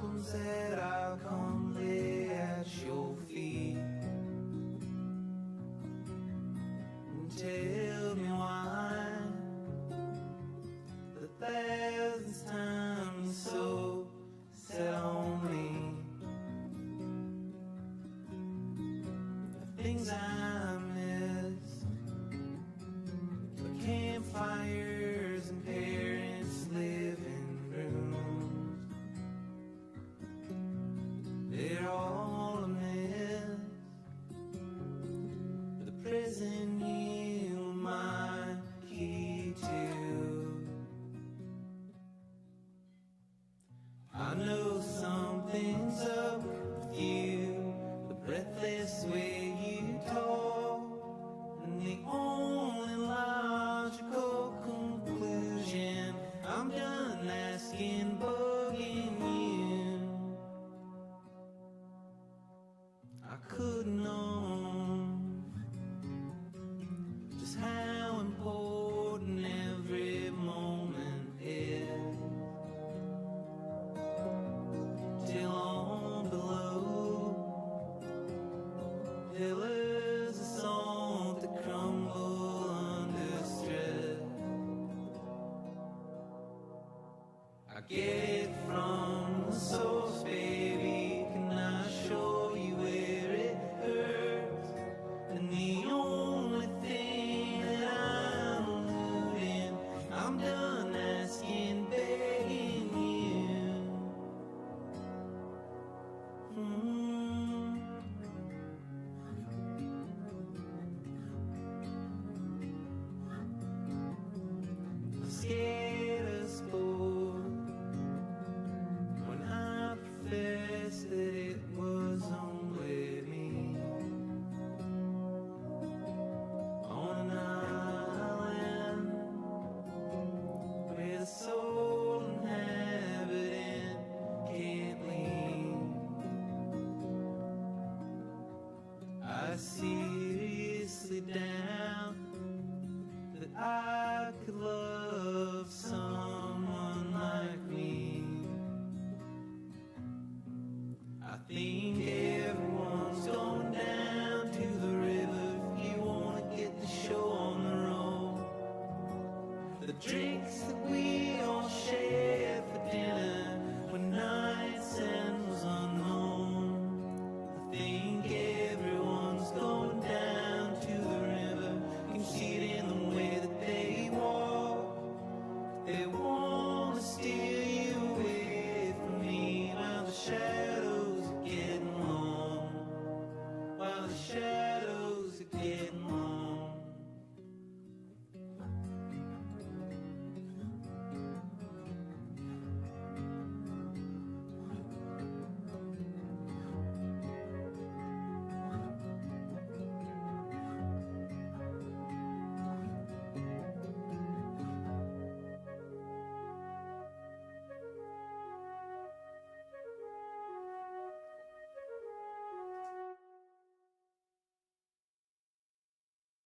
problems that I'll come lay at your feet. And tell me why the thousandth time you so set on me. The things I miss, the campfires and parents' living rooms, they're all a mess. The prison you were my key to. I know something's up with you, the breathless way you talk, and the only logical conclusion, I'm done asking, bugging you. I could've known just how important every moment is, till on below, pillars of salt that crumble under stress. I get it from the source, baby.